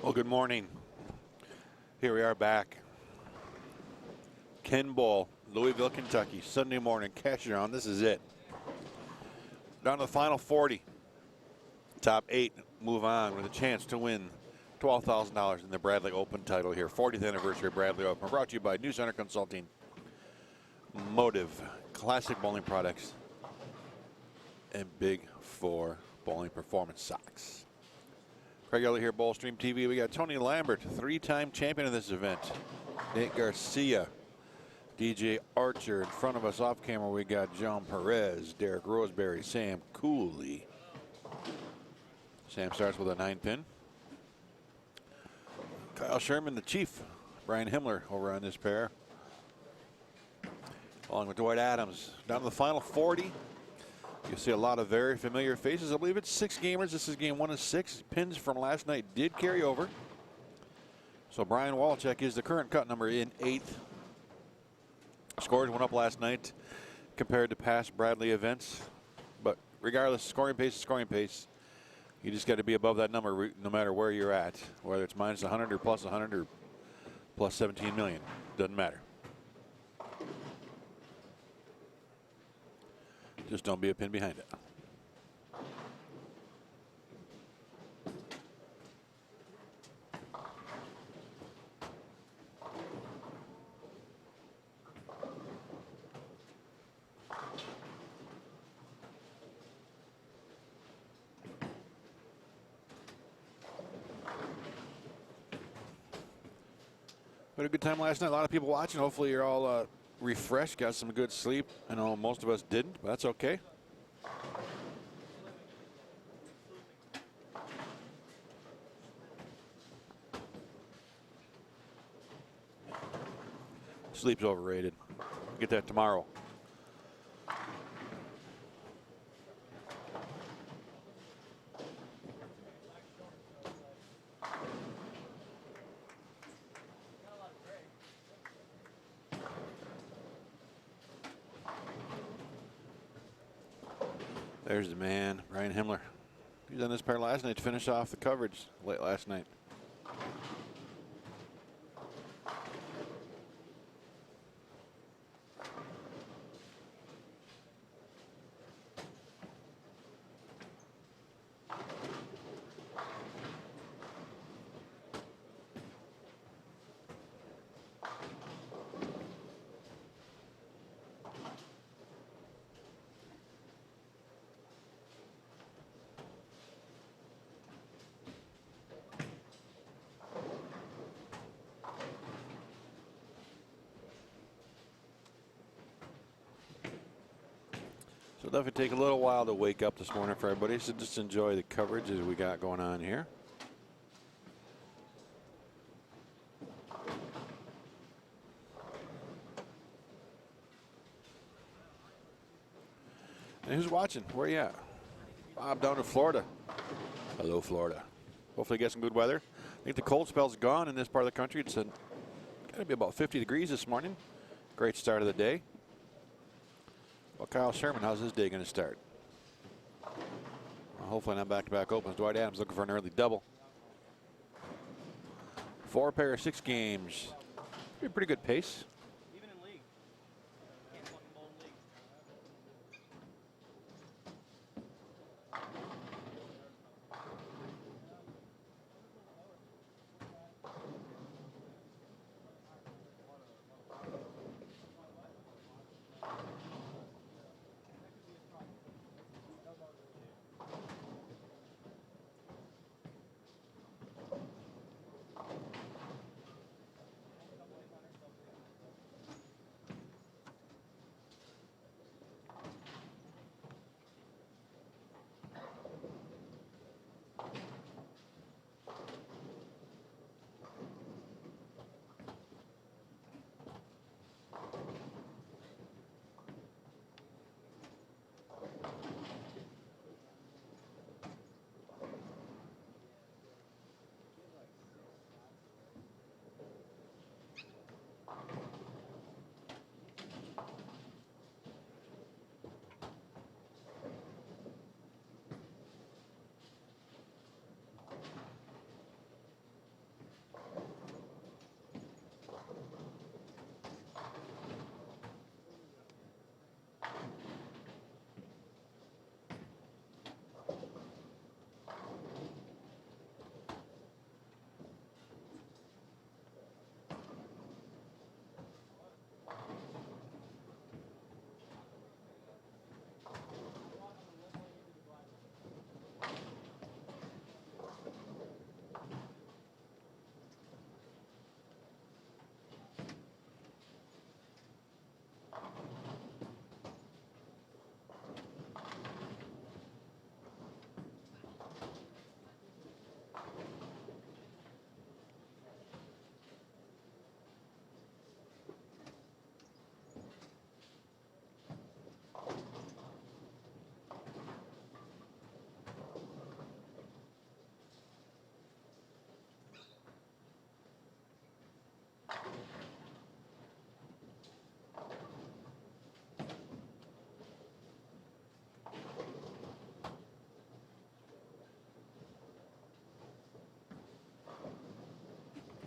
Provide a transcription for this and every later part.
Well, good morning. Here we are back. Ken Bowl, Louisville, Kentucky, Sunday morning, cash around. This is it. Down to the final 40. Top 8 move on with a chance to win $12,000 in the Bradley Open title here. 40th anniversary Bradley Open. Brought to you by New Center Consulting, Motive, Classic Bowling Products, and Big 4 Bowling Performance Socks. Craig Elliott here, Bowlstream TV. We got Tony Lambert, 3-time champion of this event. Nate Garcia, DJ Archer. In front of us off camera, we got John Perez, Derek Roseberry, Sam Cooley. Sam starts with a 9-pin. Kyle Sherman, the Chief. Brian Himmler over on this pair. Along with Dwight Adams. Down to the final 40. You see a lot of very familiar faces. I believe it's 6 gamers. This is game 1 of 6. Pins from last night did carry over. So Brian Walczak is the current cut number in 8th. Scores went up last night compared to past Bradley events. But regardless, scoring pace is scoring pace. You just got to be above that number no matter where you're at. Whether it's minus 100 or plus 100 or plus 17 million. Doesn't matter. Just don't be a pin behind it. We had a good time last night. A lot of people watching. Hopefully you're all refreshed, got some good sleep. I know most of us didn't, but that's okay. Sleep's overrated. Get that tomorrow. There's the man, Brian Himmler. He was on this pair last night to finish off the coverage late last night. So it'll definitely take a little while to wake up this morning for everybody, so just enjoy the coverage as we got going on here. And who's watching? Where you at? Bob down in Florida. Hello, Florida. Hopefully get some good weather. I think the cold spell's gone in this part of the country. It's got to be about 50 degrees this morning. Great start of the day. Well, Kyle Sherman, how's his day going to start? Well, hopefully not back-to-back opens. Dwight Adams looking for an early double. 4 pair of 6 games. Pretty good pace. Even in league. Can't fucking bowl in league.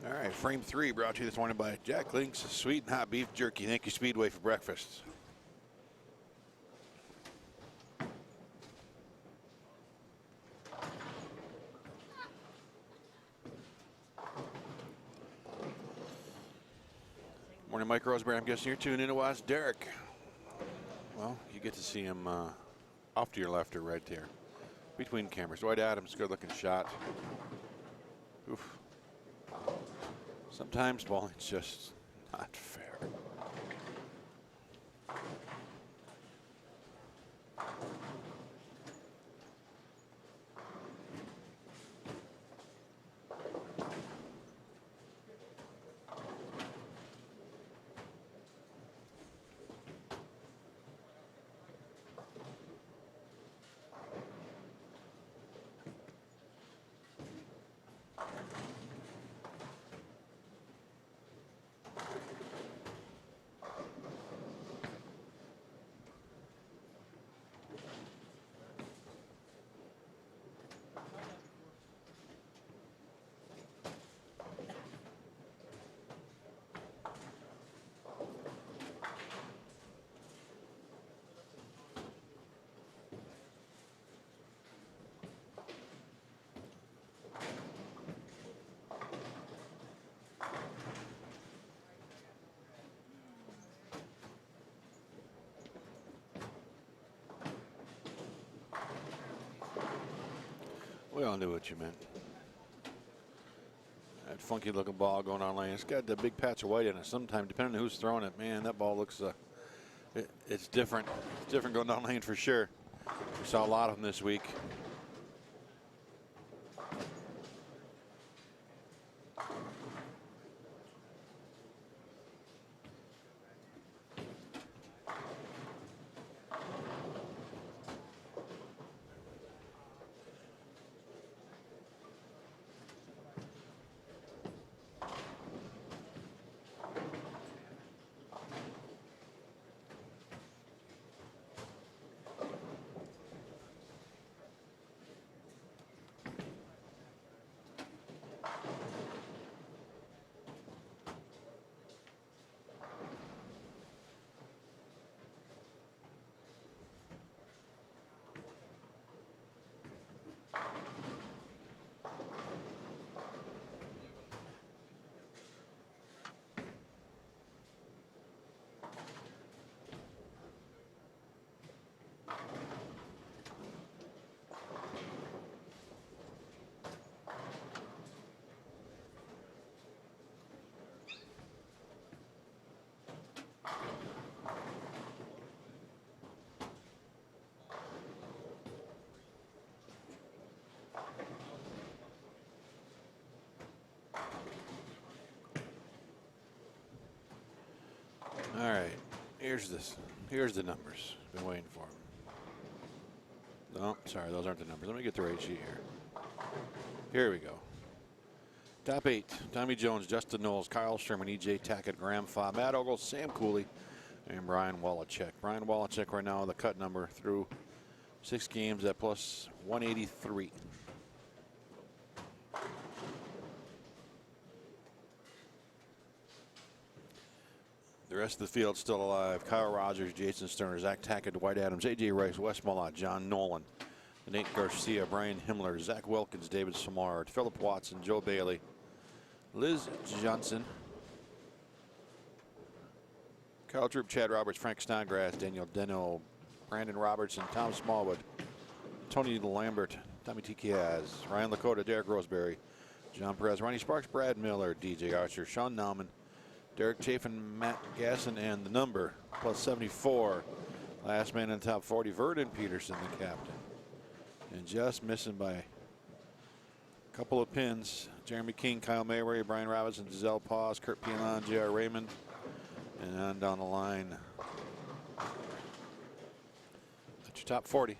All right, frame 3 brought to you this morning by Jack Link's Sweet and Hot Beef Jerky. Thank you, Speedway, for breakfast. Morning, Mike Roseberry. I'm guessing you're tuning in to watch Derek. Well, you get to see him off to your left or right there, between cameras. Dwight Adams, good-looking shot. Oof. Sometimes bowling's just not fair. We all knew what you meant. That funky looking ball going on lane. It's got the big patch of white in it. Sometimes, depending on who's throwing it, man, that ball looks, it's different. It's different going down lane for sure. We saw a lot of them this week. All right, here's the numbers. Been waiting for them. No, sorry, those aren't the numbers. Let me get the right sheet here. Here we go. Top 8, Tommy Jones, Justin Knowles, Kyle Sherman, E.J. Tackett, Graham Fobb, Matt Ogle, Sam Cooley, and Brian Wallachek. Brian Wallachek right now, the cut number through 6 games at plus 183. The rest of the field still alive. Kyle Rogers, Jason Sterner, Zach Tackett, Dwight Adams, A.J. Rice, Wes Mullat, John Nolan, Nate Garcia, Brian Himmler, Zach Wilkins, David Samard, Philip Watson, Joe Bailey, Liz Johnson, Kyle Troop, Chad Roberts, Frank Snodgrass, Daniel Deno, Brandon Robertson, Tom Smallwood, Tony Lambert, Tommy Tikiaz, Ryan Lakota, Derek Roseberry, John Perez, Ronnie Sparks, Brad Miller, DJ Archer, Sean Nauman, Derek Chafin, Matt Gasson, and the number plus 74. Last man in the top 40, Vernon Peterson, the captain. And just missing by a couple of pins, Jeremy King, Kyle Mayweather, Brian Robinson, Giselle Paz, Kurt Pielon, J.R. Raymond, and on down the line. That's your top 40.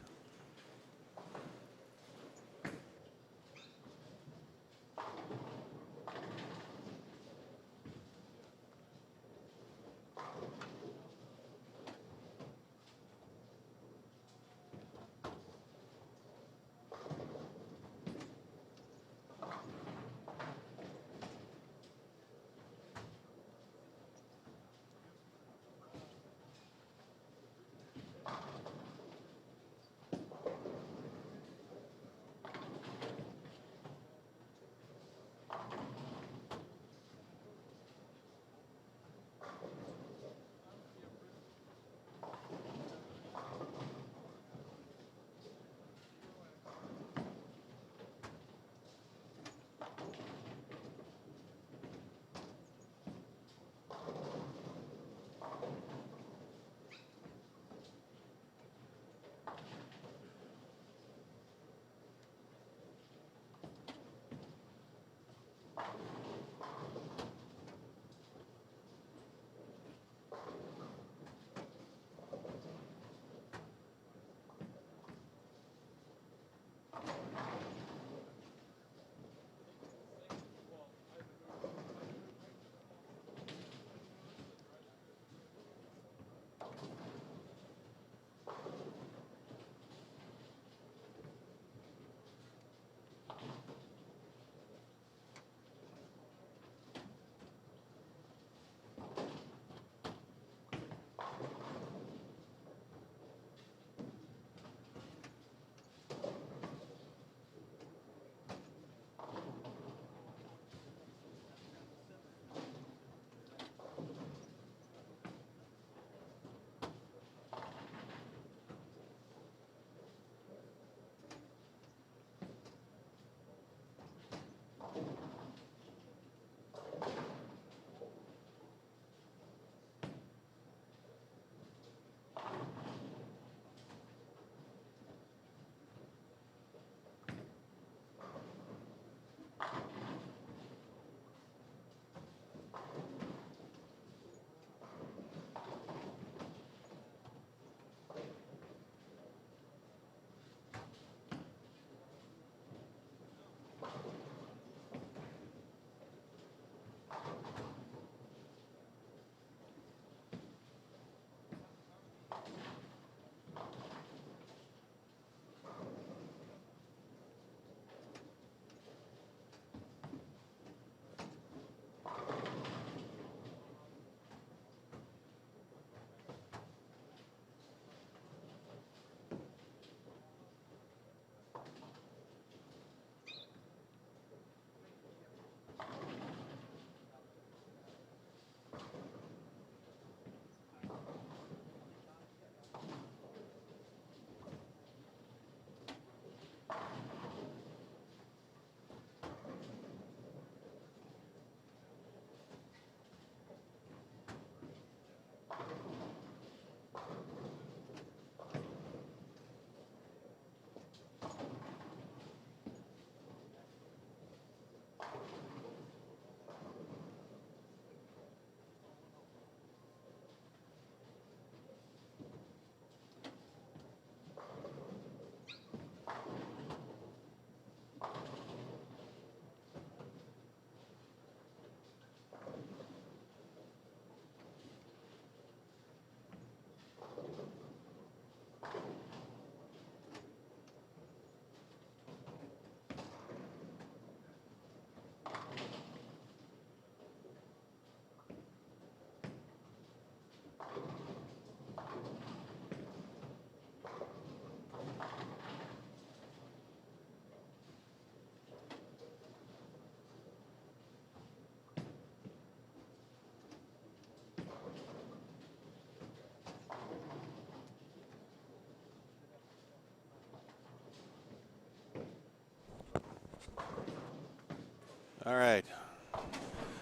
All right.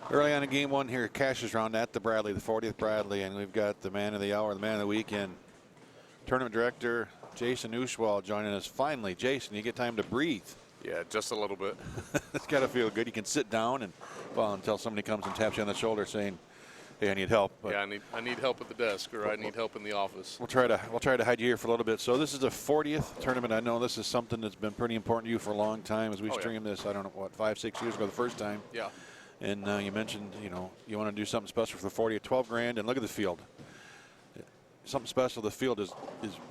Early on in game one here, Cash's round at the Bradley, the 40th Bradley, and we've got the man of the hour, the man of the weekend, tournament director Jason Ushwald joining us. Finally, Jason, you get time to breathe. Yeah, just a little bit. It's got to feel good. You can sit down and, well, until somebody comes and taps you on the shoulder saying, "Hey, I need help." But yeah, I need help at the desk, or I need help in the office. We'll try to hide you here for a little bit. So this is the 40th tournament. I know this is something that's been pretty important to you for a long time. As we streamed this, I don't know what, 5-6 years ago, the first time. Yeah. And you mentioned, you know, you want to do something special for the 40 at 12 grand, and look at the field. Something special. The field is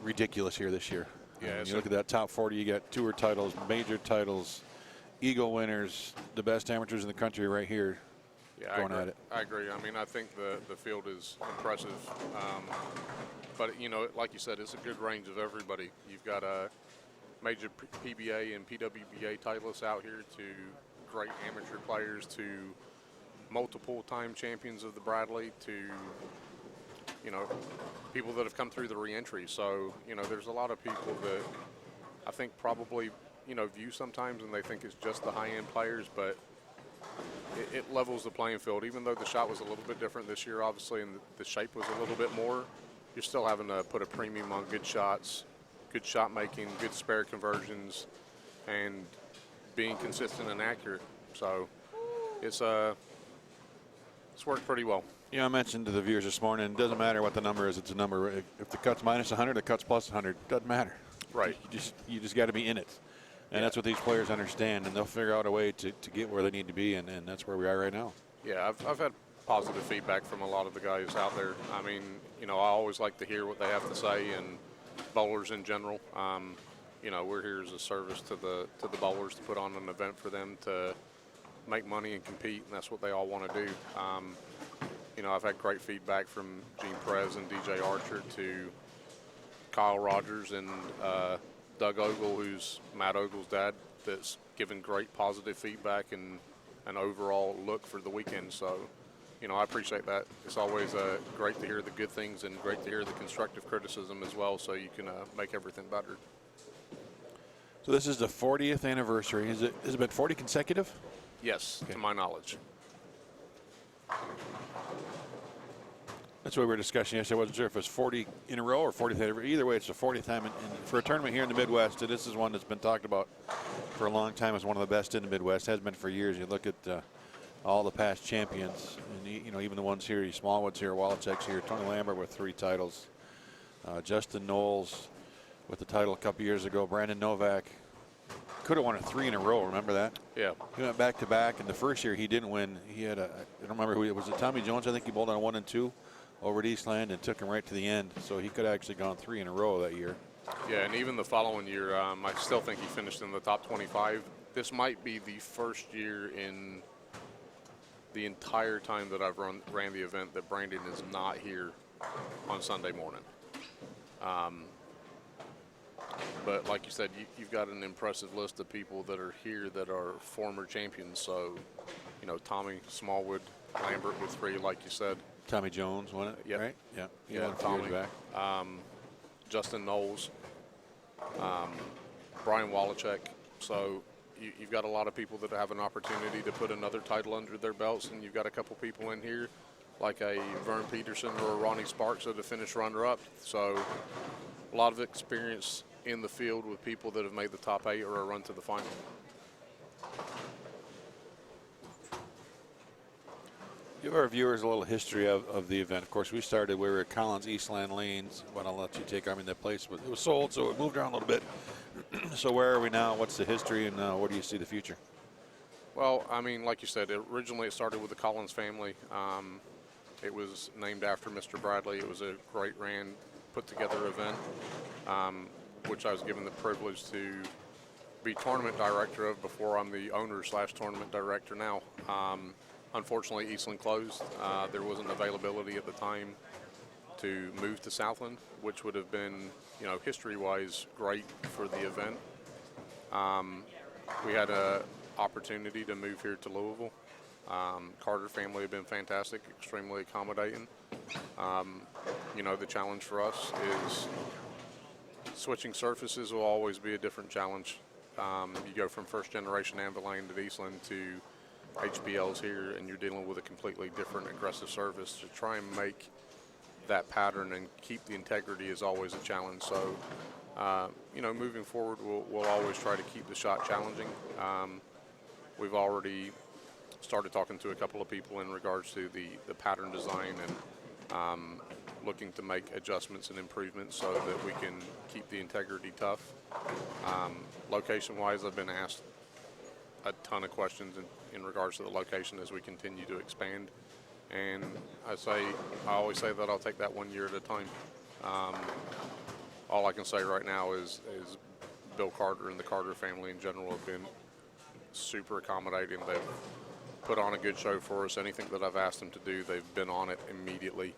ridiculous here this year. Yeah. You look at that top 40. You got tour titles, major titles, Eagle winners, the best amateurs in the country right here. Yeah, going at it. I agree. I mean, I think the field is impressive. But, you know, like you said, it's a good range of everybody. You've got a major PBA and PWBA titleists out here to great amateur players to multiple time champions of the Bradley to, you know, people that have come through the re-entry. So, you know, there's a lot of people that I think probably, you know, view sometimes and they think it's just the high-end players, but it levels the playing field. Even though the shot was a little bit different this year, obviously, and the shape was a little bit more, you're still having to put a premium on good shots, good shot making, good spare conversions, and being consistent and accurate. So it's worked pretty well. You know, I mentioned to the viewers this morning, it doesn't matter what the number is, it's a number. If the cut's minus 100, the cut's plus 100, doesn't matter. Right. You just got to be in it. And that's what these players understand, and they'll figure out a way to get where they need to be, and that's where we are right now. Yeah, I've had positive feedback from a lot of the guys out there. I mean, you know, I always like to hear what they have to say, and bowlers in general. You know, we're here as a service to the bowlers to put on an event for them to make money and compete, and that's what they all want to do. You know, I've had great feedback from Gene Perez and DJ Archer to Kyle Rogers and Doug Ogle, who's Matt Ogle's dad, that's given great positive feedback and an overall look for the weekend. So, you know, I appreciate that. It's always great to hear the good things and great to hear the constructive criticism as well, so you can make everything better. So this is the 40th anniversary. Has it been 40 consecutive? Yes, okay. To my knowledge. That's what we were discussing yesterday. I wasn't sure if it was 40 in a row or 40th anniversary. Either way, it's the 40th time. And for a tournament here in the Midwest, this is one that's been talked about for a long time as one of the best in the Midwest. Has been for years. You look at all the past champions, and you know, even the ones here. Smallwood's here, Wallachek's here, Tony Lambert with 3 titles, Justin Knowles with the title a couple years ago, Brandon Novak could have won it 3 in a row. Remember that? Yeah. He went back to back, and the first year he didn't win. He had I don't remember who it was. It Tommy Jones? I think he bowled on 1 and 2 over at Eastland and took him right to the end. So he could have actually gone 3 in a row that year. Yeah, and even the following year, I still think he finished in the top 25. This might be the first year in the entire time that I've ran the event that Brandon is not here on Sunday morning. But like you said, you've got an impressive list of people that are here that are former champions. So, you know, Tommy, Smallwood, Lambert with 3, like you said. Tommy Jones won it, Yep. right? Yeah. He Yeah, won a few Tommy. years back. Justin Knowles, Brian Wallachek. So you've got a lot of people that have an opportunity to put another title under their belts, and you've got a couple people in here like a Vern Peterson or a Ronnie Sparks that have finished runner-up. So a lot of experience in the field with people that have made the top 8 or a run to the final. Give our viewers a little history of the event. Of course, we were at Collins Eastland Lanes. But I'll let you take that place, but it was sold, so it moved around a little bit. So where are we now? What's the history, and what do you see the future? Well, I mean, like you said, originally it started with the Collins family. It was named after Mr. Bradley. It was a great put together event, which I was given the privilege to be tournament director of before I'm the owner/tournament director now. Unfortunately, Eastland closed. There wasn't availability at the time to move to Southland, which would have been, you know, history-wise great for the event. We had an opportunity to move here to Louisville. Carter family have been fantastic, extremely accommodating. You know, the challenge for us is switching surfaces will always be a different challenge. You go from first-generation Anvilane at Eastland to HBLs here, and you're dealing with a completely different aggressive service. To try and make that pattern and keep the integrity is always a challenge. So, you know, moving forward, we'll always try to keep the shot challenging. We've already started talking to a couple of people in regards to the pattern design and looking to make adjustments and improvements so that we can keep the integrity tough. Location-wise, I've been asked a ton of questions in regards to the location as we continue to expand. And I always say that I'll take that 1 year at a time. All I can say right now is Bill Carter and the Carter family in general have been super accommodating. They've put on a good show for us. Anything that I've asked them to do, they've been on it immediately.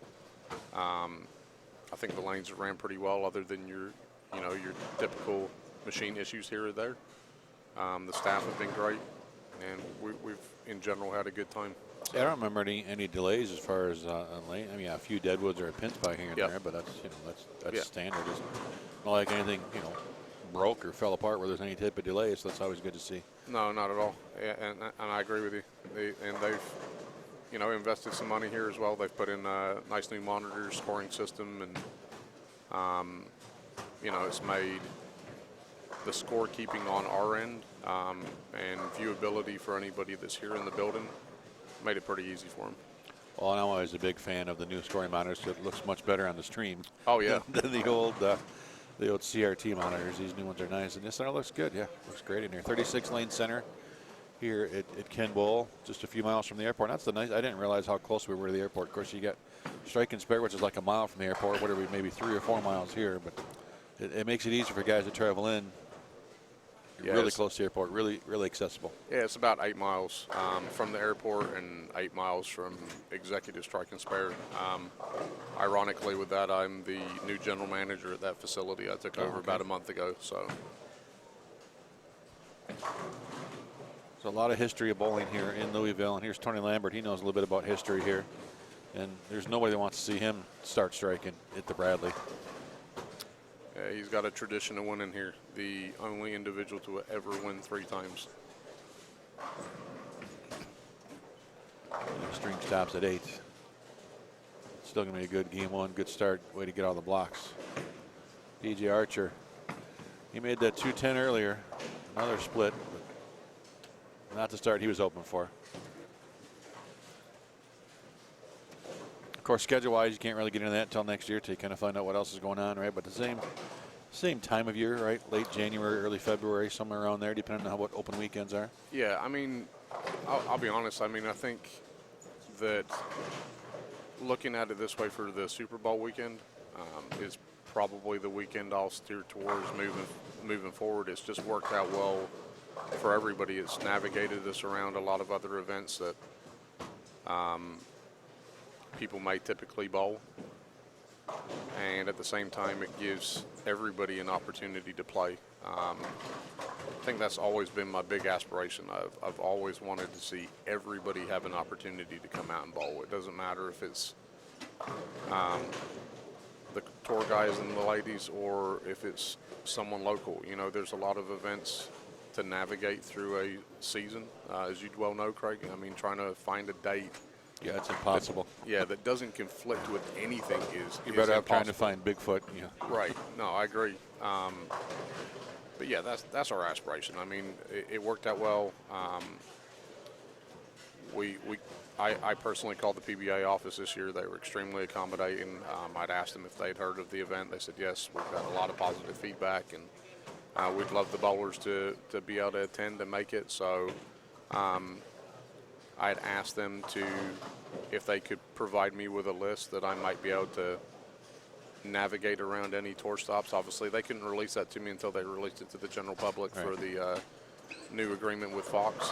I think the lanes have ran pretty well, other than your typical machine issues here or there. The staff have been great, and we've in general had a good time. Yeah, I don't remember any delays as far as lane. I mean, a few deadwoods or a pin spot here and there, but that's standard. It's not like anything broke or fell apart where there's any type of delay. So that's always good to see. No, not at all. And I agree with you. They've invested some money here as well. They've put in a nice new monitor scoring system, and it's made the scorekeeping on our end and viewability for anybody that's here in the building made it pretty easy for them. Well, I'm always a big fan of the new scoring monitors. It looks much better on the stream. Oh yeah, than the old CRT monitors. These new ones are nice, and this center looks good. Yeah, looks great in here. 36-lane center here at Ken Bowl, just a few miles from the airport. That's the nice. I didn't realize how close we were to the airport. Of course, you got Strike and Spare, which is like a mile from the airport. What are we, maybe 3 or 4 miles here? But it makes it easier for guys to travel in. Yeah, really close to the airport, really accessible. Yeah, it's about 8 miles from the airport and 8 miles from Executive Strike and Spare. Ironically, with that, I'm the new general manager at that facility. I took over about a month ago. So there's a lot of history of bowling here in Louisville, and here's Tony Lambert. He knows a little bit about history here, and there's nobody that wants to see him start striking at the Bradley. Yeah, he's got a tradition of winning here. The only individual to ever win 3 times. The string stops at 8. Still going to be a good game 1. Good start. Way to get all the blocks. DJ Archer. He made that 210 earlier. Another split. But not the start he was hoping for. Of course, schedule-wise, you can't really get into that until next year till you kind of find out what else is going on, right? But the same time of year, right? Late January, early February, somewhere around there, depending on what open weekends are. Yeah, I mean, I'll be honest. I mean, I think that looking at it this way for the Super Bowl weekend is probably the weekend I'll steer towards moving forward. It's just worked out well for everybody. It's navigated us around a lot of other events that people may typically bowl, and at the same time it gives everybody an opportunity to play. I think that's always been my big aspiration. I've always wanted to see everybody have an opportunity to come out and bowl. It doesn't matter if it's the tour guys and the ladies or if it's someone local. There's a lot of events to navigate through a season, as you well know, Craig. I mean, trying to find a date. Yeah, it's impossible. That doesn't conflict with anything is You're better is off trying to find Bigfoot. Yeah. Right. No, I agree. But yeah, that's our aspiration. I mean, it worked out well. I personally called the PBA office this year. They were extremely accommodating. I'd asked them if they'd heard of the event. They said yes. We've got a lot of positive feedback, and we'd love the bowlers to be able to attend and make it. So I had asked them if they could provide me with a list that I might be able to navigate around any tour stops. Obviously, they couldn't release that to me until they released it to the general public for the new agreement with Fox.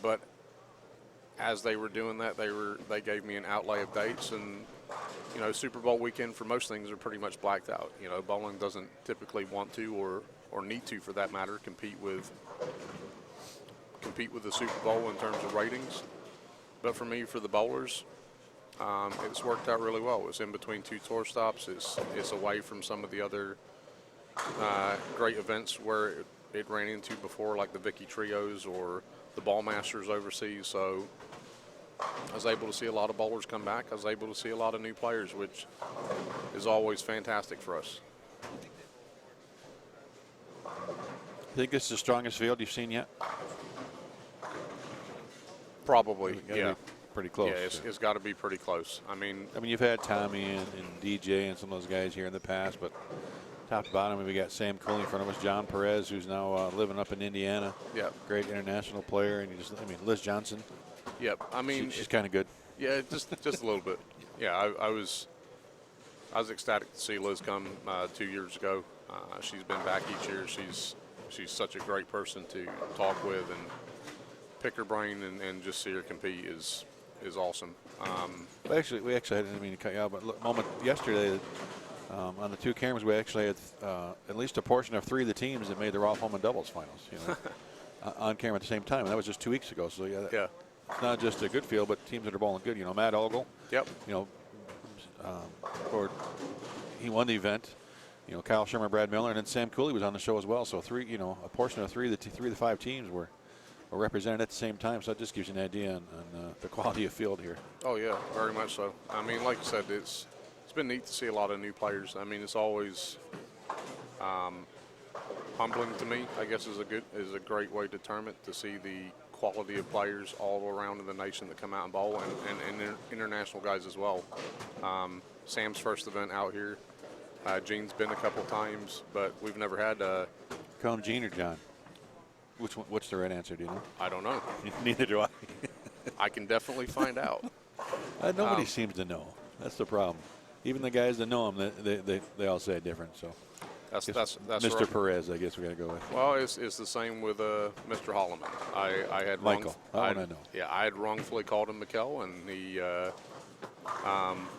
But as they were doing that, they gave me an outlay of dates, and Super Bowl weekend for most things are pretty much blacked out. Bowling doesn't typically want to or need to, for that matter, compete with the Super Bowl in terms of ratings. But for me, for the bowlers, it's worked out really well. It's in between 2 tour stops. It's away from some of the other great events where it ran into before, like the Vicky Trios or the Ball Masters overseas. So I was able to see a lot of bowlers come back. I was able to see a lot of new players, which is always fantastic for us. Think this is the strongest field you've seen yet? Probably, Gotta yeah. be pretty close. Yeah, it's got to be pretty close. I mean, you've had Tommy and DJ and some of those guys here in the past, but top to bottom, we got Sam Cooley in front of us, John Perez, who's now living up in Indiana. yeah, Great international player, and Liz Johnson. yep. I mean, She's kind of good. yeah, just a little bit. Yeah, I was ecstatic to see Liz come 2 years ago. She's been back each year. She's such a great person to talk with and pick her brain and just see her compete is awesome. We actually had, I didn't mean to cut you out, but look, moment yesterday on the two cameras, we actually had at least a portion of 3 of the teams that made the Rolf Holman doubles finals, on camera at the same time, and that was just 2 weeks ago. So yeah, it's not just a good field, but teams that are bowling good. Matt Ogle, Yep. He won the event. Kyle Sherman, Brad Miller, and then Sam Cooley was on the show as well. So 3, a portion of 3 of the 5 teams were represented at the same time. So that just gives you an idea on the quality of field here. Oh yeah, very much so. I mean, like you said, it's been neat to see a lot of new players. I mean, it's always humbling to me, I guess, is a great way to term it, to see the quality of players all around in the nation that come out and bowl, and international guys as well. Sam's first event out here. Gene's been a couple times, but we've never had. Call him Gene or John? What's the right answer? Do you know? I don't know. Neither do I. I can definitely find out. Nobody seems to know. That's the problem. Even the guys that know him, they all say it different. So that's Mr. right. Perez, I guess we got to go with. Well, it's the same with Mr. Holloman. I had Michael. I know. Yeah, I had wrongfully called him Mikkel, and he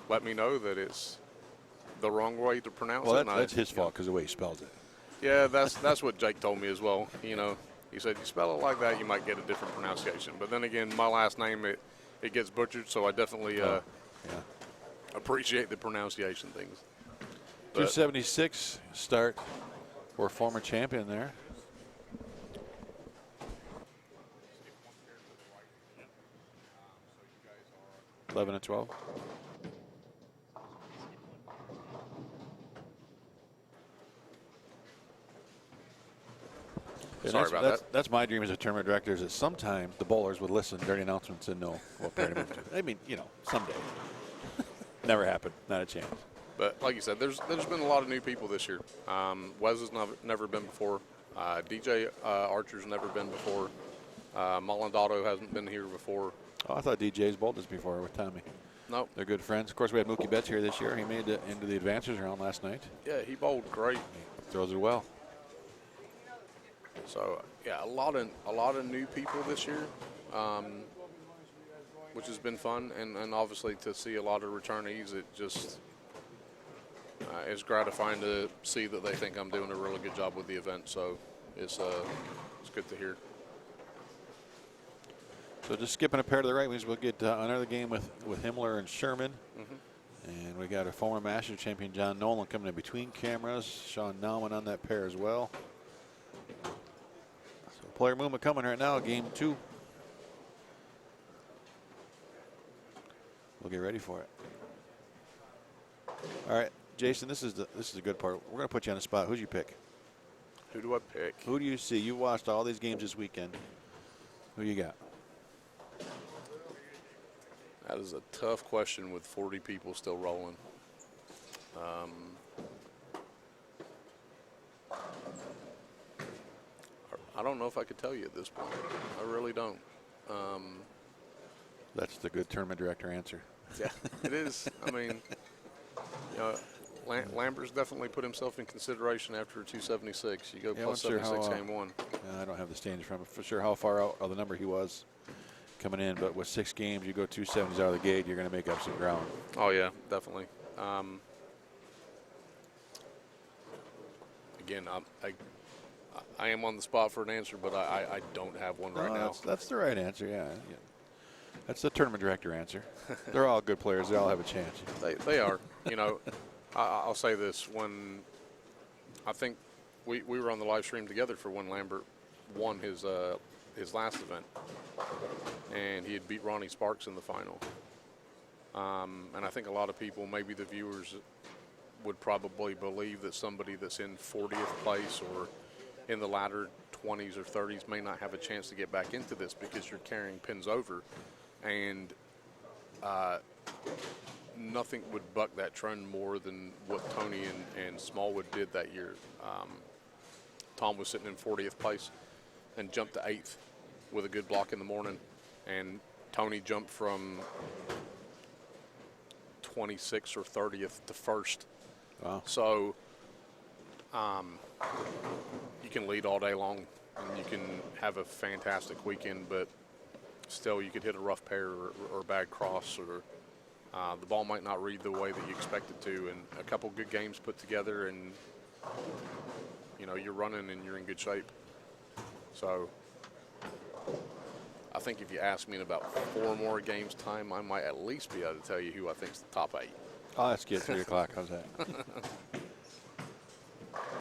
let me know that it's the wrong way to pronounce it. Well, that's his fault because the way he spells it. Yeah, that's what Jake told me as well. He said, you spell it like that, you might get a different pronunciation. But then again, my last name, it gets butchered, so I definitely appreciate the pronunciation things. But 276 start for former champion there. $11 and $12. Sorry about that. That's my dream as a tournament director, is that sometime the bowlers would listen during announcements and know what pair to move to. I mean, someday. Never happened. Not a chance. But like you said, there's been a lot of new people this year. Wes has never been before. DJ Archer's never been before. Molandado hasn't been here before. Oh, I thought DJ's bowled this before with Tommy. Nope. They're good friends. Of course, we had Mookie Betts here this year. He made it into the advancers round last night. Yeah, he bowled great. He throws it well. So yeah, a lot of new people this year, which has been fun, and obviously to see a lot of returnees, it just is gratifying to see that they think I'm doing a really good job with the event. So it's good to hear. So just skipping a pair to the right means we'll get another game with Himmler and Sherman. And we got a former Masters champion, John Nolan, coming in between cameras. Sean Nauman on that pair as well. So player movement coming right now, game 2. We'll get ready for it. All right, Jason, this is the good part. We're going to put you on the spot. Who'd you pick? Who do I pick? Who do you see? You watched all these games this weekend. Who you got? That is a tough question with 40 people still rolling. I don't know if I could tell you at this point. I really don't. That's the good tournament director answer. Yeah, it is. I mean, Lambert's definitely put himself in consideration after 276. You go plus 76 game 1. I don't have the standings from for sure how far out of the number he was coming in, but with 6 games, you go 270s out of the gate, you're going to make up some ground. Oh yeah, definitely. Again, I am on the spot for an answer, but I don't have one right now. That's the right answer. Yeah. That's the tournament director answer. They're all good players. They all have a chance. They are. I'll say this: when I think we were on the live stream together for when Lambert won his last event, and he had beat Ronnie Sparks in the final. And I think a lot of people, maybe the viewers, would probably believe that somebody that's in 40th place or in the latter 20s or 30s may not have a chance to get back into this because you're carrying pins over. And nothing would buck that trend more than what Tony and Smallwood did that year. Tom was sitting in 40th place and jumped to 8th with a good block in the morning. And Tony jumped from 26th or 30th to 1st. Wow. So you can lead all day long and you can have a fantastic weekend, but still you could hit a rough pair or a bad cross, or the ball might not read the way that you expect it to. And a couple good games put together and, you know, you're running and you're in good shape. So I think if you ask me in about 4 more games time, I might at least be able to tell you who I think is the top 8. Oh, let's get 3 o'clock. How's that?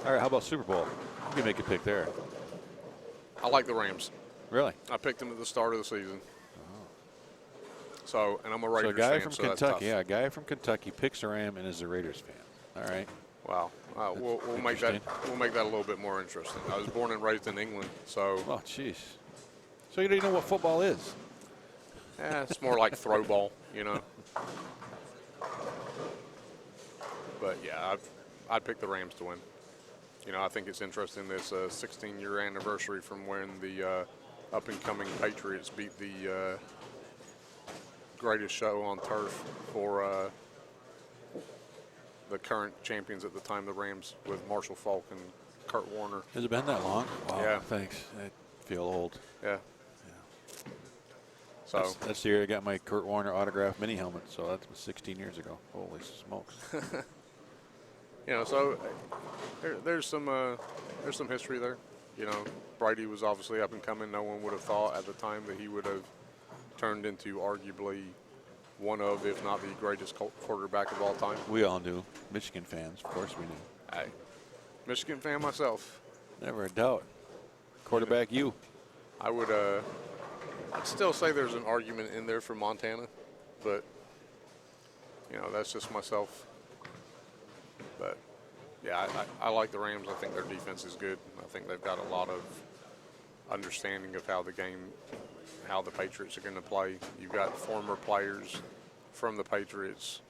All right, how about Super Bowl? You can make a pick there. I like the Rams. Really? I picked them at the start of the season. So, and I'm a Raiders So a guy fan, from so that's Kentucky, tough. a guy from Kentucky picks a Ram and is a Raiders fan. All right. Wow. We'll make that a little bit more interesting. I was born and raised in England, so Oh, jeez. So you don't even know what football is? it's more like throw ball, you know. But yeah, I'd pick the Rams to win. You know, I think it's interesting. This 16-year anniversary from when the up-and-coming Patriots beat the greatest show on turf for the current champions at the time, the Rams, with Marshall Faulk and Kurt Warner. Has it been that long? Wow. Yeah. Thanks. I feel old. Yeah. So That's the year I got my Kurt Warner autographed mini helmet. So that was 16 years ago. Holy smokes. you know, so there's some history there. You know, Brady was obviously up and coming. No one would have thought at the time that he would have turned into arguably one of, if not the greatest quarterback of all time. We all knew. Michigan fans, of course we knew. Hey, Michigan fan myself. Never a doubt. Quarterback you. I would I'd still say there's an argument in there for Montana, but you know, that's just myself. But yeah, I like the Rams. I think their defense is good. I think they've got a lot of understanding of how the Patriots are going to play. You've got former players from the Patriots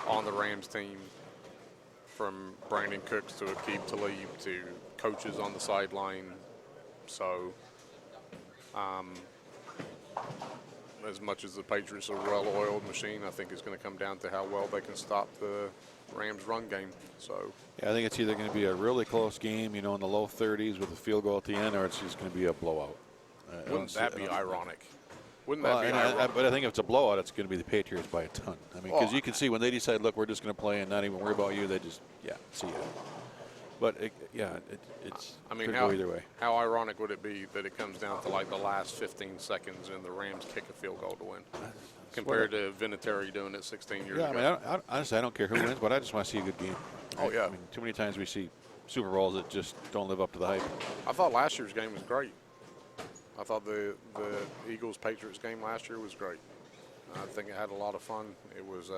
on the Rams team, from Brandon Cooks to Aqib Talib to coaches on the sideline. So as much as the Patriots are a well-oiled machine, I think it's going to come down to how well they can stop the Rams' run game. So Yeah, I think it's either going to be a really close game, you know, in the low 30s with a field goal at the end, or it's just going to be a blowout. wouldn't that be ironic? Wouldn't Well, that be and ironic? but I think if it's a blowout, it's going to be the Patriots by a ton. I mean, because Oh, you can see when they decide, look, we're just going to play and not even worry about you, they just, see ya. But, it's I mean, could how, go either way. how ironic would it be that it comes down to like the last 15 seconds and the Rams kick a field goal to win, compared to Vinatieri doing it 16 years Yeah, I ago? mean, honestly, I don't care who wins, but I just want to see a good game. Oh, yeah. I mean, too many times we see Super Bowls that just don't live up to the hype. I thought last year's game was great. I thought the Eagles-Patriots game last year was great. I think it had a lot of fun. It was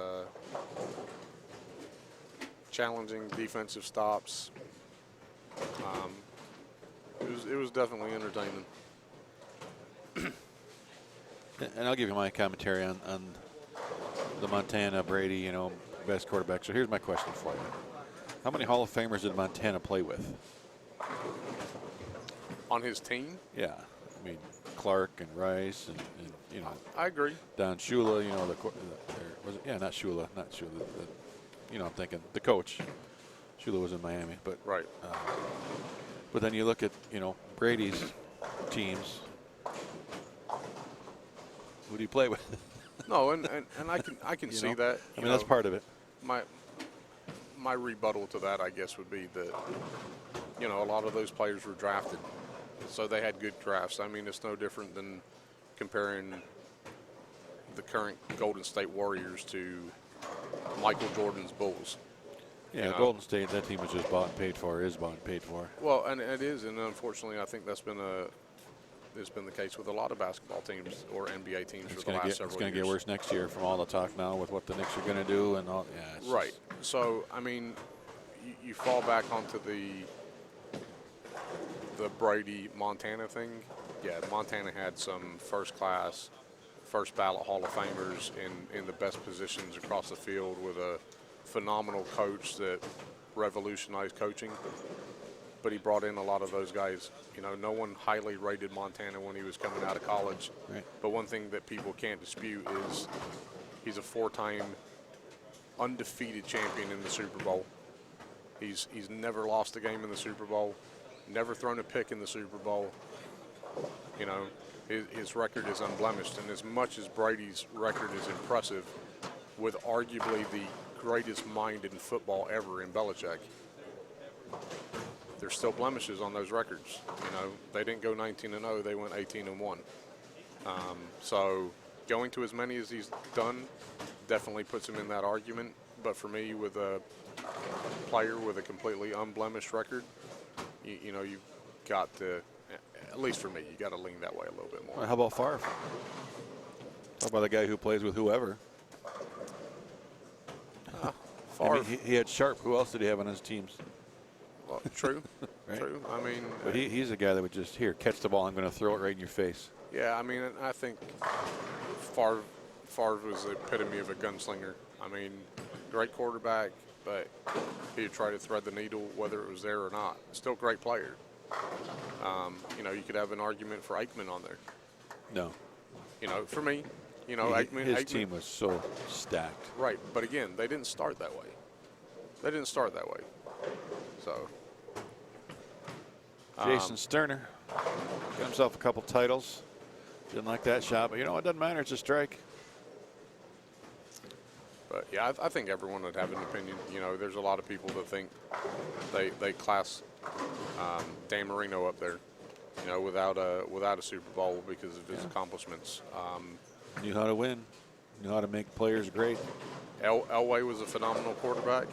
challenging defensive stops. It was definitely entertaining. And I'll give you my commentary on the Montana Brady, you know, best quarterback. So here's my question for you. How many Hall of Famers did Montana play with? On his team? Yeah. I mean, Clark and Rice and you know, I agree. Don Shula, you know, not Shula. You know, I'm thinking the coach. Shula was in Miami, but Right. But then you look at, you know, Brady's teams. Who do you play with? No, and I can You see know? that. I mean, that's part of it. My rebuttal to that, I guess, would be that, you know, a lot of those players were drafted, so they had good drafts. I mean, it's no different than comparing the current Golden State Warriors to Michael Jordan's Bulls. Yeah, You know? Golden State, that team was just bought and paid for, is bought and paid for. Well, and it is, and unfortunately, I think that's been the case with a lot of basketball teams or NBA teams for the last several years. It's going to get worse next year from all the talk now with what the Knicks are going to do and all. Yeah, it's Right. So, I mean, you fall back onto the Brady-Montana thing. Yeah, Montana had some first-class, first-ballot Hall of Famers in the best positions across the field with a phenomenal coach that revolutionized coaching. But he brought in a lot of those guys. You know, no one highly rated Montana when he was coming out of college. Right. But one thing that people can't dispute is he's a 4-time undefeated champion in the Super Bowl. He's never lost a game in the Super Bowl, never thrown a pick in the Super Bowl. You know, his record is unblemished. And as much as Brady's record is impressive, with arguably the greatest mind in football ever in Belichick, there's still blemishes on those records. You know, they didn't go 19-0; they went 18-1. So going to as many as he's done definitely puts him in that argument. But for me, with a player with a completely unblemished record, you know, you've got to, at least for me, you got to lean that way a little bit more. Well, how about Favre? Talk about the guy who plays with whoever. Favre. I mean, he had Sharp. Who else did he have on his teams? Well, true, Right. true. I mean, But he's a guy that would just, here, catch the ball. I'm going to throw it right in your face. yeah, I mean, I think Favre was the epitome of a gunslinger. I mean, great quarterback, but he'd try to thread the needle whether it was there or not. Still great player. You know, you could have an argument for Aikman on there. No. You know, for me, you know, His Aikman, team was so stacked. right, but again, they didn't start that way. They didn't start that way. So, Jason Sterner got himself a couple titles. Didn't like that shot, but you know, it doesn't matter. It's a strike. but yeah, I think everyone would have an opinion. You know, there's a lot of people that think they class Dan Marino up there, you know, without a Super Bowl because of his accomplishments. Knew how to win. Knew how to make players great. Elway was a phenomenal quarterback.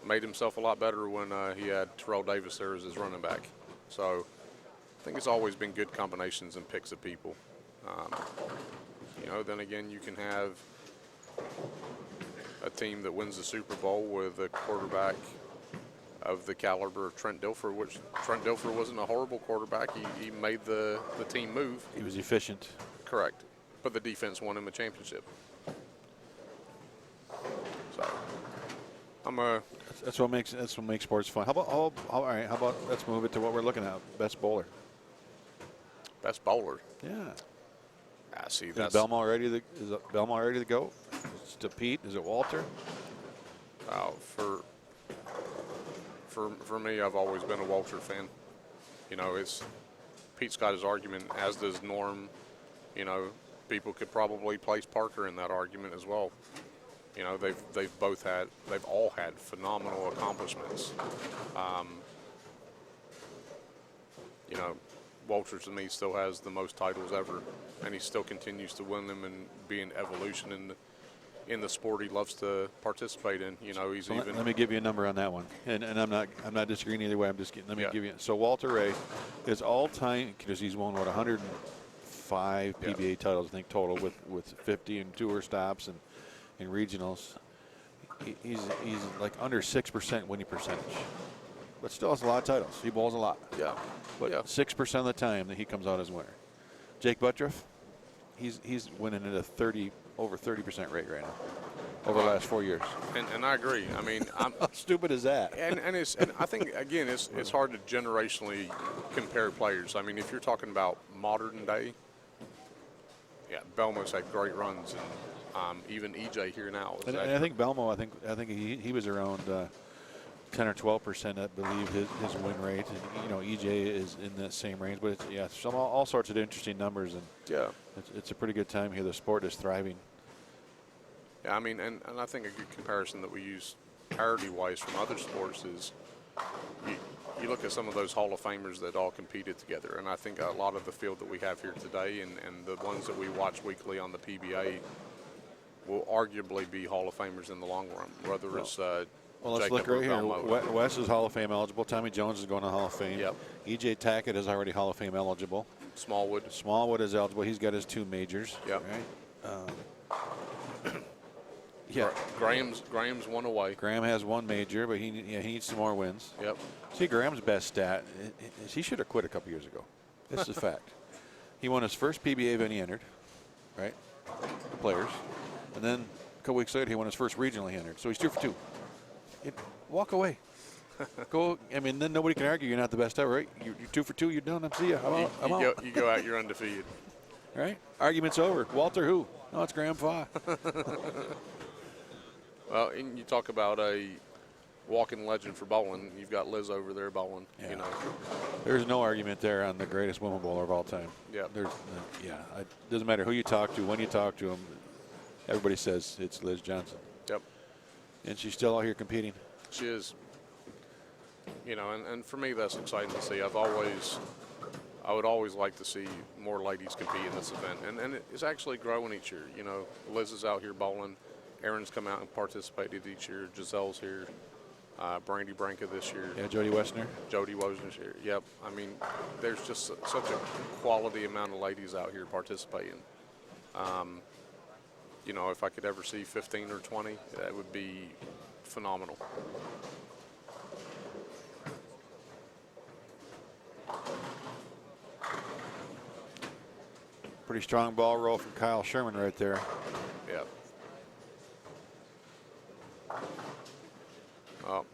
Made himself a lot better when he had Terrell Davis there as his running back. So I think it's always been good combinations and picks of people. You know, then again, you can have a team that wins the Super Bowl with a quarterback of the caliber of Trent Dilfer, which Trent Dilfer wasn't a horrible quarterback. He made the team move. He was efficient. Correct. But the defense won him a championship. So That's what makes sports fun. How about all right? How about let's move it to what we're looking at? Best bowler. best bowler. Yeah. I see. Is That's Belmont ready to go? Is it Pete? Is it Walter? for me. I've always been a Walter fan. You know, Pete's got his argument, as does Norm. You know, people could probably place Parker in that argument as well. You know, they've all had phenomenal accomplishments. You know, Walter to me still has the most titles ever, and he still continues to win them and be an evolution in the sport he loves to participate in. You know, he's So even. let me give you a number on that one, and I'm not disagreeing either way. I'm just kidding. Let me Yeah. give you. So Walter Ray is all time because he's won 105 Yeah. PBA titles I think total with 50 and tour stops and regionals. He's like under 6% winning percentage, but still has a lot of titles. He bowls a lot. Yeah. But Yeah. 6% of the time that he comes out as winner. Jake Buttriff, he's winning at a over 30% rate right now over the last 4 years. And I agree. I mean, How stupid is that? and I think again it's hard to generationally compare players. I mean, if you're talking about modern day, yeah, Belmo's had great runs, and even EJ here now. And I think Belmo, I think he was around 10 or 12%, I believe, his win rate. And you know, EJ is in that same range. But it's all sorts of interesting numbers, and yeah. it's a pretty good time here. The sport is thriving. Yeah, I mean, and I think a good comparison that we use parity-wise from other sports is you look at some of those Hall of Famers that all competed together, and I think a lot of the field that we have here today and the ones that we watch weekly on the PBA will arguably be Hall of Famers in the long run, whether it's Well, let's Jacob look right here. Belmo. Wes is Hall of Fame eligible. Tommy Jones is going to Hall of Fame. Yep. E.J. Tackett is already Hall of Fame eligible. Smallwood. Smallwood is eligible. He's got his 2 majors. Yep. Right. Yeah. Graham's 1 away. Graham has 1 major, but he needs some more wins. Yep. See, Graham's best stat is he should have quit a couple years ago. This is a fact. He won his first PBA event he entered, right? The players. And then a couple weeks later, he won his first regional he entered. So he's 2 for 2. Walk away. Go. I mean, then nobody can argue you're not the best ever, right? You're 2 for 2. You're done. I'm see ya. I'm out. You go out. You're undefeated. Right? Argument's over. Walter who? No, it's Graham Fa. Well, and you talk about a walking legend for bowling. You've got Liz over there bowling. Yeah. You know. There's no argument there on the greatest women bowler of all time. Yeah. It doesn't matter who you talk to, when you talk to them. Everybody says it's Liz Johnson. Yep. And she's still out here competing. She is. You know, and for me, that's exciting to see. I would always like to see more ladies compete in this event. And it's actually growing each year. You know, Liz is out here bowling. Erin's come out and participated each year. Giselle's here. Brandy Branca this year. Yeah, Jody Wessner. Jody Wosner's here. Yep. I mean, there's just such a quality amount of ladies out here participating. You know, if I could ever see 15 or 20, that would be phenomenal. Pretty strong ball roll from Kyle Sherman right there. Yep. Oh,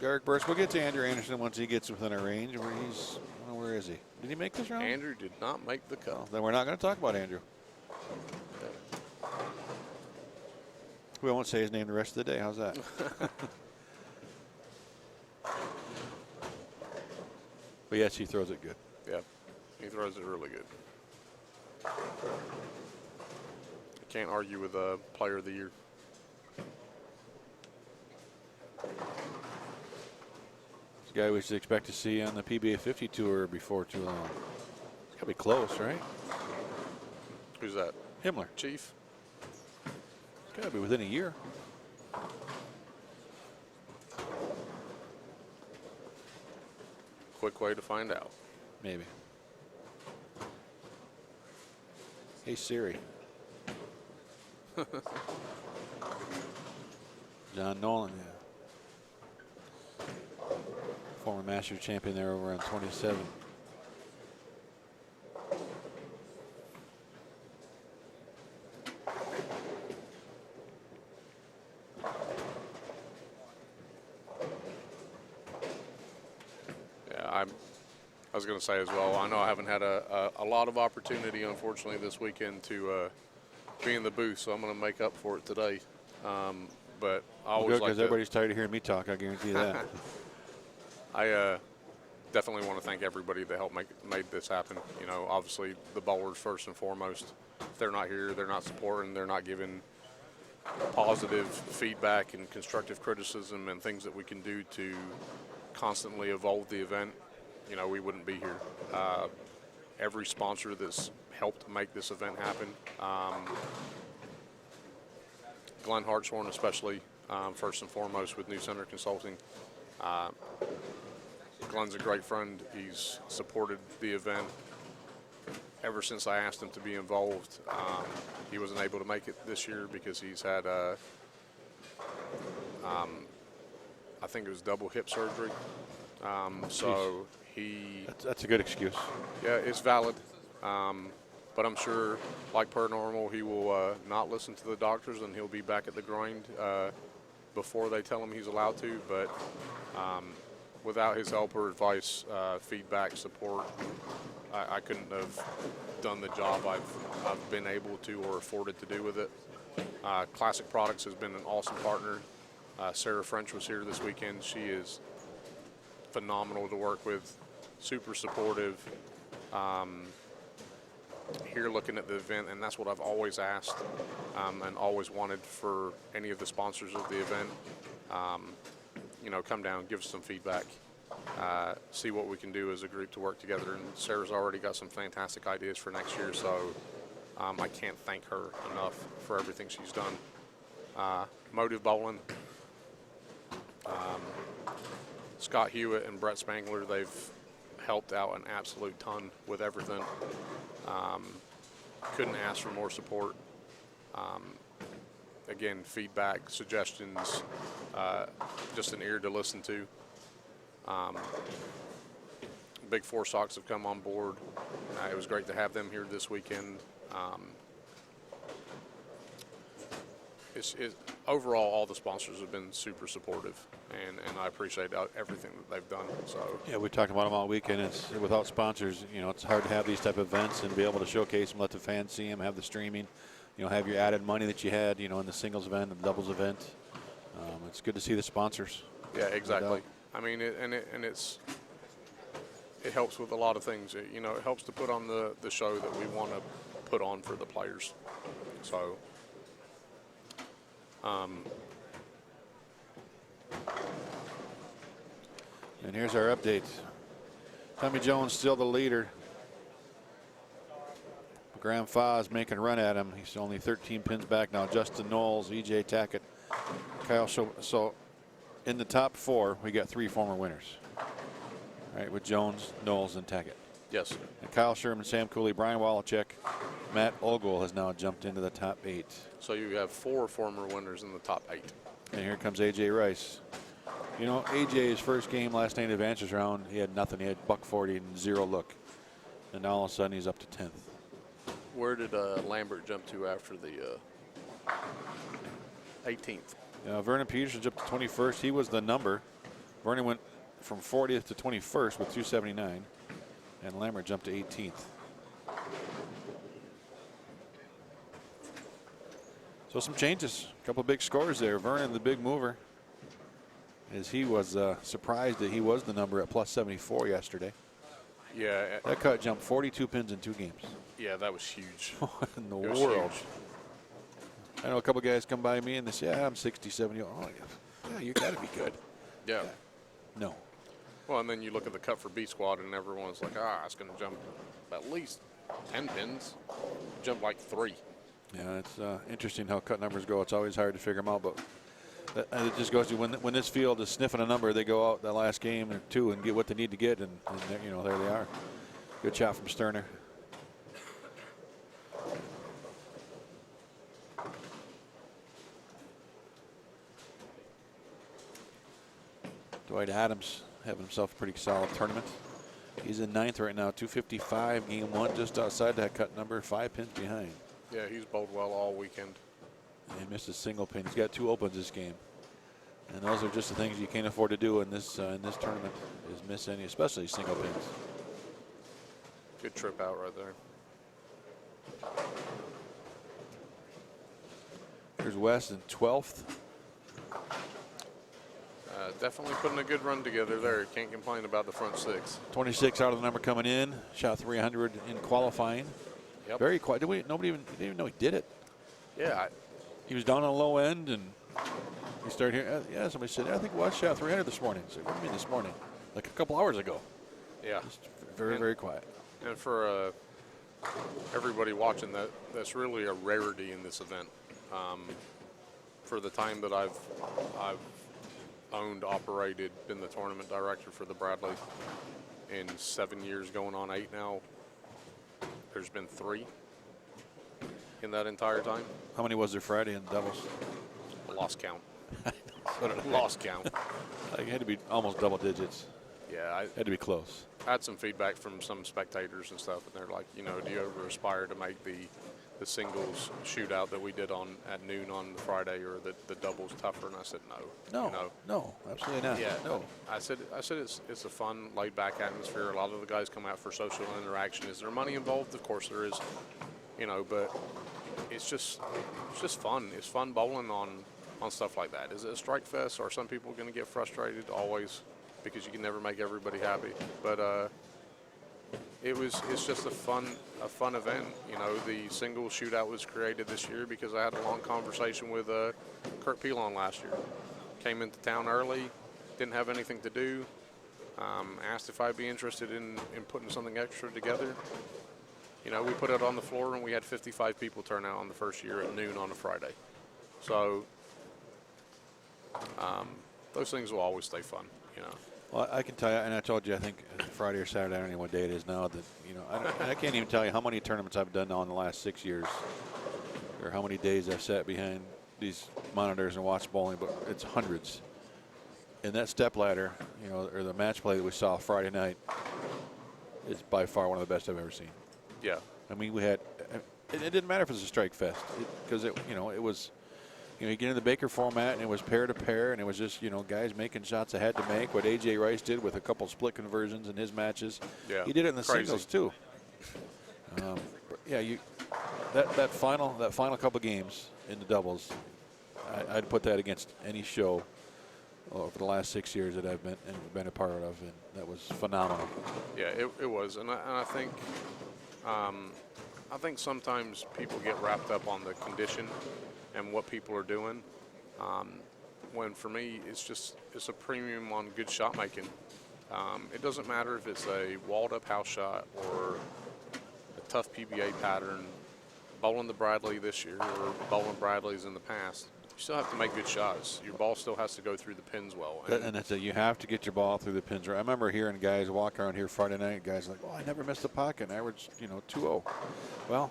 Garrick Burst. We'll get to Andrew Anderson once he gets within our range. Where is he? Did he make this round? Andrew did not make the cut. Well, then we're not going to talk about Andrew. We won't say his name the rest of the day. How's that? But yes, he throws it good. Yep. He throws it really good. I can't argue with a player of the year. This guy we should expect to see on the PBA 50 tour before too long. It's got to be close, right? Who's that? Himmler. Chief? It's got to be within a year. Quick way to find out. Maybe. Hey Siri. John Nolan, yeah. Former Masters champion there over on 27. Yeah, I was going to say as well, I know I haven't had a lot of opportunity, unfortunately, this weekend to be in the booth, so I'm going to make up for it today. But I always like because everybody's tired of hearing me talk, I guarantee you that. I definitely want to thank everybody that helped made this happen. You know, obviously the bowlers first and foremost. If they're not here, they're not supporting, they're not giving positive feedback and constructive criticism and things that we can do to constantly evolve the event, you know, we wouldn't be here. Every sponsor that's helped make this event happen, Glenn Hartshorn especially, first and foremost with New Center Consulting. Glenn's a great friend. He's supported the event ever since I asked him to be involved. He wasn't able to make it this year because he's had, I think it was double hip surgery. So That's a good excuse. yeah, it's valid. But I'm sure, like per normal, he will not listen to the doctors and he'll be back at the grind before they tell him he's allowed to. But without his help or advice, feedback, support, I couldn't have done the job I've been able to or afforded to do with it. Classic Products has been an awesome partner. Sarah French was here this weekend. She is phenomenal to work with, super supportive. Here looking at the event, and that's what I've always asked and always wanted for any of the sponsors of the event. You know, come down, give us some feedback, see what we can do as a group to work together. And Sarah's already got some fantastic ideas for next year, so I can't thank her enough for everything she's done. Motive Bowling, Scott Hewitt and Brett Spangler, they've helped out an absolute ton with everything. Couldn't ask for more support. Again, feedback, suggestions, just an ear to listen to. Big Four Sox have come on board. It was great to have them here this weekend. Overall, all the sponsors have been super supportive, and I appreciate everything that they've done. So Yeah, we talked about them all weekend. It's without sponsors, it's hard to have these type of events and be able to showcase them, let the fans see them, have the streaming, have your added money that you had, in the singles event and the doubles event. It's good to see the sponsors. yeah, exactly. I mean, it helps with a lot of things. It helps to put on the show that we want to put on for the players. So. And here's our update. Tommy Jones still the leader. Graham Foz making a run at him. He's only 13 pins back now. Justin Knowles, E.J. Tackett, Kyle Show. So in the top 4, we got 3 former winners. All right, with Jones, Knowles, and Tackett. Yes. And Kyle Sherman, Sam Cooley, Brian Wallachek, Matt Ogle has now jumped into the top 8. So you have 4 former winners in the top 8. And here comes A.J. Rice. A.J.'s first game last night in the advances round, he had nothing. He had $140 and 0 look. And now all of a sudden he's up to 10th. Where did Lambert jump to after the 18th? Vernon Peterson jumped to 21st. He was the number. Vernon went from 40th to 21st with 279. And Lambert jumped to 18th. So some changes. A couple of big scores there. Vernon, the big mover, as he was surprised that he was the number at plus 74 yesterday. Yeah. That cut jumped 42 pins in 2 games. Yeah, that was huge. What in the It was world? huge. I know a couple guys come by me and they say, I'm 60, 70. Oh, yeah, you got to be good. Yeah. No. Well, and then you look at the cut for B squad, and everyone's like, it's going to jump at least 10 pins. Jump like 3. Yeah, it's interesting how cut numbers go. It's always hard to figure them out, but it just goes to when this field is sniffing a number, they go out the last game or 2 and get what they need to get, and there they are. Good shot from Sterner. Dwight Adams having himself a pretty solid tournament. He's in 9th right now, 255, game 1, just outside that cut number, 5 pins behind. Yeah, he's bowled well all weekend. And he missed a single pin. He's got 2 opens this game. And those are just the things you can't afford to do in this tournament, is miss any, especially single pins. Good trip out right there. Here's West in 12th. Definitely putting a good run together there. Can't complain about the front 6. 26 out of the number coming in. Shot 300 in qualifying. Yep. Very quiet. Nobody didn't even know he did it. Yeah. He was down on the low end, and he started here. Yeah, somebody said, I think West shot 300 this morning. I said, what do you mean this morning? Like a couple hours ago. Yeah. Just very quiet. And for everybody watching, that's really a rarity in this event. For the time that I've owned, operated, been the tournament director for the Bradley in 7 years, going on 8 now, there's been 3 in that entire time. How many was there Friday in doubles? I lost count. Lost count. It had to be almost double digits. Yeah, I Had to be close. had some feedback from some spectators and stuff, and they're like, do you ever aspire to make the singles shootout that we did at noon on the Friday, or the doubles tougher? And I said no. No, absolutely not. Yeah, No. I said it's a fun, laid-back atmosphere. A lot of the guys come out for social interaction. Is there money involved? Of course there is. But it's just fun. It's fun bowling on stuff like that. Is it a strike fest? Are some people going to get frustrated? Always, because you can never make everybody happy. But it's just a fun event. The single shootout was created this year because I had a long conversation with Kurt Pelon last year. Came into town early, didn't have anything to do. Asked if I'd be interested in putting something extra together. We put it on the floor, and we had 55 people turn out on the first year at noon on a Friday. So those things will always stay fun, you know. Well, I can tell you, and I told you, I think Friday or Saturday, I don't know what day it is now, that, I can't even tell you how many tournaments I've done now in the last 6 years, or how many days I've sat behind these monitors and watched bowling, but it's hundreds. And that step ladder, or the match play that we saw Friday night is by far one of the best I've ever seen. Yeah. I mean, we had, it didn't matter if it was a strike fest, because it was, you get in the Baker format, and it was pair to pair, and it was just, guys making shots they had to make. What A.J. Rice did with a couple split conversions in his matches. Yeah. He did it in the singles too. Yeah, that final couple games in the doubles, I'd put that against any show over the last 6 years that I've been a part of, and that was phenomenal. Yeah, it was, and I think sometimes people get wrapped up on the condition and what people are doing. When for me, it's a premium on good shot making. It doesn't matter if it's a walled up house shot or a tough PBA pattern, bowling the Bradley this year or bowling Bradleys in the past. You still have to make good shots. Your ball still has to go through the pins well. And that's it. You have to get your ball through the pins. I remember hearing guys walk around here Friday night, guys like, I never missed a pocket. Average, 2-0. Well,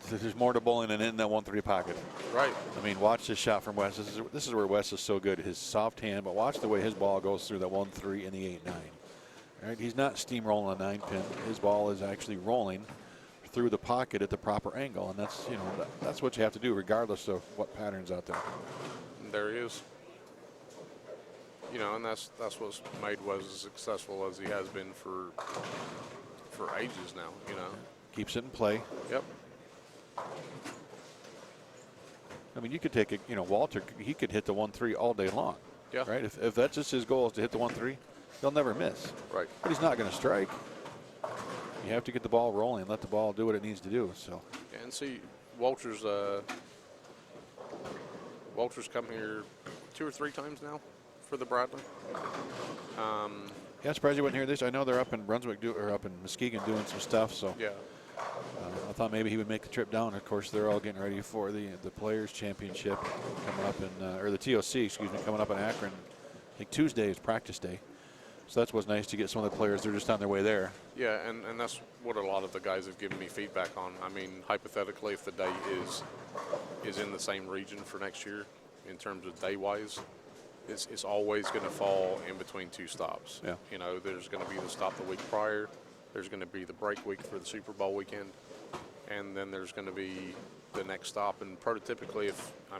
there's more to bowling than in that 1-3 pocket. Right. I mean, watch this shot from Wes. This is where Wes is so good. His soft hand, but watch the way his ball goes through that 1-3 and the 8-9. Right? He's not steamrolling a 9-pin. His ball is actually rolling through the pocket at the proper angle, and that's what you have to do regardless of what pattern's out there. There he is. And that's what's made Wes as successful as he has been for ages now. Keeps it in play. Yep. I mean, you could take it. Walter, he could hit the 1-3 all day long. Yeah. Right. If that's just his goal is to hit the 1-3, he'll never miss. Right. But he's not going to strike. You have to get the ball rolling and let the ball do what it needs to do. So. And see, Walter's come here 2 or 3 times now for the Bradley. Yeah, I'm surprised he wasn't here this. I know they're up in Brunswick or up in Muskegon doing some stuff. So. Yeah. I thought maybe he would make the trip down. Of course, they're all getting ready for the Players Championship coming up or the TOC, excuse me, coming up in Akron. I think Tuesday is practice day. So that's what's nice to get some of the players. They're just on their way there. Yeah, and that's what a lot of the guys have given me feedback on. I mean, hypothetically, if the day is in the same region for next year in terms of day-wise, it's always going to fall in between 2 stops. Yeah. There's going to be the stop the week prior. There's going to be the break week for the Super Bowl weekend. And then there's going to be the next stop. And prototypically,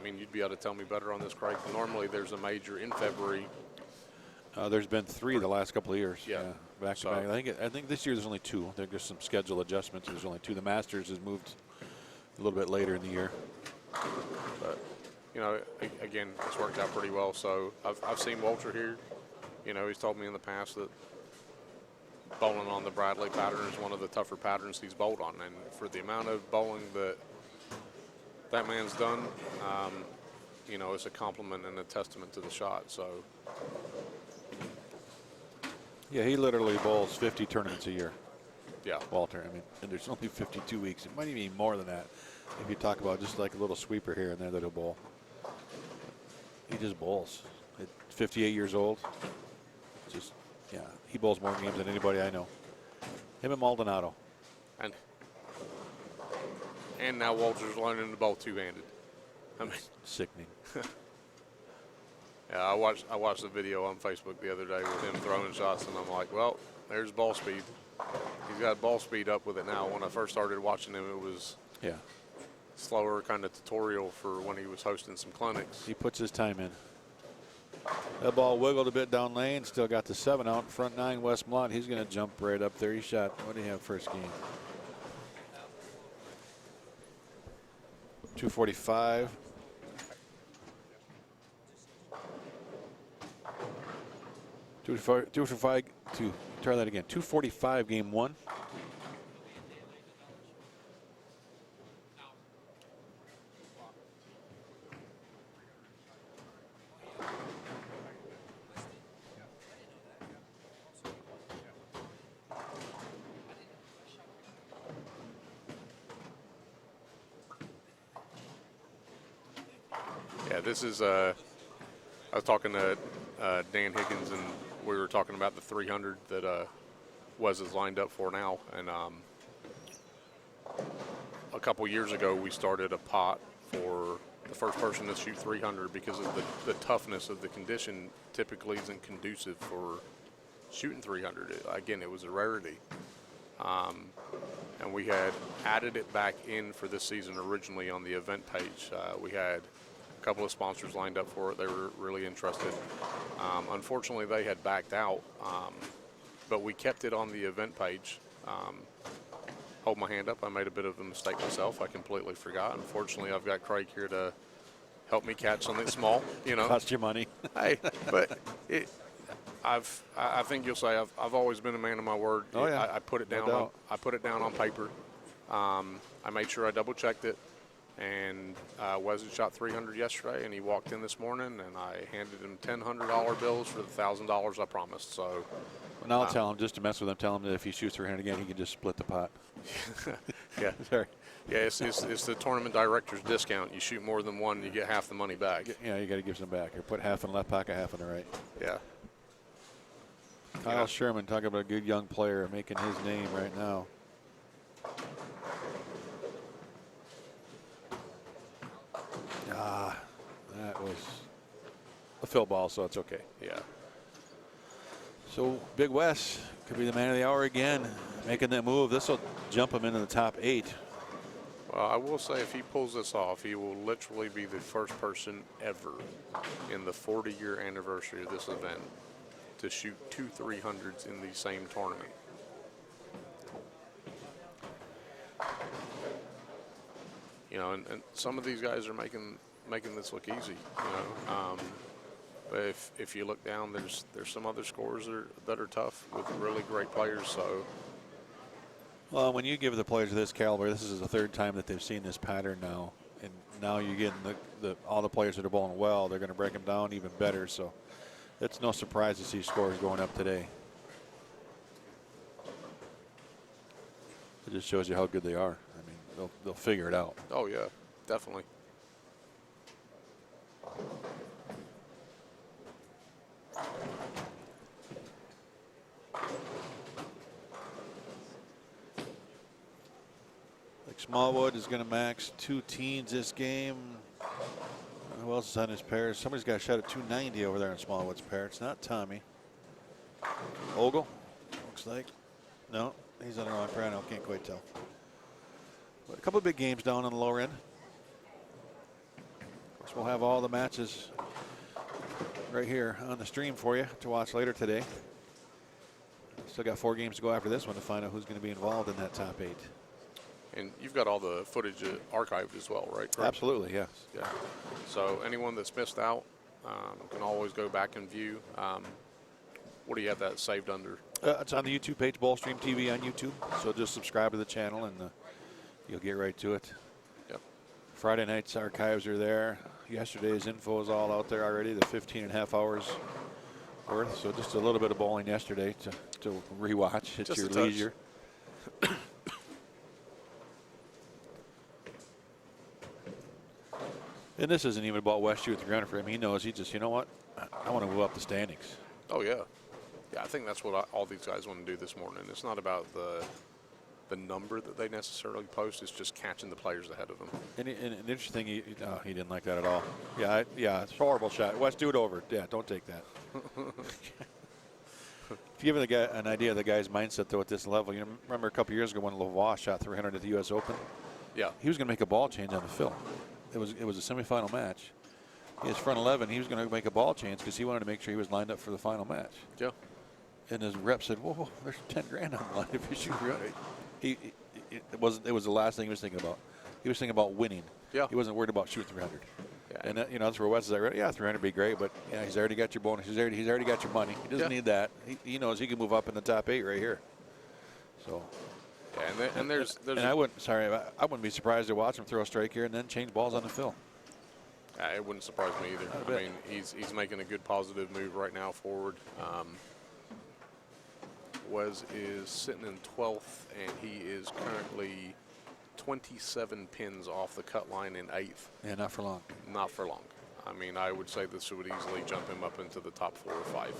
you'd be able to tell me better on this, Craig. Normally, there's a major in February. There's been 3 the last couple of years. Yeah. Back to back. I think this year there's only 2. There's just some schedule adjustments. There's only 2. The Masters has moved a little bit later in the year. But, again, it's worked out pretty well. So I've seen Walter here. He's told me in the past that bowling on the Bradley pattern is one of the tougher patterns he's bowled on. And for the amount of bowling that man's done, it's a compliment and a testament to the shot. So. Yeah, he literally bowls 50 tournaments a year. Yeah. Walter. I mean, and there's only 52 weeks. It might even be more than that if you talk about just like a little sweeper here and there that he'll bowl. He just bowls. At 58 years old, he bowls more games than anybody I know. Him and Maldonado. And now Walter's learning to bowl 2-handed. I mean, sickening. Yeah, I watched the video on Facebook the other day with him throwing shots, and I'm like, well, there's ball speed. He's got ball speed up with it now. When I first started watching him, it was slower kind of tutorial for when he was hosting some clinics. He puts his time in. That ball wiggled a bit down lane, still got the 7 out. Front 9, Westmont. He's going to jump right up there. He shot, what do you have first game? 245. Try that again. 245 game 1. Yeah, this is I was talking to Dan Higgins, and we were talking about the 300 that Wes is lined up for now. And a couple years ago, we started a pot for the first person to shoot 300 because of the toughness of the condition typically isn't conducive for shooting 300. Again, it was a rarity. And we had added it back in for this season originally on the event page. We had a couple of sponsors lined up for it. They were really interested. Unfortunately, they had backed out, but we kept it on the event page. Hold my hand up. I made a bit of a mistake myself. I completely forgot. Unfortunately, I've got Craig here to help me catch something small. You know, Cost you money. hey, but I think you'll say I've always been a man of my word. Oh, yeah. I put it No down. doubt. I put it down on paper. I made sure I double checked it. And Wesley shot 300 yesterday, and he walked in this morning, and I handed him $1,000 bills for the $1,000 I promised. So, Well, now I'll tell him, just to mess with him, tell him that if he shoots 300 again, he can just split the pot. yeah, Sorry. yeah, it's the tournament director's discount. You shoot more than one, you get half the money back. Yeah, you got to give some back. Or put half in the left pocket, half in the right. Yeah. Kyle Sherman, talking about a good young player making his name right now. That was a fill ball, so it's okay. Yeah. So Big Wes could be the man of the hour again, making that move. This will jump him into the top 8. Well, I will say if he pulls this off, he will literally be the first person ever in the 40-year anniversary of this event to shoot 2 300s in the same tournament. You know, and some of these guys are making this look easy. You know, but if you look down, there's some other scores that are tough with really great players. So. Well, when you give the players of this caliber, this is the 3rd time that they've seen this pattern now, and now you're getting all the players that are bowling well. They're going to break them down even better. So it's no surprise to see scores going up today. It just shows you how good they are. I mean, they'll figure it out. Oh yeah, definitely. Smallwood is going to max 2 teens this game. Who else is on his pair? Somebody's got a shot at 290 over there on Smallwood's pair. It's not Tommy. Ogle, looks like. No, he's on the wrong pair. I can't quite tell. But a couple of big games down on the lower end. Of course, we'll have all the matches right here on the stream for you to watch later today. Still got 4 games to go after this one to find out who's going to be involved in that top 8. And you've got all the footage archived as well, right? Correct? Absolutely, yes. Yeah. So anyone that's missed out can always go back and view. What do you have that saved under? It's on the YouTube page, Ballstream TV on YouTube. So just subscribe to the channel and you'll get right to it. Yep. Friday night's archives are there. Yesterday's info is all out there already, the 15.5 hours worth. So just a little bit of bowling yesterday to rewatch at Just your a touch. leisure. And this isn't even about West shooting 300 for him. He knows he just, you know what? I want to move up the standings. Oh yeah, yeah. I think that's what all these guys want to do this morning. It's not about the number that they necessarily post. It's just catching the players ahead of them. And an interesting thing, he didn't like that at all. Yeah, yeah, it's a horrible shot. Wes, do it over. Yeah, don't take that. To give the guy an idea of the guy's mindset, though, at this level, you remember a couple years ago when Lavoie shot 300 at the U.S. Open? Yeah. He was going to make a ball change on the fill. It was a semifinal match. His front 11, he was going to make a ball change because he wanted to make sure he was lined up for the final match. Yeah. And his rep said, "Whoa, there's 10 grand on the line if you shoot 300." It was the last thing he was thinking about. He was thinking about winning. Yeah. He wasn't worried about shooting 300. Yeah. And that's where Wes is like, yeah, 300 would be great, but yeah, he's already got your bonus. He's already got your money. He doesn't need that. He knows he can move up in the top 8 right here. So. Yeah, and there's And I wouldn't be surprised to watch him throw a strike here and then change balls on the fill. it wouldn't surprise me either. I mean, he's making a good positive move right now forward. Wes is sitting in 12th, and he is currently 27 pins off the cut line in 8th. Yeah, not for long. Not for long. I mean, I would say this would easily jump him up into the top 4 or 5.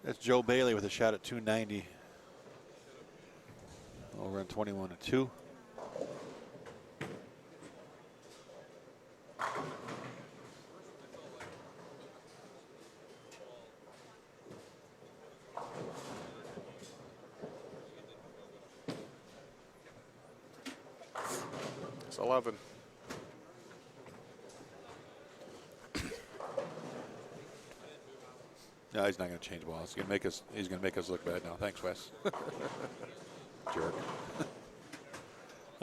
That's Joe Bailey with a shot at 290. Over on 21-2. It's 11. No, he's not going to change balls. He's going to make us look bad now. Thanks, Wes. Jerk. I'll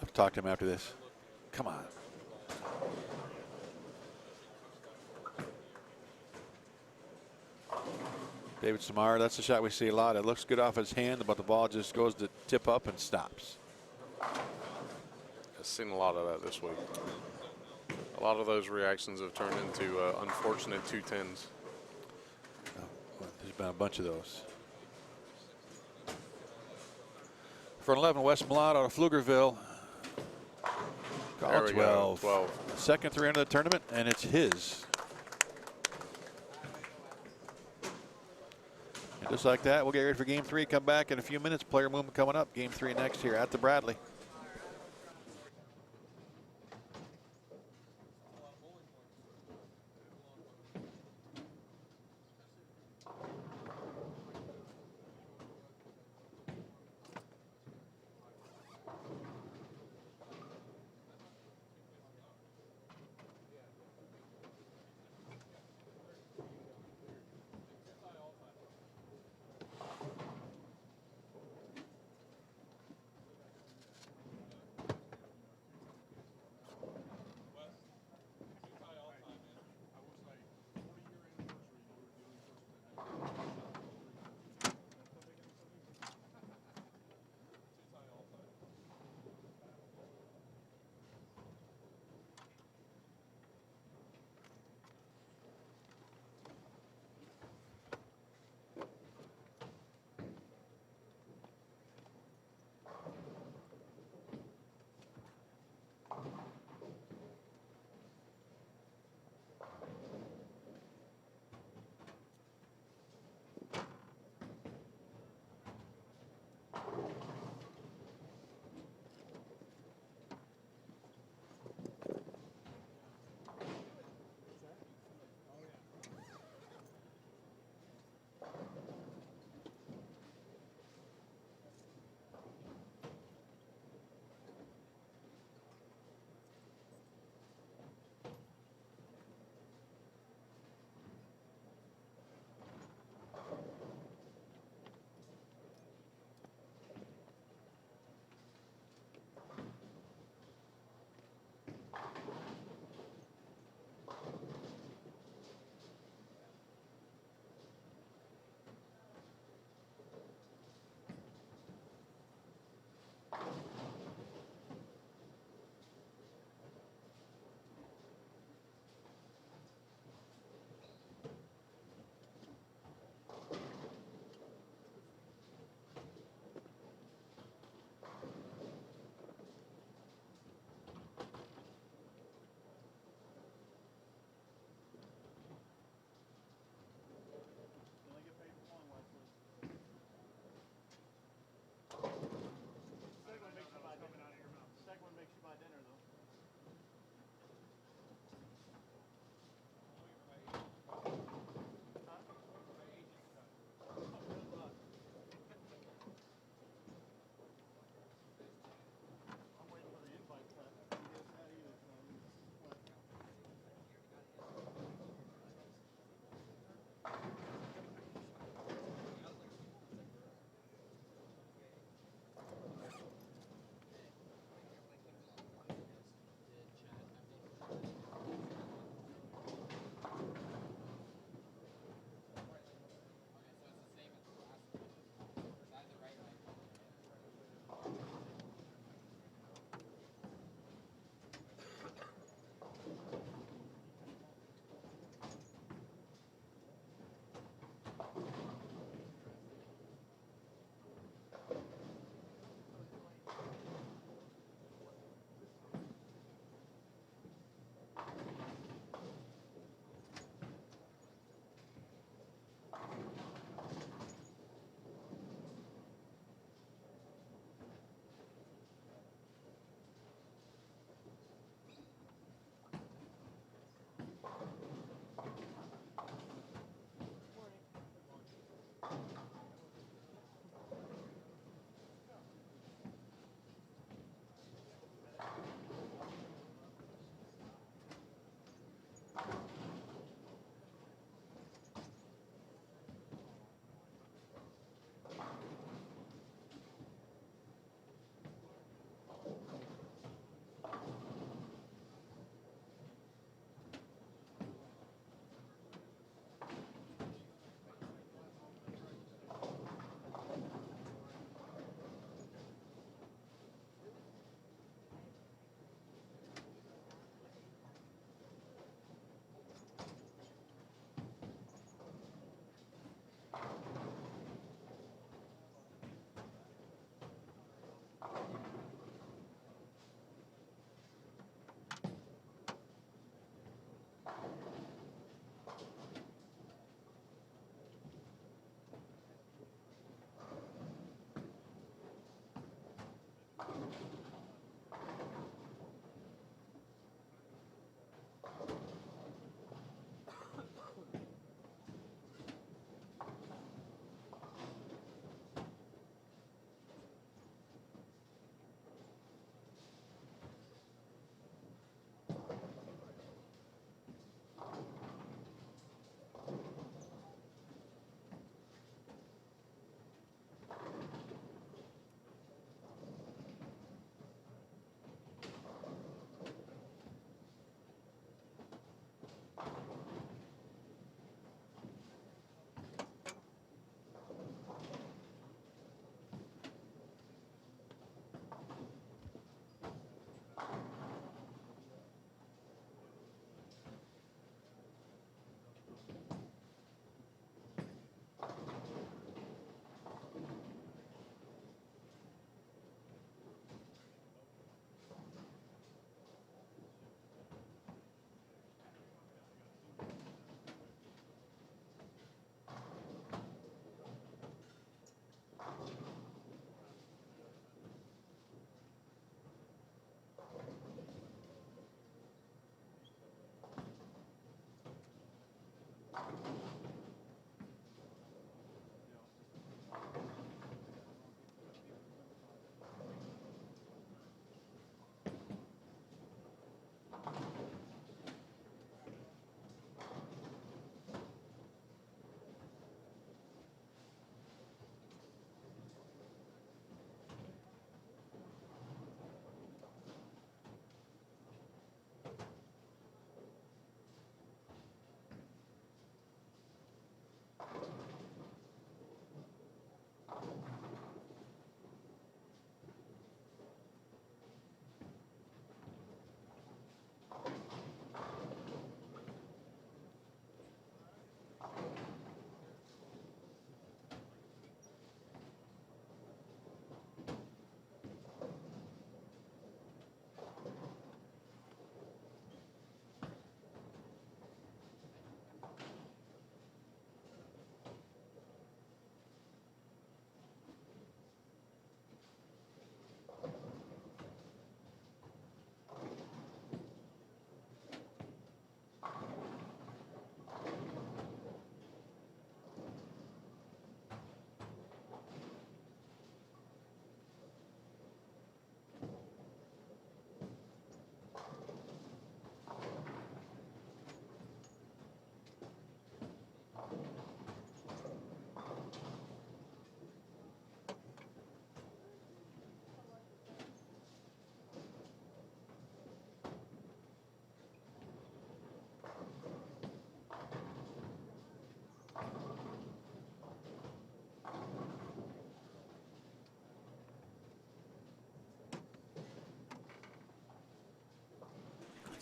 have to talk to him after this. Come on. David Samar, that's a shot we see a lot. It looks good off his hand, but the ball just goes to tip up and stops. I've seen a lot of that this week. A lot of those reactions have turned into unfortunate 210s. There's been a bunch of those. For 11, Wes Milano out of Pflugerville. There we go, 12. Second 300 of the tournament, and it's his. And just like that, we'll get ready for game 3. Come back in a few minutes. Player movement coming up. Game 3 next here at the Bradley.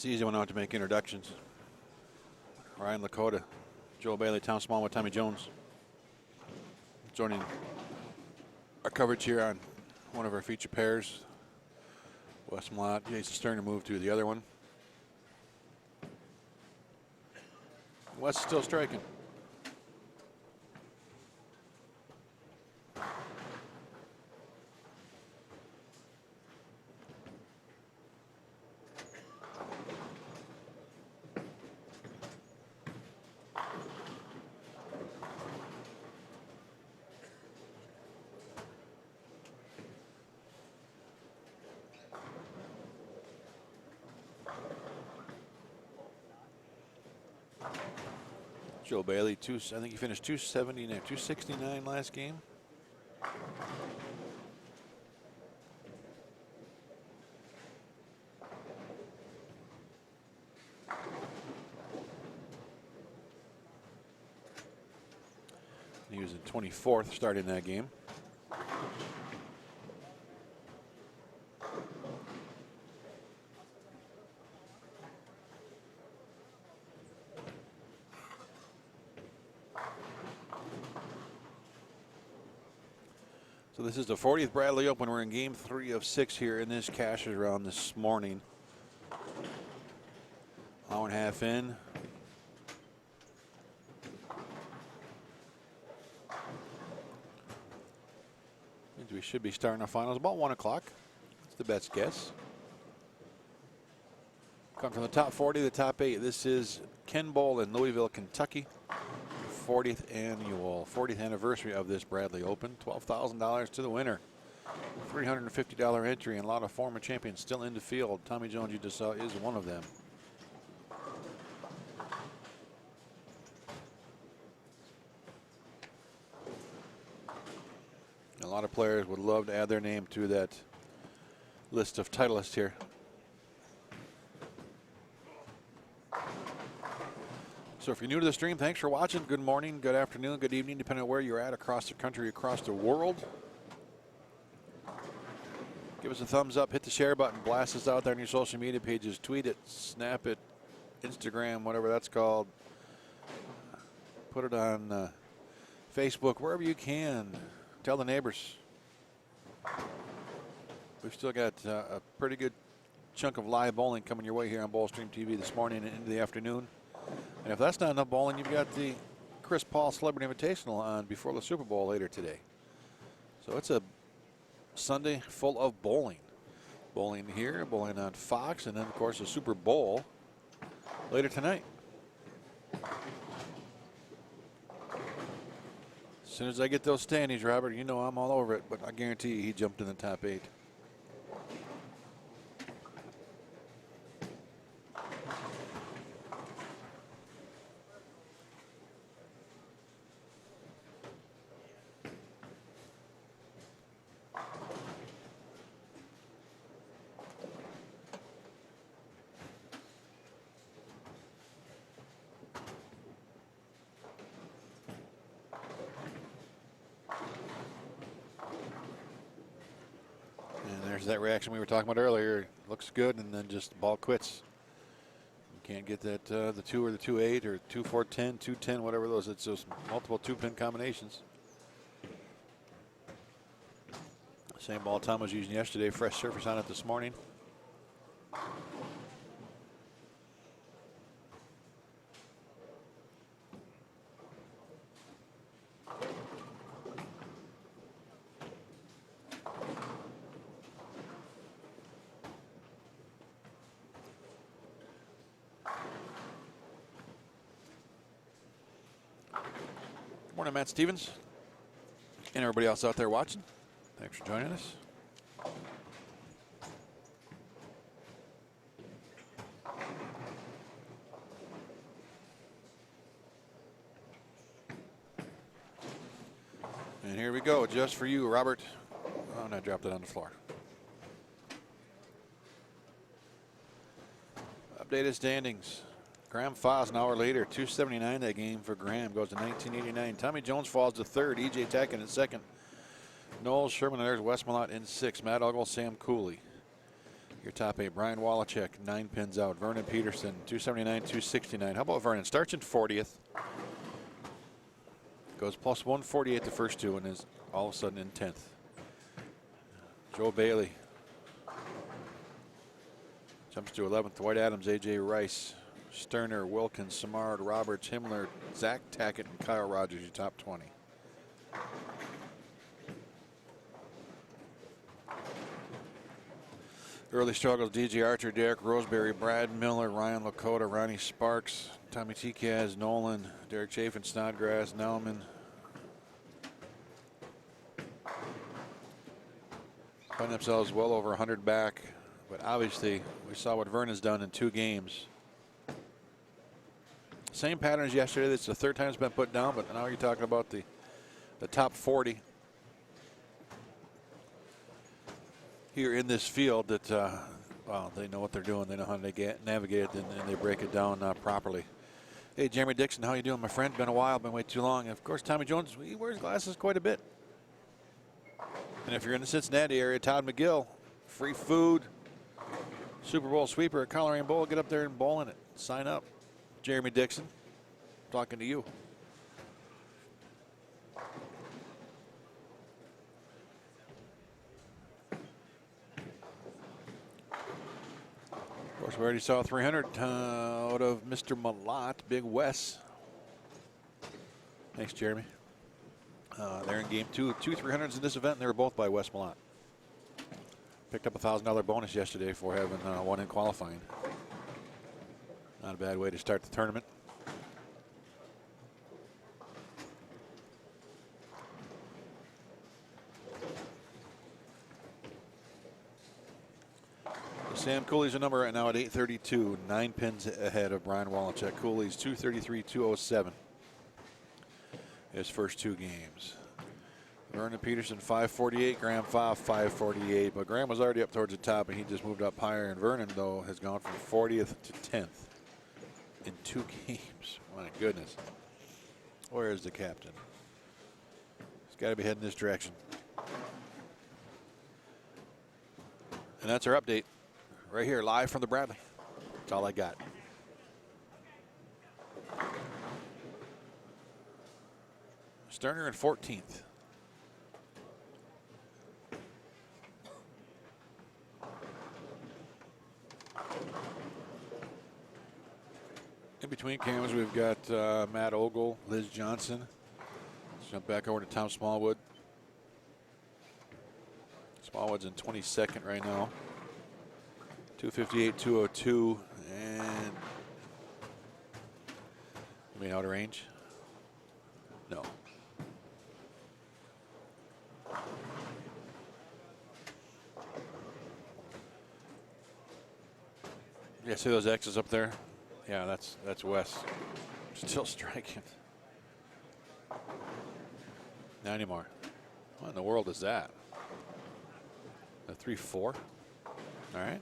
It's easy one out to make introductions. Ryan Lakota, Joe Bailey, Tom Smallwood, Tommy Jones. Joining our coverage here on one of our feature pairs. Wes Mlott, Jason Stern to move to the other one. Wes still striking. Joe Bailey, I think he finished 279, 269 last game. He was in 24th starting that game. So this is the 40th Bradley Open. We're in game 3 of 6 here in this Cashers round this morning. Hour and a half in. Means we should be starting our finals about 1 o'clock. That's the best guess. Come from the top 40 to the top 8. This is Ken Bowl in Louisville, Kentucky. 40th anniversary of this Bradley Open. $12,000 to the winner. $350 entry, and a lot of former champions still in the field. Tommy Jones, you just saw, is one of them. A lot of players would love to add their name to that list of titleists here. So if you're new to the stream, thanks for watching. Good morning, good afternoon, good evening, depending on where you're at across the country, across the world. Give us a thumbs up, hit the share button, blast us out there on your social media pages. Tweet it, snap it, Instagram, whatever that's called. Put it on Facebook, wherever you can. Tell the neighbors. We've still got a pretty good chunk of live bowling coming your way here on Bowlstream TV this morning and into the afternoon. And if that's not enough bowling, you've got the Chris Paul Celebrity Invitational on before the Super Bowl later today. So it's a Sunday full of bowling. Bowling here, bowling on Fox, and then, of course, the Super Bowl later tonight. As soon as I get those standings, Robert, you know I'm all over it, but I guarantee you he jumped in the top 8. That reaction we were talking about earlier looks good, and then just the ball quits. You can't get that the 2 or the 2-8 or 2-4-10, 2-10, whatever those. It's those multiple 2-pin combinations. Same ball Tom was using yesterday. Fresh surface on it this morning. Morning, Matt Stevens, and everybody else out there watching. Thanks for joining us. And here we go, just for you, Robert. Oh, and I dropped it on the floor. Updated standings. Graham Foss an hour later, 279 that game for Graham, goes to 1989. Tommy Jones falls to 3rd, E.J. Tacken in 2nd. Noel Sherman, and there's Wes Mlott in 6th. Matt Uggle, Sam Cooley. Your top 8, Brian Wallachek, 9 pins out. Vernon Peterson, 279, 269. How about Vernon? Starts in 40th. Goes plus 148 the first 2 and is all of a sudden in 10th. Joe Bailey jumps to 11th. Dwight Adams, A.J. Rice, Sterner, Wilkins, Samard, Roberts, Himmler, Zach Tackett, and Kyle Rogers, your top 20. Early struggles, D.J. Archer, Derek Roseberry, Brad Miller, Ryan Lakota, Ronnie Sparks, Tommy Tikaz, Nolan, Derek Chafin, Snodgrass, Nelman. Find themselves well over 100 back, but obviously we saw what Vernon's done in 2 games. Same pattern as yesterday. That's the 3rd time it's been put down, but now you're talking about the top 40 here in this field that, well, they know what they're doing. They know how to navigate it, and they break it down properly. Hey, Jeremy Dixon, how you doing, my friend? Been a while, been way too long. And of course, Tommy Jones, he wears glasses quite a bit. And if you're in the Cincinnati area, Todd McGill, free food, Super Bowl sweeper at Colorado Bowl. Get up there and bowl in it. Sign up. Jeremy Dixon, talking to you. Of course, we already saw 300 out of Mr. Malott, Big Wes. Thanks, Jeremy. They're in game 2. 2 300s in this event, and they were both by Wes Malott. Picked up a $1,000 bonus yesterday for having one in qualifying. Not a bad way to start the tournament. Sam Cooley's a number right now at 832, 9 pins ahead of Brian Wallachek. Cooley's 233, 207. His first 2 games. Vernon Peterson 548, Graham Pfaff 548, but Graham was already up towards the top and he just moved up higher, and Vernon though has gone from 40th to 10th in 2 games. My goodness. Where is the captain? He's got to be heading this direction. And that's our update right here live from the Bradley. That's all I got. Sterner in 14th. In between cameras, we've got Matt Ogle, Liz Johnson. Let's jump back over to Tom Smallwood. Smallwood's in 22nd right now. 258, 202, and you mean out of range? No. Yeah, see those X's up there? Yeah, that's Wes. Still striking. Not anymore. What in the world is that? A 3-4? All right.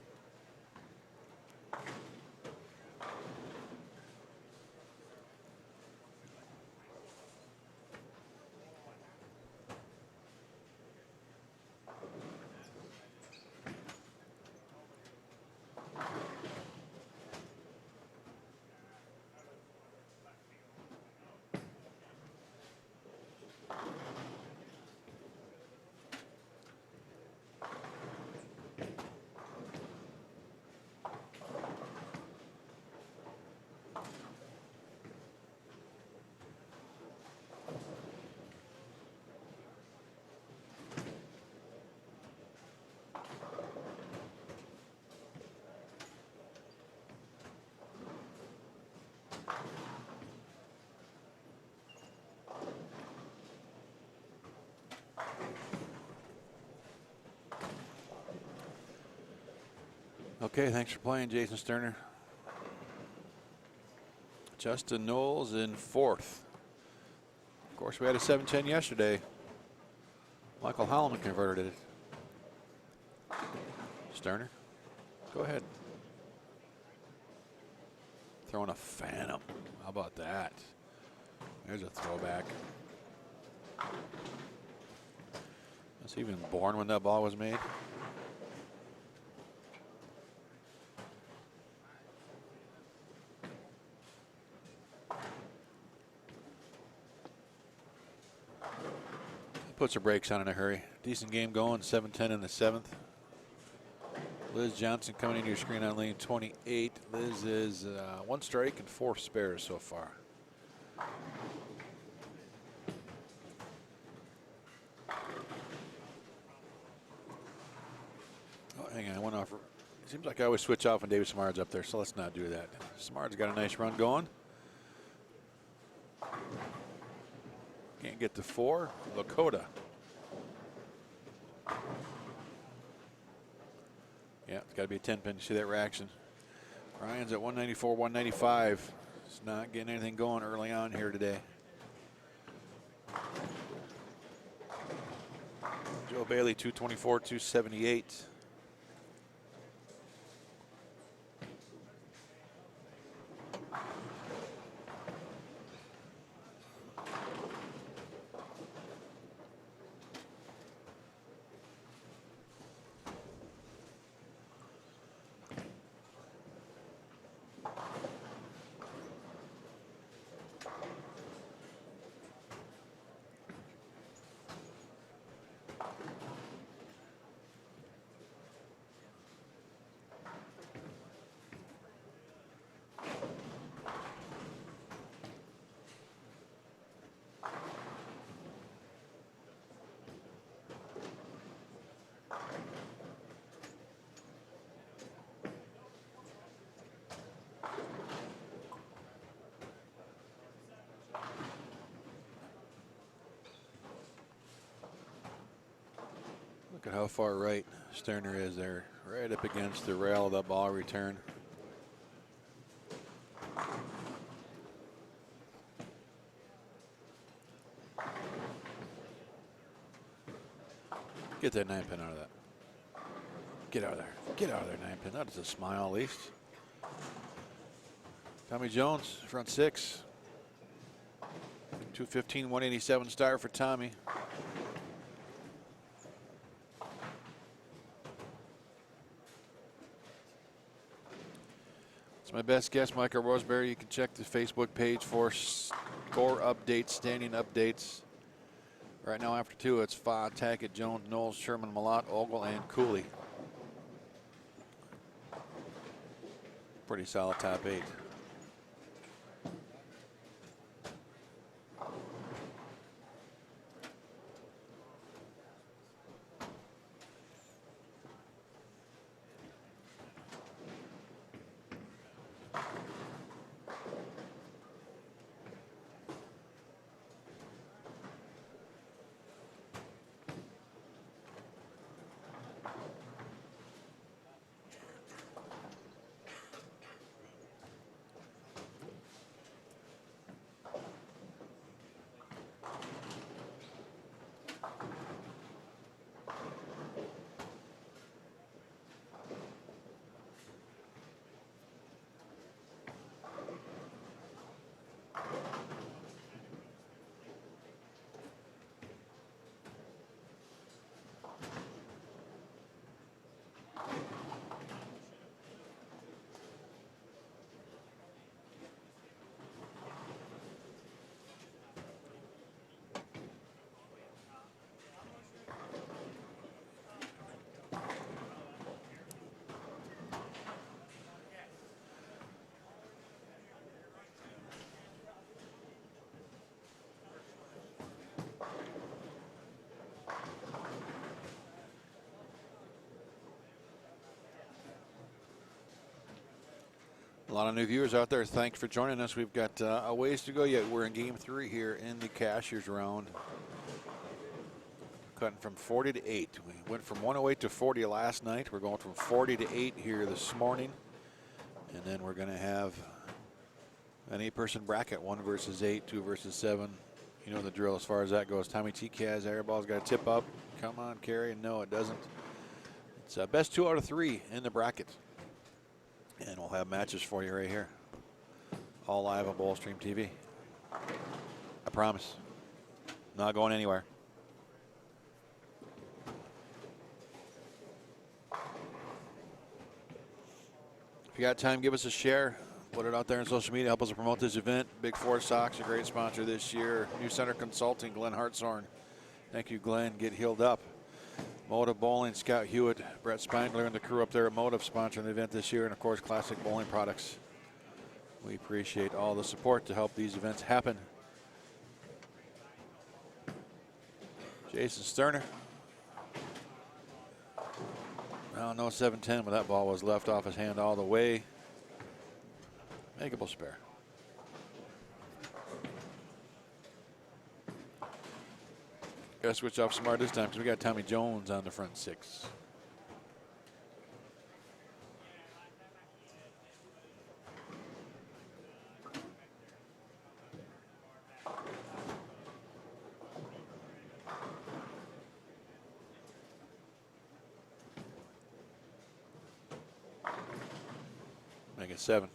Okay, thanks for playing, Jason Sterner. Justin Knowles in 4th. Of course, we had a 7-10 yesterday. Michael Holloman converted it. Sterner, go ahead. Throwing a phantom. How about that? There's a throwback. Was he even born when that ball was made? puts her brakes on in a hurry. Decent game going, 7-10 in the 7th. Liz Johnson coming into your screen on lane 28. Liz is 1 strike and 4 spares so far. Oh, hang on, I went off. Seems like I always switch off when David Smart's up there, so let's not do that. Smart's got a nice run going. Can't get to 4. Lakota. Yeah, it's got to be a 10-pin to see that reaction. Ryan's at 194, 195. It's not getting anything going early on here today. Joe Bailey, 224, 278. Look at how far right Sterner is there, right up against the rail of the ball return. Get that 9-pin out of that. Get out of there. Get out of there, 9-pin. That is a smile at least. Tommy Jones, front 6. 215, 187 star for Tommy. My best guess, Michael Roseberry. You can check the Facebook page for score updates, standing updates. Right now, after 2, it's Fa, Tackett, Jones, Knowles, Sherman, Malott, Ogle, and Cooley. Pretty solid top 8. A lot of new viewers out there. Thanks for joining us. We've got a ways to go yet. We're in game 3 here in the Cashier's round. Cutting from 40 to 8. We went from 108 to 40 last night. We're going from 40 to 8 here this morning. And then we're going to have an 8-person bracket, 1 versus 8, 2 versus 7. You know the drill as far as that goes. Tommy T. Kaz, airball's got to tip up. Come on, Carrie. No, it doesn't. It's best 2 out of 3 in the bracket. And we'll have matches for you right here. All live on Bowlstream TV. I promise. Not going anywhere. If you got time, give us a share. Put it out there on social media. Help us promote this event. Big Four Sox, a great sponsor this year. New Center Consulting, Glenn Hartshorn Thank you, Glenn. Get healed up. Motive Bowling, Scott Hewitt, Brett Spindler, and the crew up there at Motive sponsoring the event this year, and of course, Classic Bowling Products. We appreciate all the support to help these events happen. Jason Sterner. Well, no 7-10, but that ball was left off his hand all the way. Makeable spare. Got to switch off smart this time because we got Tommy Jones on the front 6. Make it 7.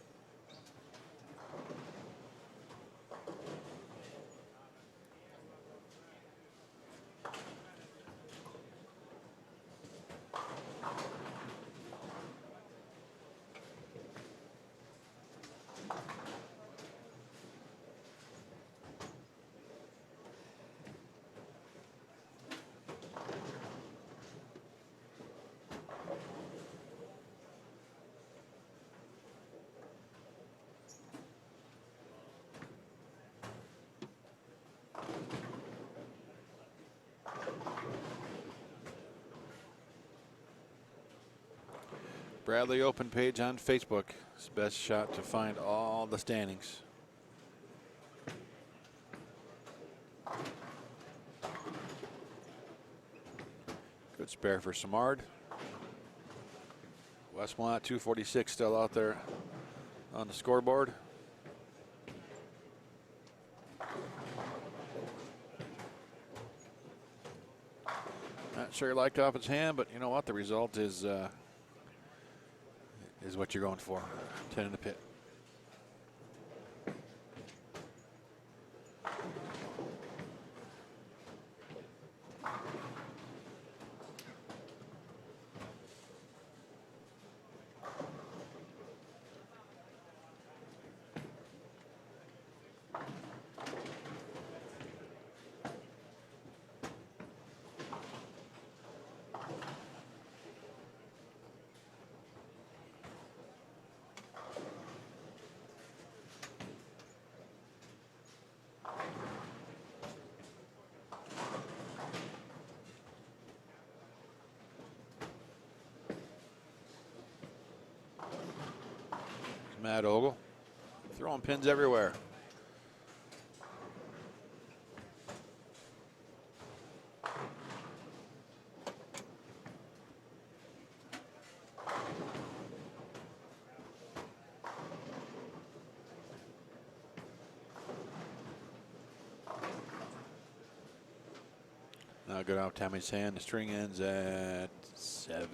Bradley Open page on Facebook. It's the best shot to find all the standings. Good spare for Samard. Westmont 246 still out there on the scoreboard. Not sure he liked off his hand, but you know what? The result is what you're going for. 10 in the pit. Matt Ogle throwing pins everywhere. Now good off Tammy's hand. The string ends at 7.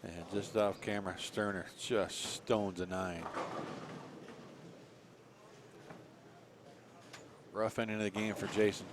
And just off camera, Sterner just stones a 9. Rough ending of the game for Jason.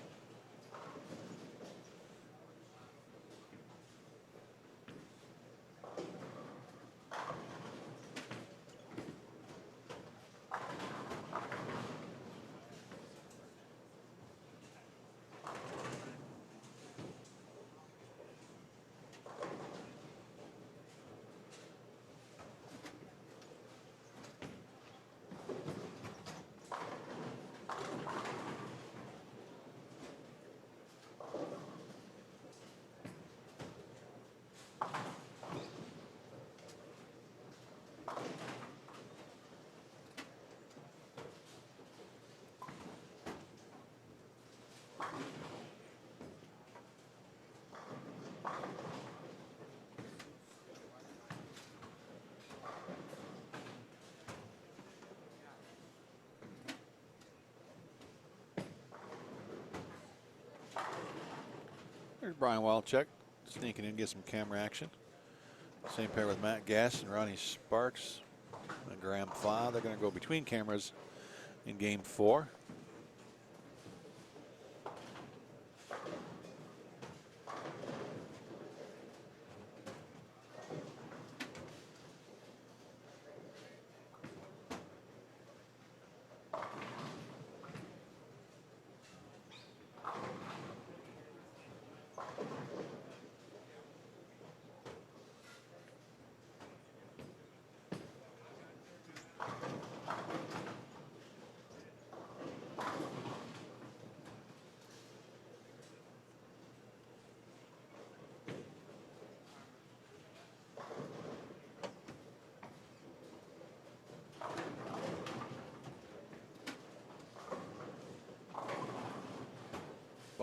There's Brian Walchek sneaking in, get some camera action. Same pair with Matt Gass and Ronnie Sparks and Graham Flaw. They're going to go between cameras in game 4.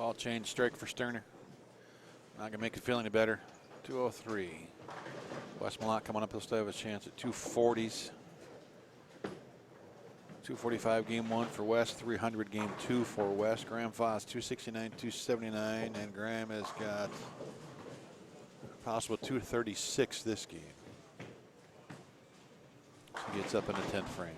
Ball change, strike for Sterner. Not going to make it feel any better. 203. West Malott coming up. He'll still have a chance at 240s. 245 game 1 for West, 300 game 2 for West. Graham Foss 269, 279, and Graham has got possible 236 this game. So he gets up in the 10th frame.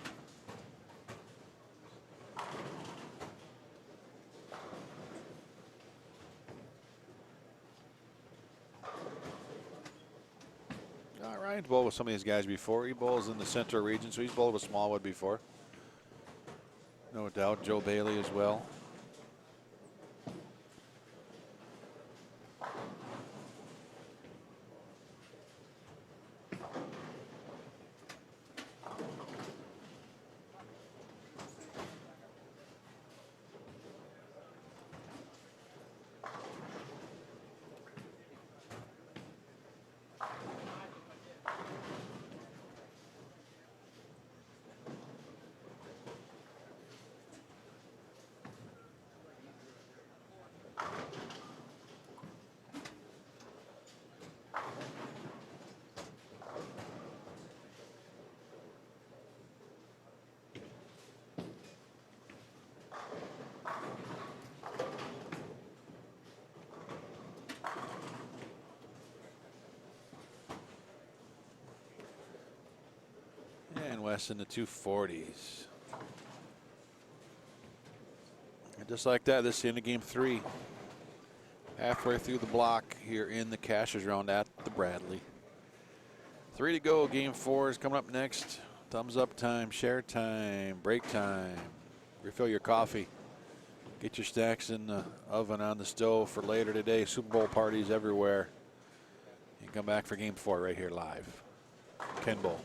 Ryan's bowled with some of these guys before. He bowls in the Central region, so he's bowled with Smallwood before. No doubt. Joe Bailey as well. And West in the 240s. And just like that, this is the end of game 3. Halfway through the block here in the Cashers round at the Bradley. 3 to go. Game 4 is coming up next. Thumbs up time, share time, break time. Refill your coffee. Get your snacks in the oven on the stove for later today. Super Bowl parties everywhere. You can come back for game 4 right here live. Ken Bowl.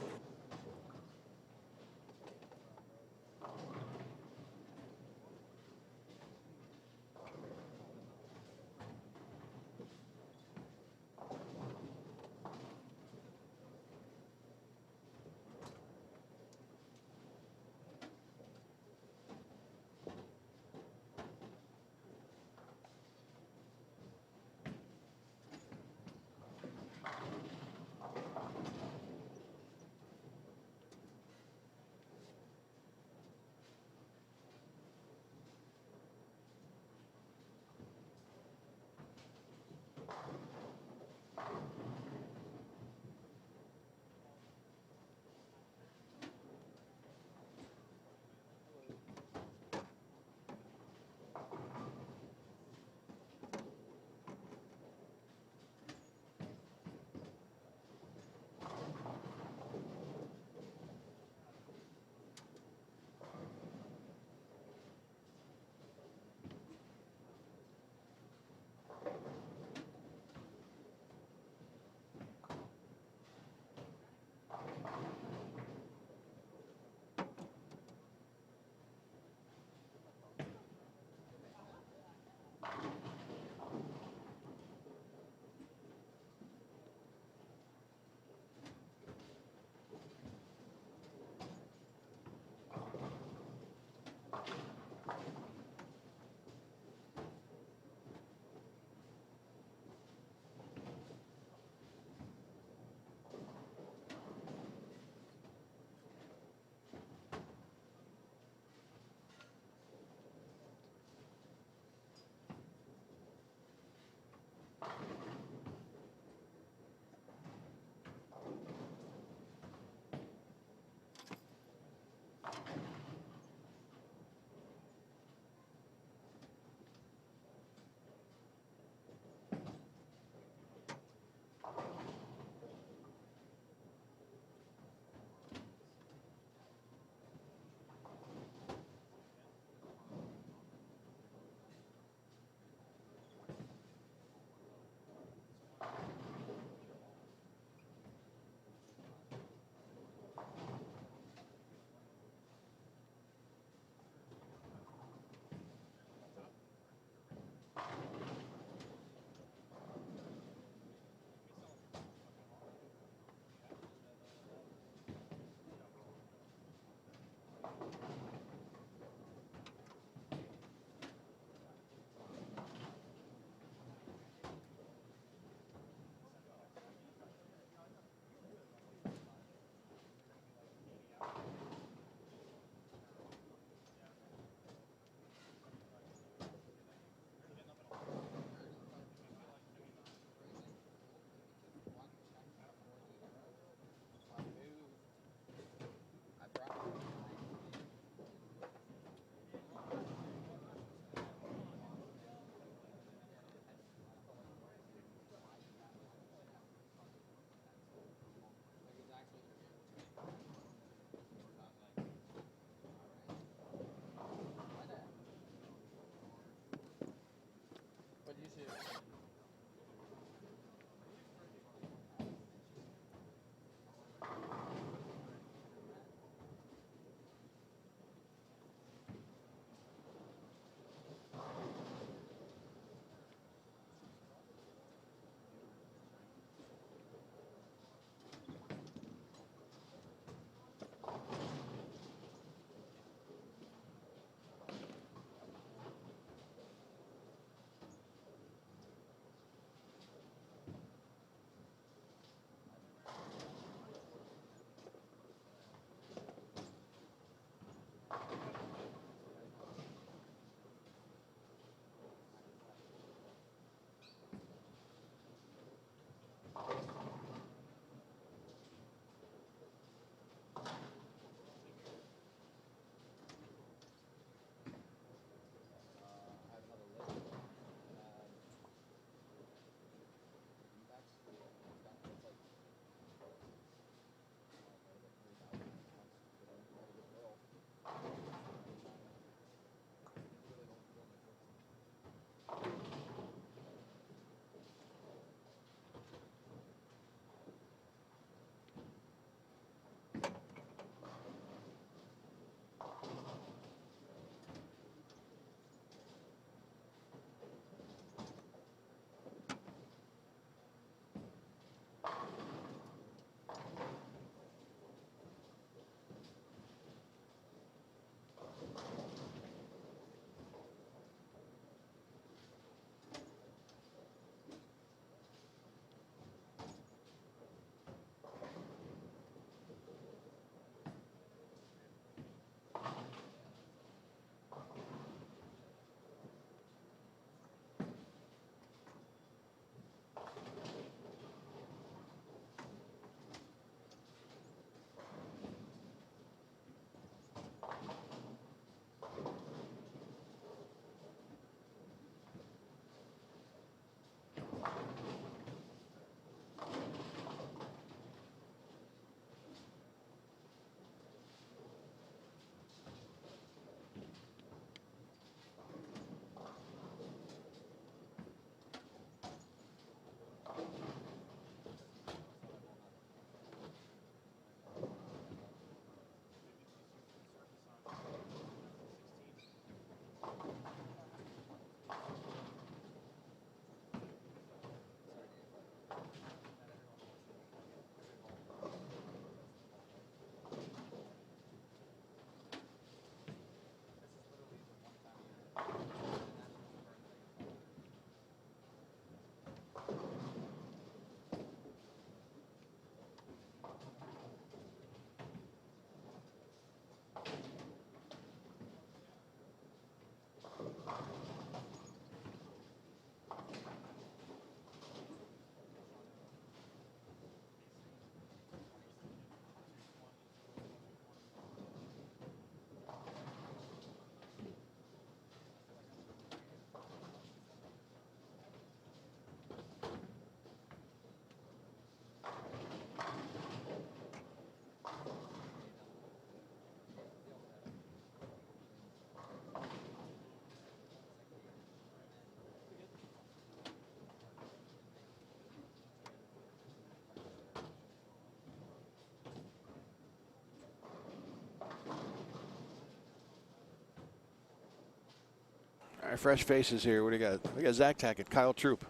right, fresh faces here. What do you got? We got Zach Tackett, Kyle Troop,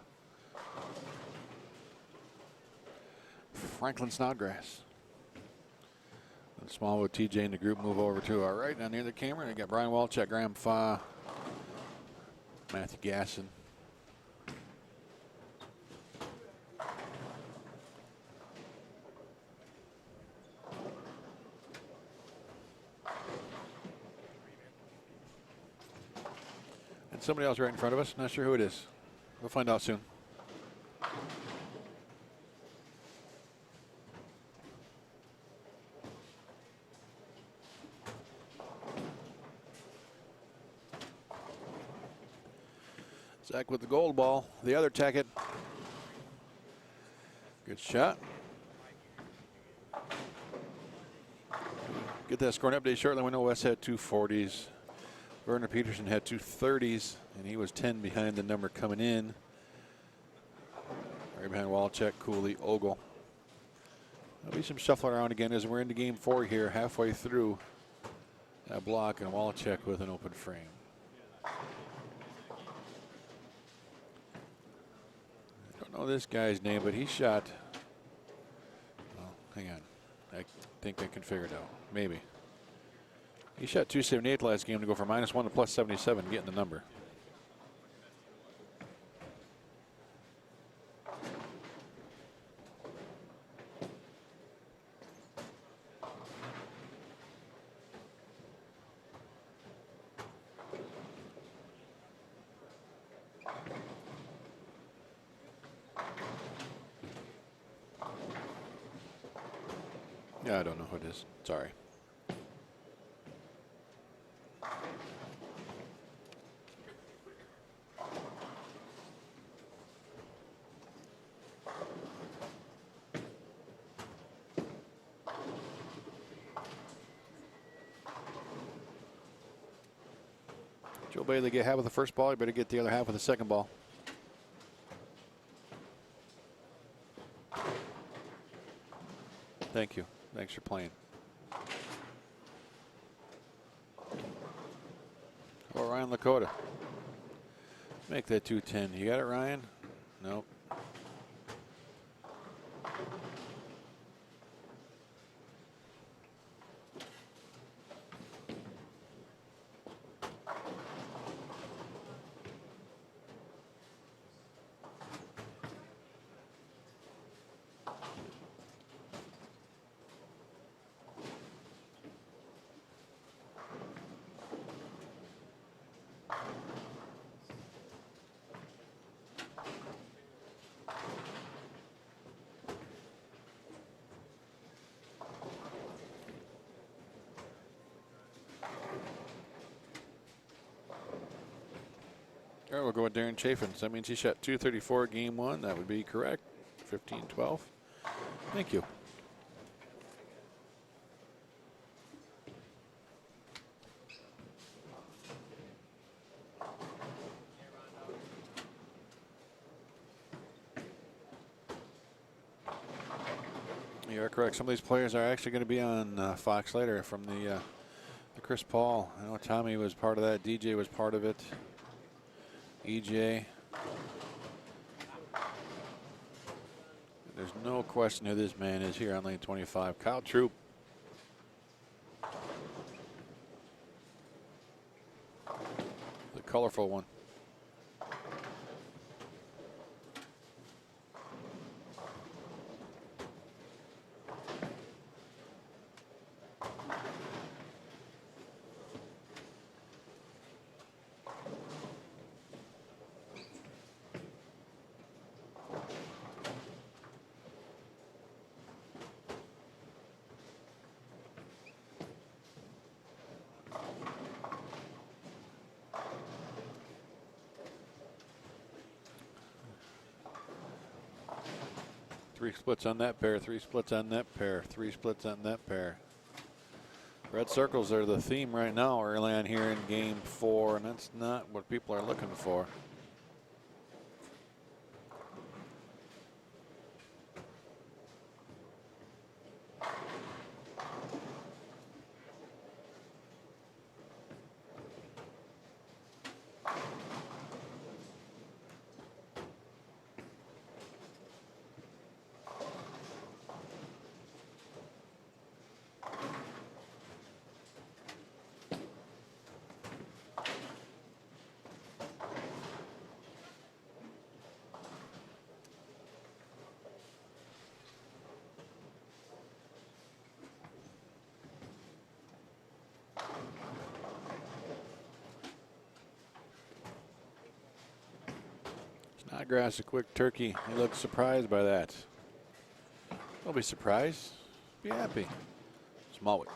Franklin Snodgrass. And Smallwood, TJ, and the group move over to our right down near the camera. And we got Brian Walchuk, Graham Fa, Matthew Gasson. And somebody else right in front of us. Not sure who it is. We'll find out soon. Zach with the gold ball. The other Tackett. Good shot. Get that scoring update shortly. We know Wes had 240s. Werner Peterson had 230s, and he was 10 behind the number coming in. Right behind Walchuk, Cooley, Ogle. There'll be some shuffling around again as we're into game 4 here, halfway through that block, and Walchuk with an open frame. I don't know this guy's name, but he shot. Well, hang on. I think I can figure it out. Maybe. He shot 278 last game to go from -1 to +77, getting the number. Yeah, I don't know who it is. Sorry. Joe Bailey get half of the first ball. You better get the other half of the second ball. Thank you. Thanks for playing. Oh, Ryan Lakota. Make that 210. You got it, Ryan? Nope. All right, we'll go with Darren Chafin. So that means he shot 234 game 1. That would be correct. 15-12. Thank you. You are correct. Some of these players are actually going to be on Fox later from the Chris Paul. I know Tommy was part of that. DJ was part of it. EJ. There's no question who this man is here on lane 25. Kyle Troop. The colorful one. Three splits on that pair, 3 splits on that pair, 3 splits on that pair. Red circles are the theme right now early on here in game 4, and that's not what people are looking for. Snodgrass, a quick turkey. He looks surprised by that. Don't be surprised. Be happy. Smallwood.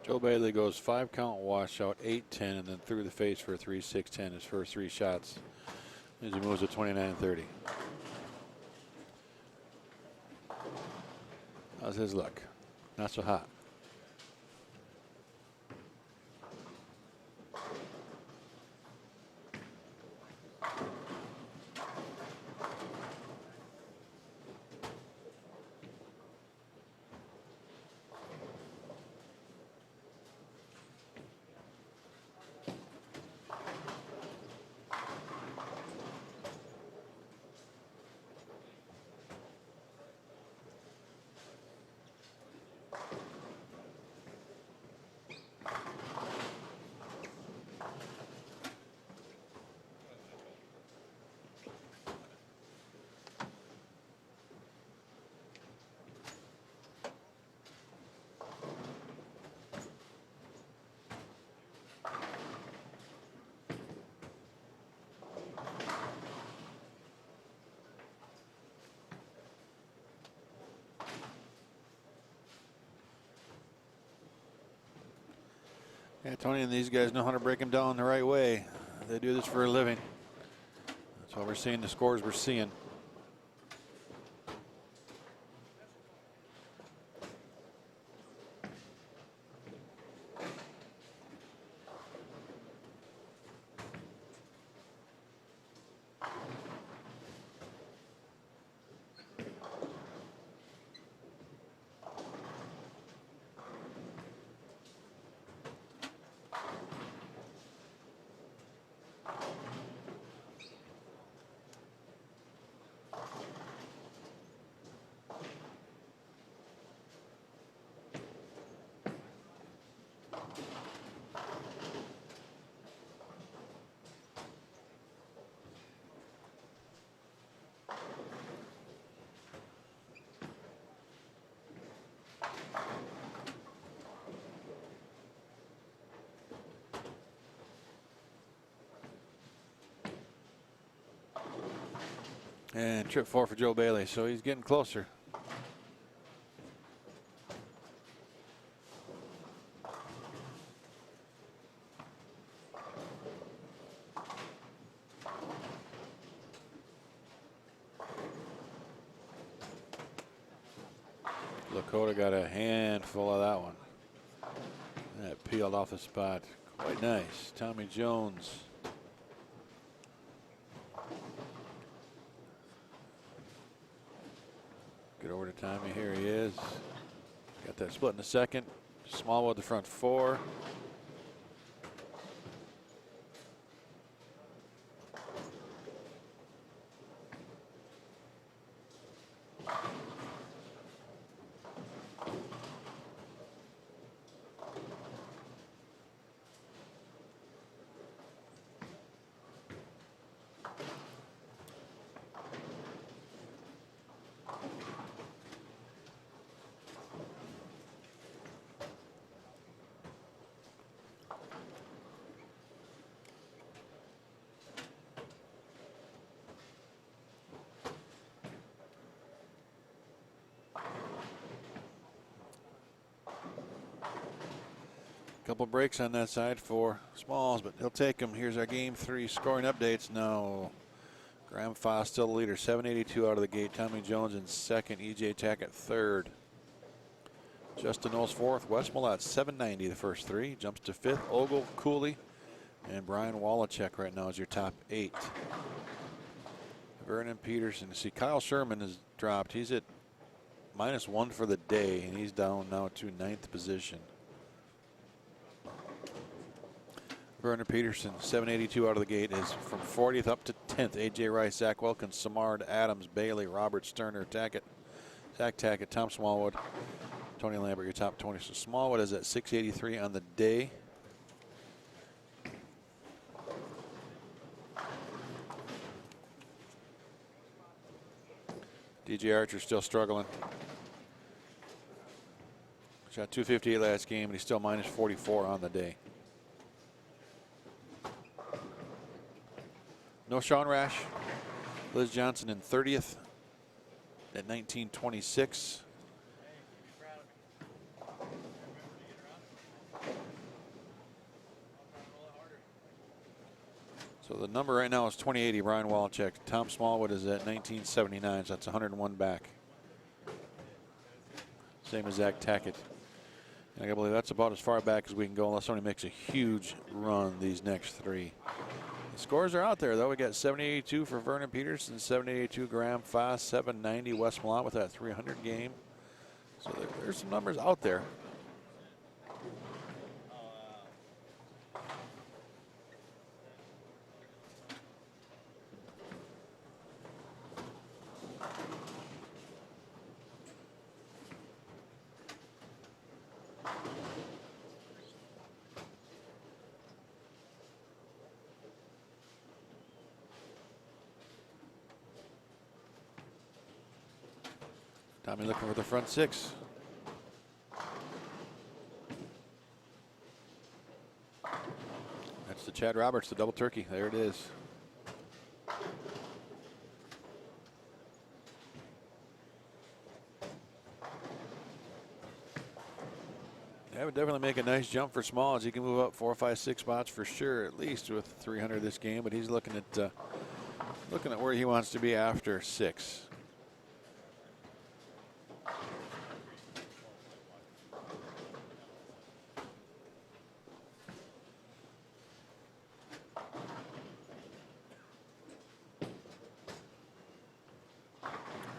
Joe Bailey goes 5-count washout, 8-10, and then through the face for a 3-6-10. His first 3 shots as he moves to 29-30. How's his luck? Not so hot. Yeah, Tony and these guys know how to break them down the right way. They do this for a living. That's why we're seeing the scores we're seeing. And trip 4 for Joe Bailey, so he's getting closer. Lakota got a handful of that one. That peeled off the spot. Quite nice. Tommy Jones. Get over to Tommy. Here he is. Got that split in the second. Smallwood the front 4. Couple breaks on that side for Smalls, but he'll take them. Here's our game 3 scoring updates. No. Graham Foss still the leader, 782 out of the gate. Tommy Jones in second, EJ Tackett third. Justin Knowles fourth. Wes Millett 790 the first 3. Jumps to fifth. Ogle, Cooley, and Brian Wallachek right now is your top 8. Vernon Peterson. See, Kyle Sherman has dropped. He's at -1 for the day, and he's down now to 9th position. Vernon Peterson, 782 out of the gate, is from 40th up to 10th. A.J. Rice, Zach Wilkins, Samard, Adams, Bailey, Robert Sterner, Tackett, Zach Tackett, Tom Smallwood, Tony Lambert, your top 20. So Smallwood is at 683 on the day. DJ Archer still struggling. Shot 258 last game, and he's still -44 on the day. No Sean Rash. Liz Johnson in 30th at 1926. So the number right now is 2080, Brian Wallachek. Tom Smallwood is at 1979, so that's 101 back. Same as Zach Tackett. And I believe that's about as far back as we can go unless somebody makes a huge run these next 3. The scores are out there, though. We got 782 for Vernon Peterson, 782 Graham Foss, 790 Wes Millett with that 300 game. So there's some numbers out there. Tommy looking for the front 6. That's the Chad Roberts, the double turkey. There it is. That would definitely make a nice jump for Smalls. He can move up 4, 5, 6 spots for sure, at least with 300 this game. But he's looking at where he wants to be after 6.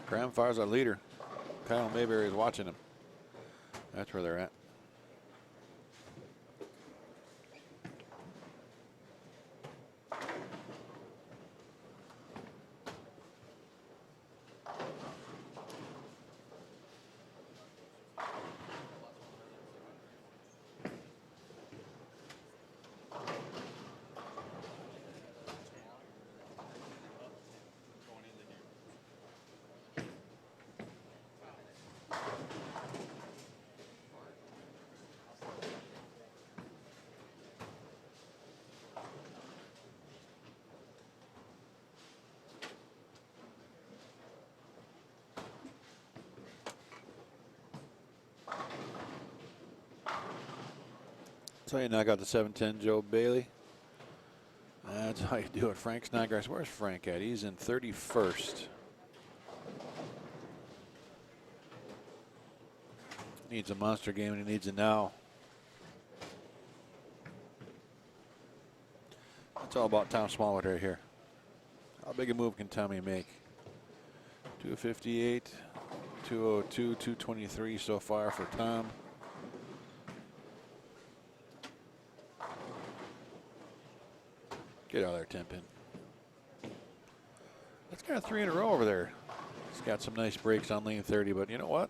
Graham Farr's our leader. Kyle Mayberry is watching him. That's where they're at. So you knock out the 710 Joe Bailey. That's how you do it. Frank Snodgrass. Where's Frank at? He's in 31st. Needs a monster game, and he needs it now. It's all about Tom Smallwood right here. How big a move can Tommy make? 258, 202, 223 so far for Tom. Get out of there, 10-pin. That's got 3 in a row over there. He's got some nice breaks on lane 30, but you know what?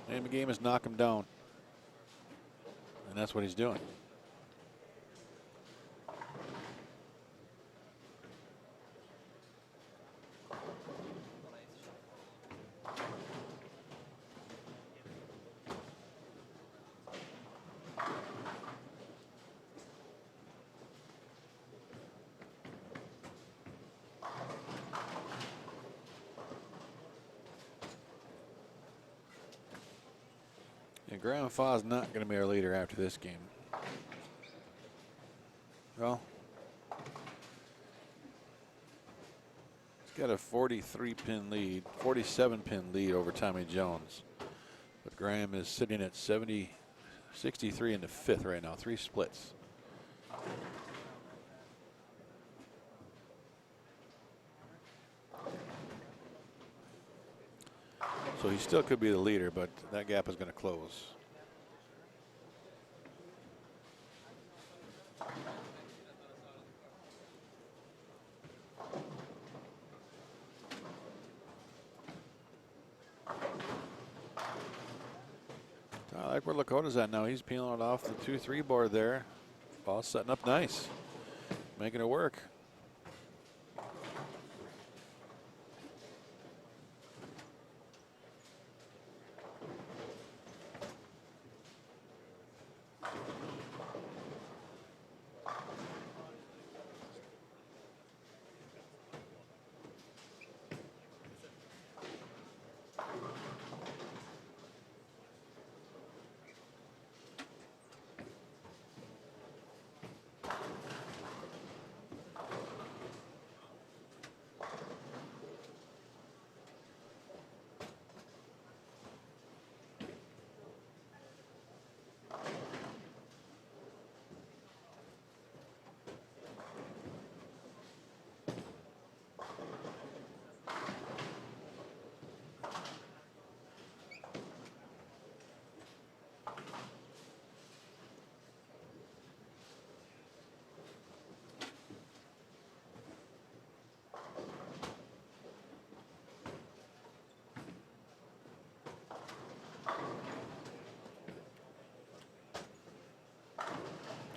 Name of the game is knock him down. And that's what he's doing. And Graham Faw's not going to be our leader after this game. Well, he's got a 43-pin lead, 47-pin lead over Tommy Jones. But Graham is sitting at 63 in the fifth right now, 3 splits. So he still could be the leader, but that gap is going to close. I like where Lakota's at now. He's peeling it off the 2-3 board there. Ball setting up nice, making it work.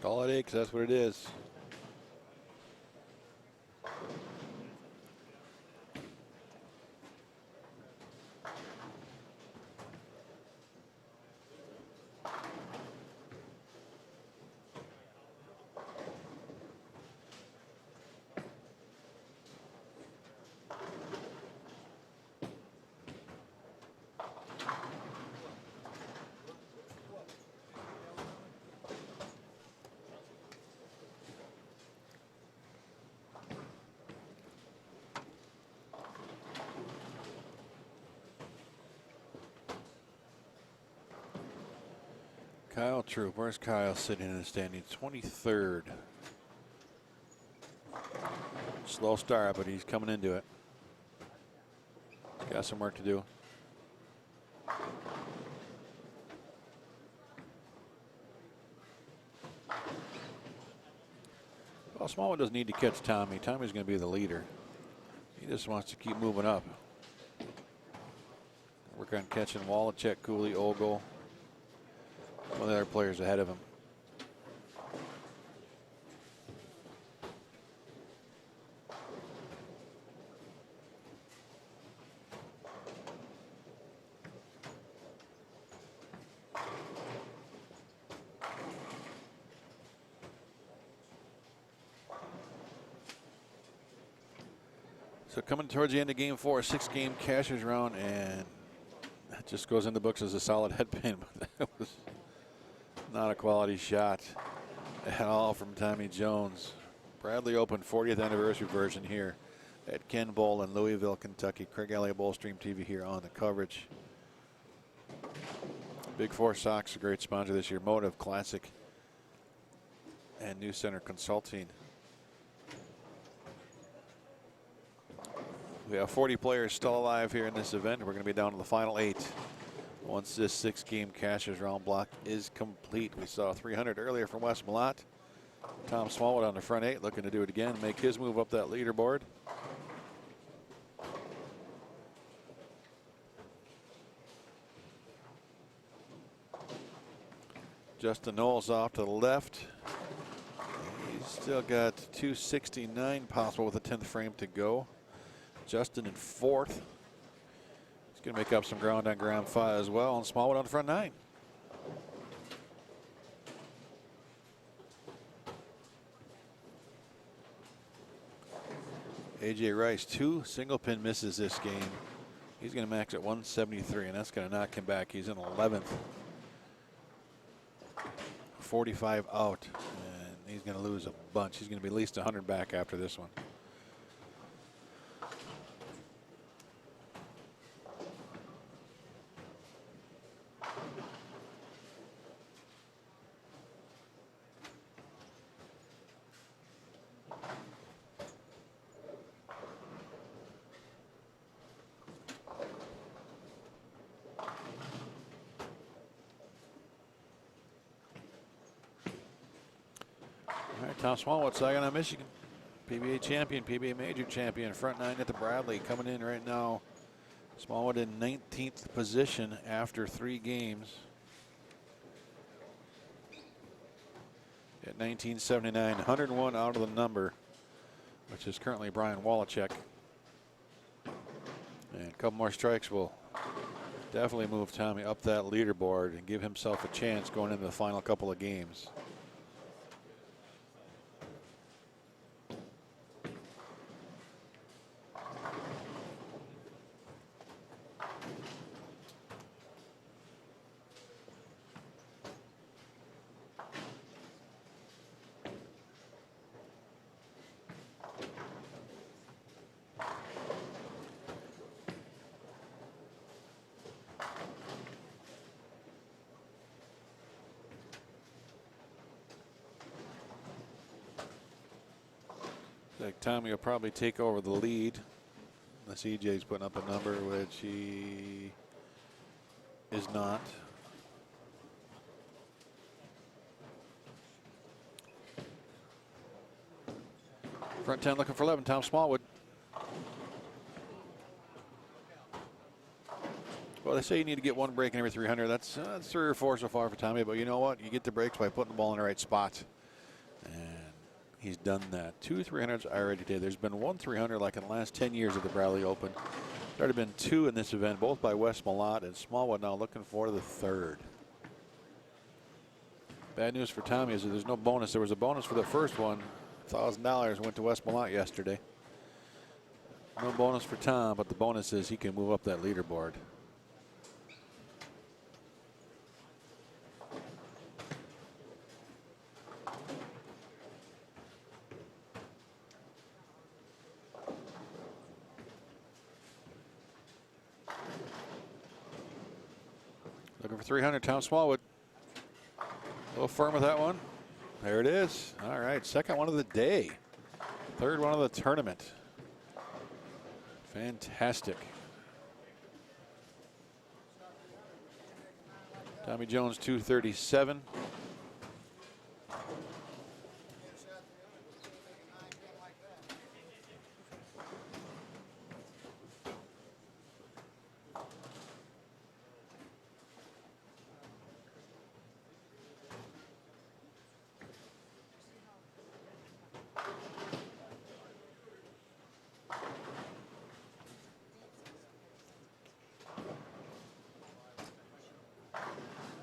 Call it 8 because that's what it is. Kyle Troop, where's Kyle sitting in the standing? 23rd. Slow start, but he's coming into it. He's got some work to do. Well, Smallwood doesn't need to catch Tommy. Tommy's going to be the leader. He just wants to keep moving up. Work on catching Wallachek, Cooley, Ogle. One of the other players ahead of him. So coming towards the end of game 4, 6-game cashers round, and that just goes in the books as a solid head pin, but that was not a quality shot at all from Tommy Jones. Bradley Open 40th anniversary version here at Ken Bowl in Louisville, Kentucky. Craig Elliott Bowl Stream TV here on the coverage. Big Four Sox, a great sponsor this year. Motive, Classic, and New Center Consulting. We have 40 players still alive here in this event. We're going to be down to the final 8. Once this 6-game cashers round block is complete. We saw 300 earlier from Wes Malott. Tom Smallwood on the front 8 looking to do it again, make his move up that leaderboard. Justin Knowles off to the left. He's still got 269 possible with a 10th frame to go. Justin in 4th. He's going to make up some ground on Graham 5 as well, and Smallwood on the front 9. A.J. Rice, 2 single pin misses this game. He's going to max at 173, and that's going to knock him back. He's in 11th. 45 out, and he's going to lose a bunch. He's going to be at least 100 back after this one. All right, Tom Smallwood, Saginaw, Michigan. PBA champion, PBA major champion, front nine at the Bradley, coming in right now. Smallwood in 19th position after 3 games. At 1979, 101 out of the number, which is currently Brian Wallachek. And a couple more strikes will definitely move Tommy up that leaderboard and give himself a chance going into the final couple of games. Like Tommy will probably take over the lead. Unless EJ's putting up a number, which he is not. Front 10 looking for 11, Tom Smallwood. Well, they say you need to get one break in every 300. That's 3 or 4 so far for Tommy, but you know what? You get the breaks by putting the ball in the right spot. And he's done that. 2 300s already today. There's been 1 300 like in the last 10 years of the Bradley Open. There have been 2 in this event, both by Wes Malott, and Smallwood now looking for the 3rd. Bad news for Tommy is that there's no bonus. There was a bonus for the first one. $1,000 went to Wes Malott yesterday. No bonus for Tom, but the bonus is he can move up that leaderboard. Looking for 300, Tom Smallwood. A little firm with that one. There it is. All right, second one of the day. 3rd one of the tournament. Fantastic. Tommy Jones, 237.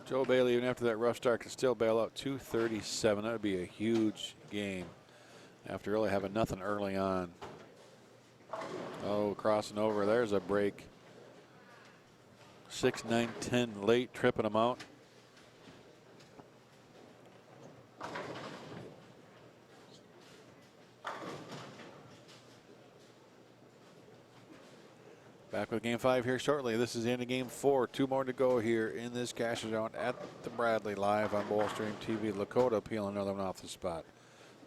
Joe Bailey, even after that rough start, can still bail out 237. That would be a huge game after really having nothing early on. Oh, crossing over. There's a break. 6, 9, 10 late, tripping him out. Back with game 5 here shortly. This is the end of game 4. 2 more to go here in this cash zone at the Bradley, live on Ballstream TV. Lakota peeling another one off the spot.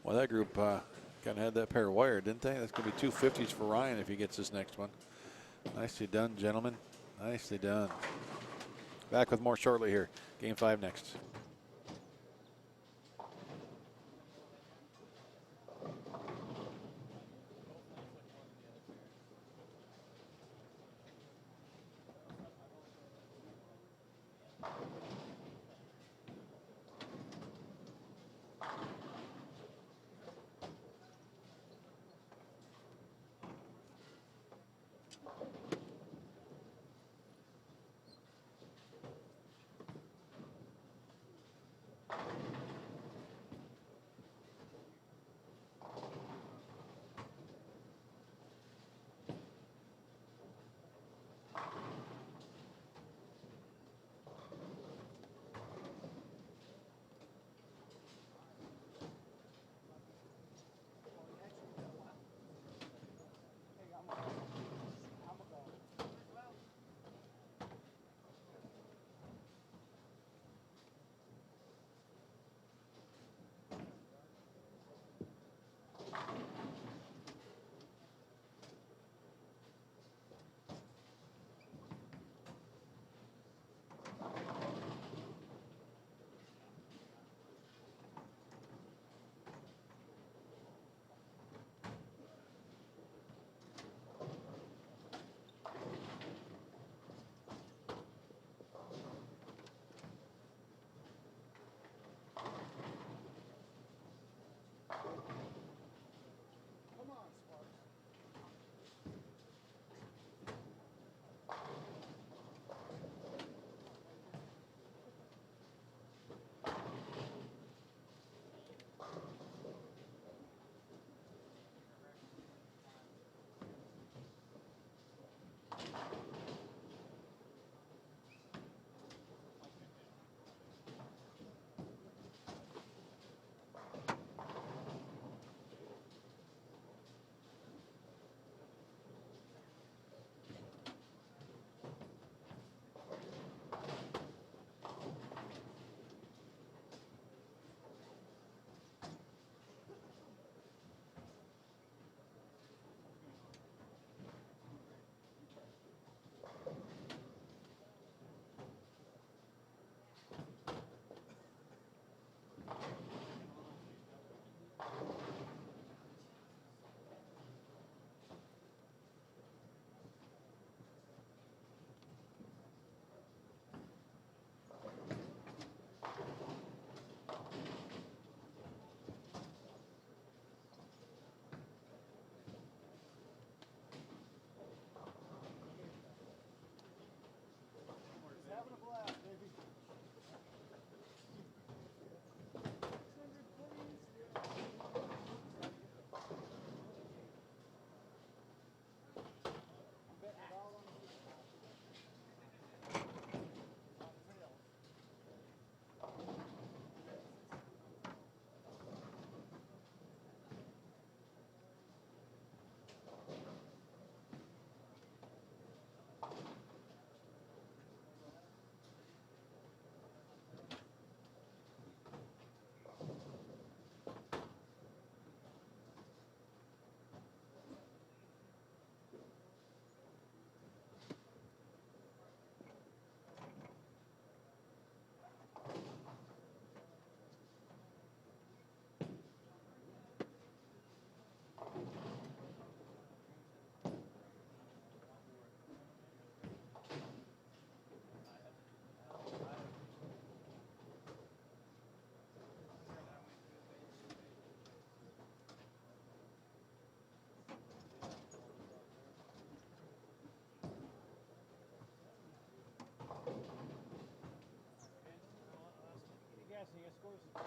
Well, that group kind of had that pair wired, didn't they? That's going to be 2 50s for Ryan if he gets this next one. Nicely done, gentlemen. Nicely done. Back with more shortly here. Game 5 next.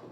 Good.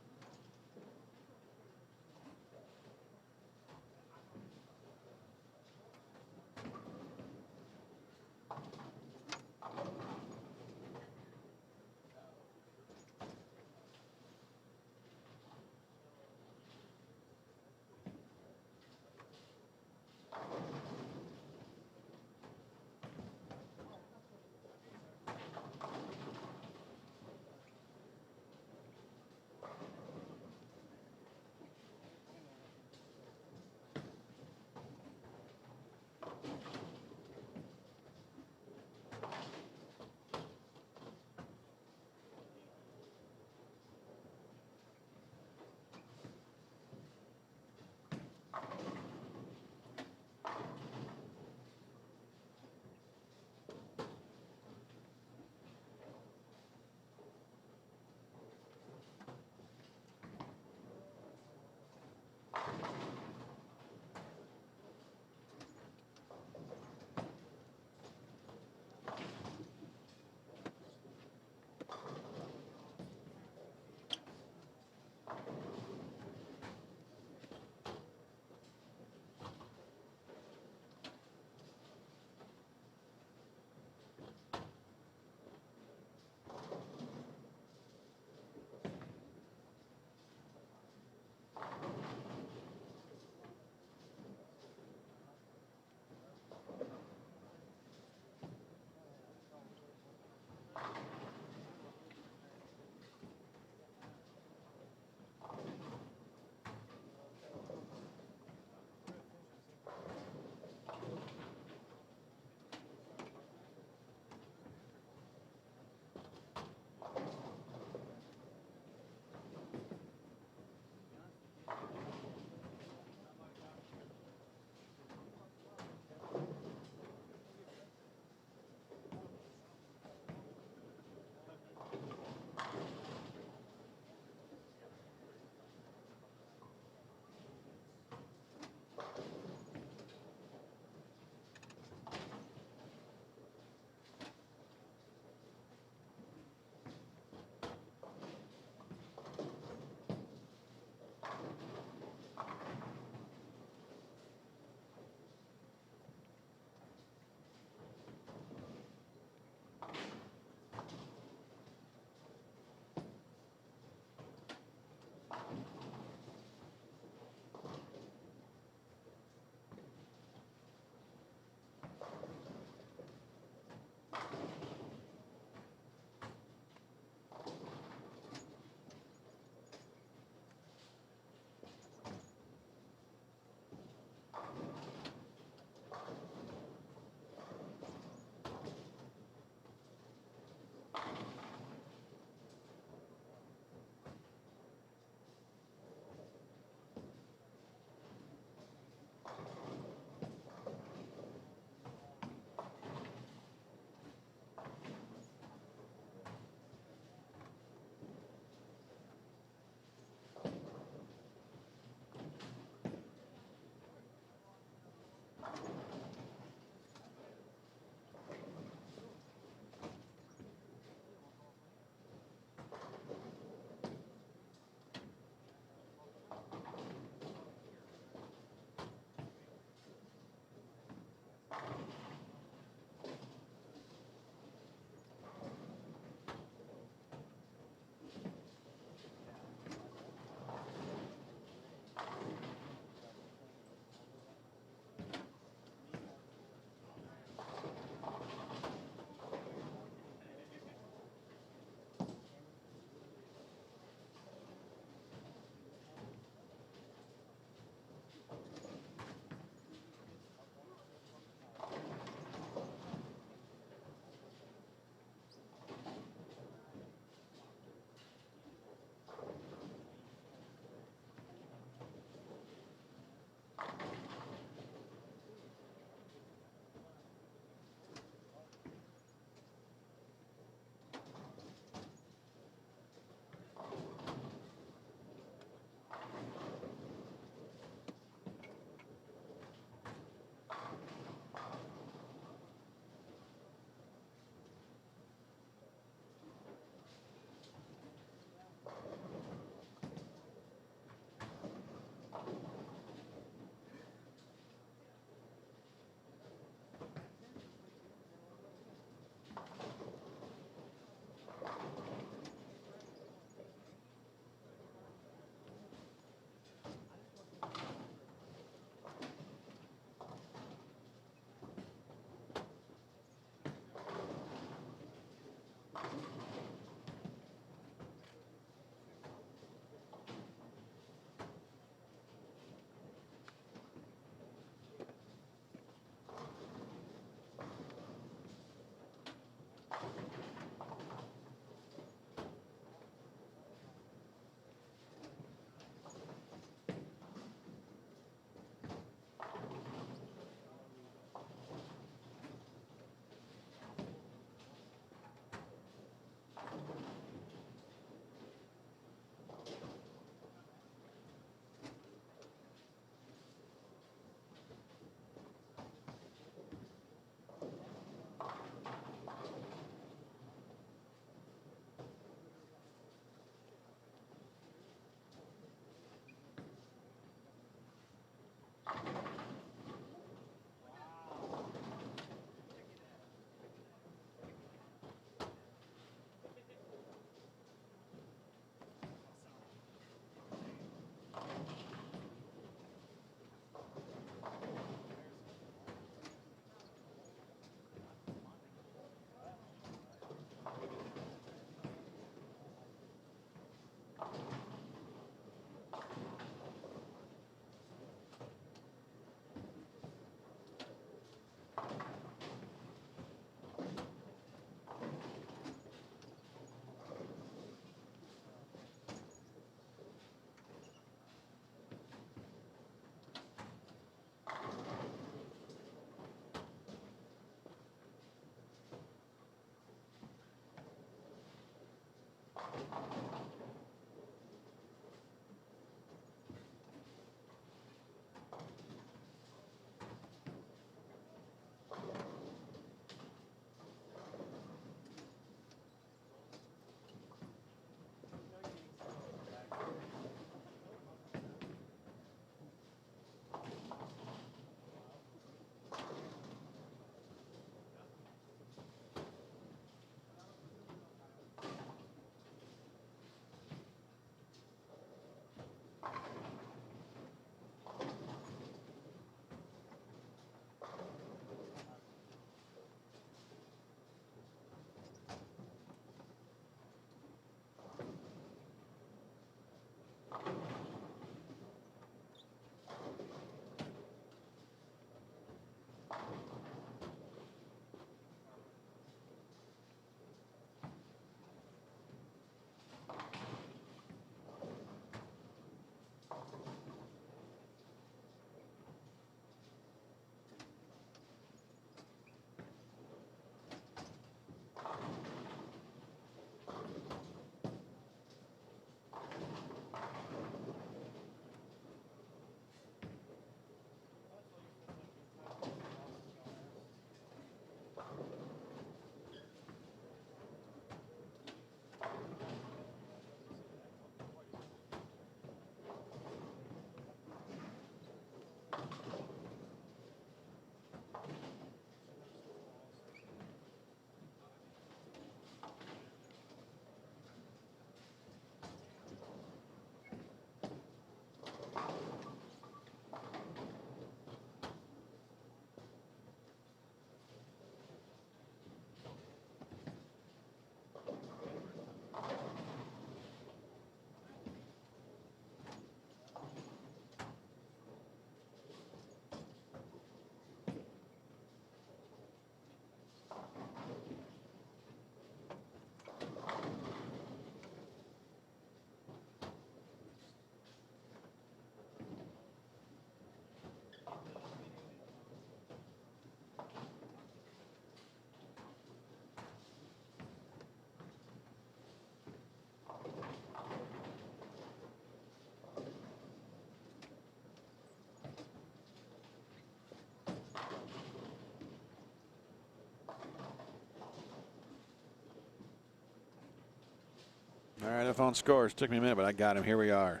All right, I found scores. Took me a minute, but I got him. Here we are.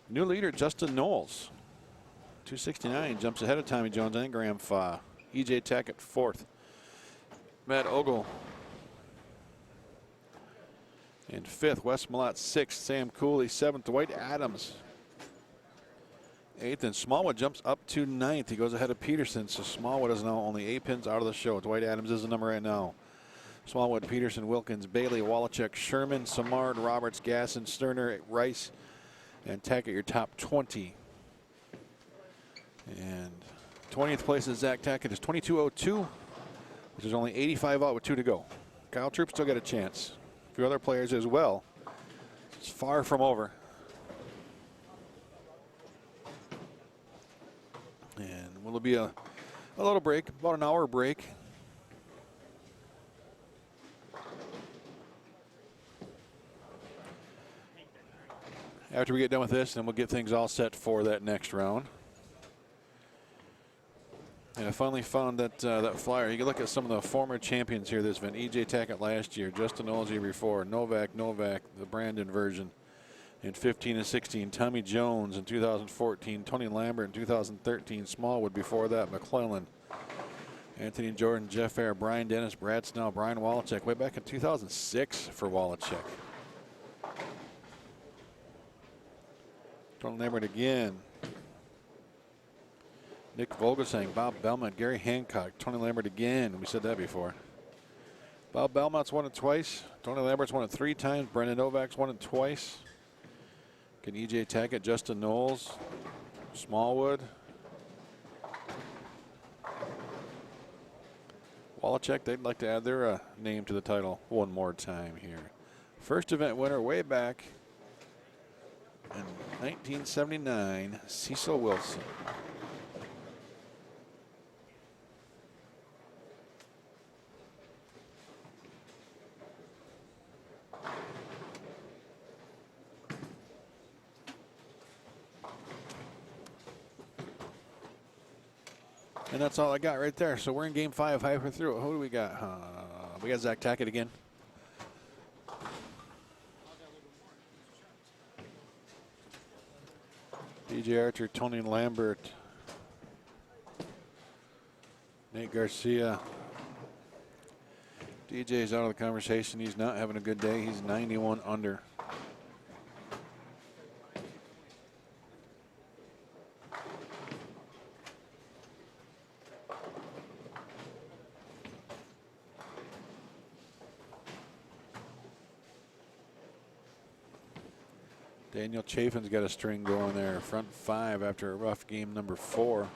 New leader, Justin Knowles. 269, jumps ahead of Tommy Jones and Graham Fa. E.J. Tackett, 4th. Matt Ogle in 5th. Wes Malott, 6th. Sam Cooley, 7th. Dwight Adams, 8th. And Smallwood jumps up to 9th. He goes ahead of Peterson, so Smallwood is now only 8 pins out of the show. Dwight Adams is the number right now. Smallwood, Peterson, Wilkins, Bailey, Wallachek, Sherman, Samard, Roberts, Gasson, Sterner, Rice, and Tackett, your top 20. And 20th place is Zach Tackett is 22:02, which is only 85 out with 2 to go. Kyle Troop still got a chance. A few other players as well. It's far from over. And will be a little break, about an hour break. After we get done with this, then we'll get things all set for that next round. And I finally found that that flyer. You can look at some of the former champions here this event. E.J. Tackett last year, Justin Knowles the year before, Novak, the Brandon version in 15 and 16, Tommy Jones in 2014, Tony Lambert in 2013, Smallwood before that, McClellan, Anthony Jordan, Jeff Ayer, Brian Dennis, Brad Snell, Brian Wallachek, way back in 2006 for Wallachek. Tony Lambert again. Nick Vogelsang, Bob Belmont, Gary Hancock, Tony Lambert again. We said that before. Bob Belmont's won it twice. Tony Lambert's won it 3 times. Brendan Novak's won it twice. Can E.J. Tackett, Justin Knowles, Smallwood, Wallachek, they'd like to add their name to the title one more time here. First event winner way back in 1979, Cecil Wilson. And that's all I got right there. So we're in game 5, halfway through it. Who do we got? We got Zach Tackett again. DJ Archer, Tony Lambert, Nate Garcia. DJ's out of the conversation. He's not having a good day. He's 91 under. Daniel Chafin's got a string going there. Front 5 after a rough game number 4.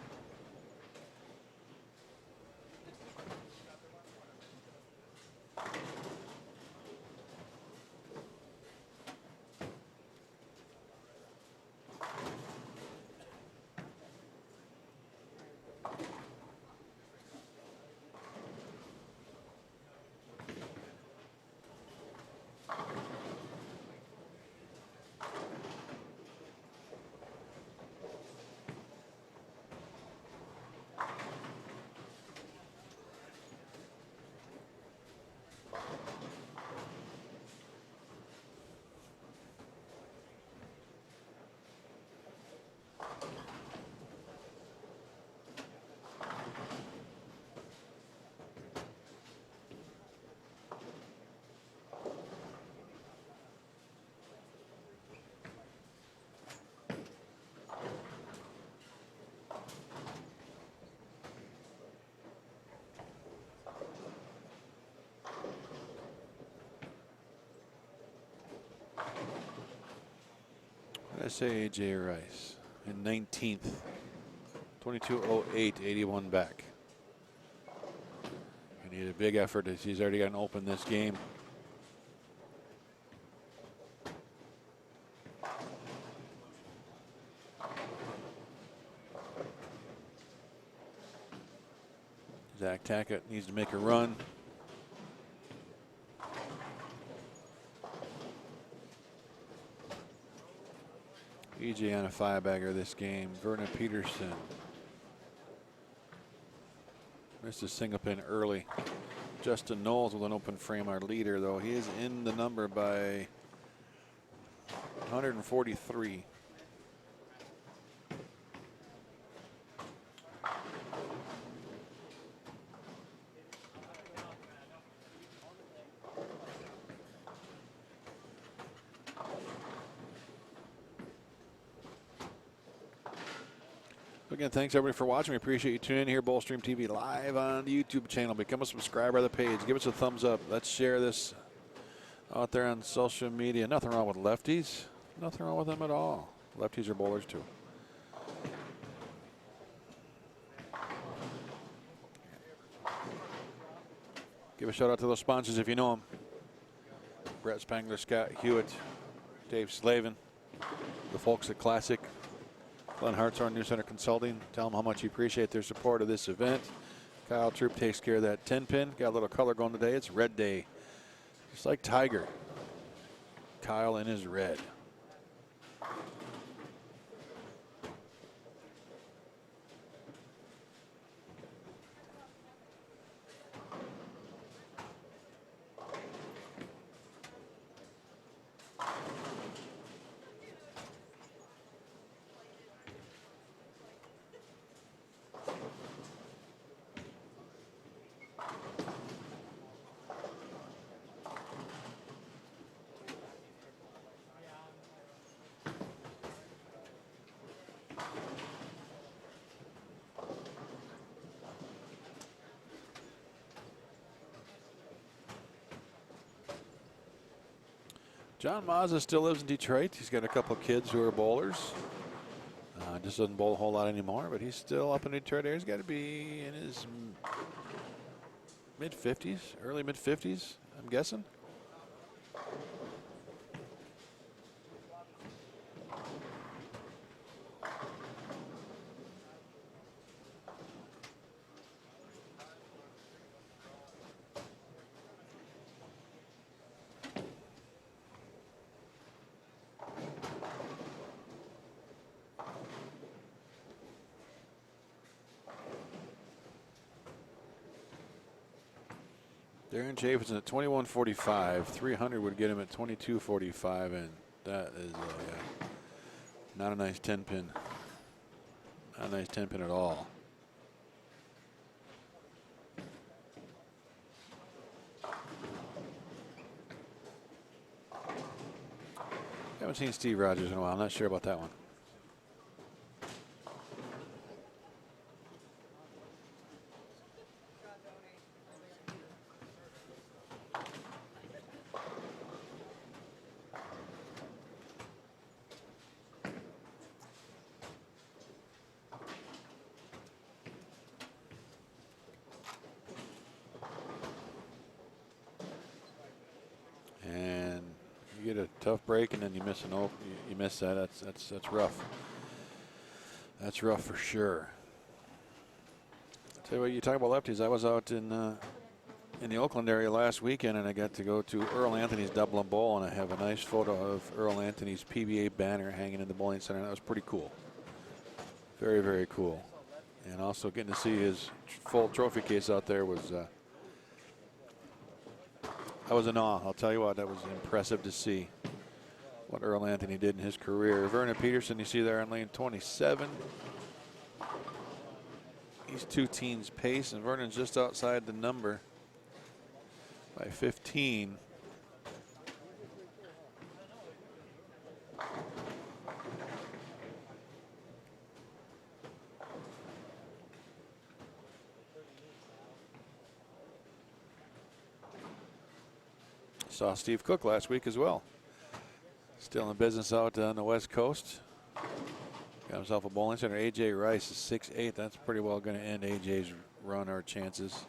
I say AJ Rice in 19th. 22:08, 81 back. He need a big effort as he's already gotten open this game. Zach Tackett needs to make a run. EJ on a 5-bagger this game. Vernon Peterson missed a single pin early. Justin Knowles with an open frame, our leader, though he is in the number by 143. Again, thanks everybody for watching. We appreciate you tuning in here. Bowlstream TV live on the YouTube channel. Become a subscriber of the page. Give us a thumbs up. Let's share this out there on social media. Nothing wrong with lefties. Nothing wrong with them at all. Lefties are bowlers too. Give a shout out to those sponsors if you know them. Brett Spangler, Scott Hewitt, Dave Slavin, the folks at Classic, Glenn Hartshorn, New Center Consulting. Tell them how much you appreciate their support of this event. Kyle Troop takes care of that 10 pin. Got a little color going today. It's red day. Just like Tiger. Kyle in his red. John Mazza still lives in Detroit. He's got a couple of kids who are bowlers. Just doesn't bowl a whole lot anymore, but he's still up in Detroit area. He's got to be in his mid-50s, early mid-50s, I'm guessing. Darren Chaffetson at 21.45. 300 would get him at 22.45, and that is not a nice 10 pin. Not a nice 10 pin at all. Haven't seen Steve Rogers in a while. I'm not sure about that one. Tough break, and then you miss you miss that. That's rough. That's rough for sure. I'll tell you what, you talk about lefties. I was out in the Oakland area last weekend, and I got to go to Earl Anthony's Double and Bowl, and I have a nice photo of Earl Anthony's PBA banner hanging in the bowling center. That was pretty cool. Very, very cool. And also getting to see his full trophy case out there was. I was in awe. I'll tell you what, that was impressive to see what Earl Anthony did in his career. Vernon Peterson, you see there on lane 27. He's 2 teens pace, and Vernon's just outside the number by 15. Saw Steve Cook last week as well. Still in business out on the West Coast. Got himself a bowling center. A.J. Rice is 6'8". That's pretty well going to end A.J.'s run or chances.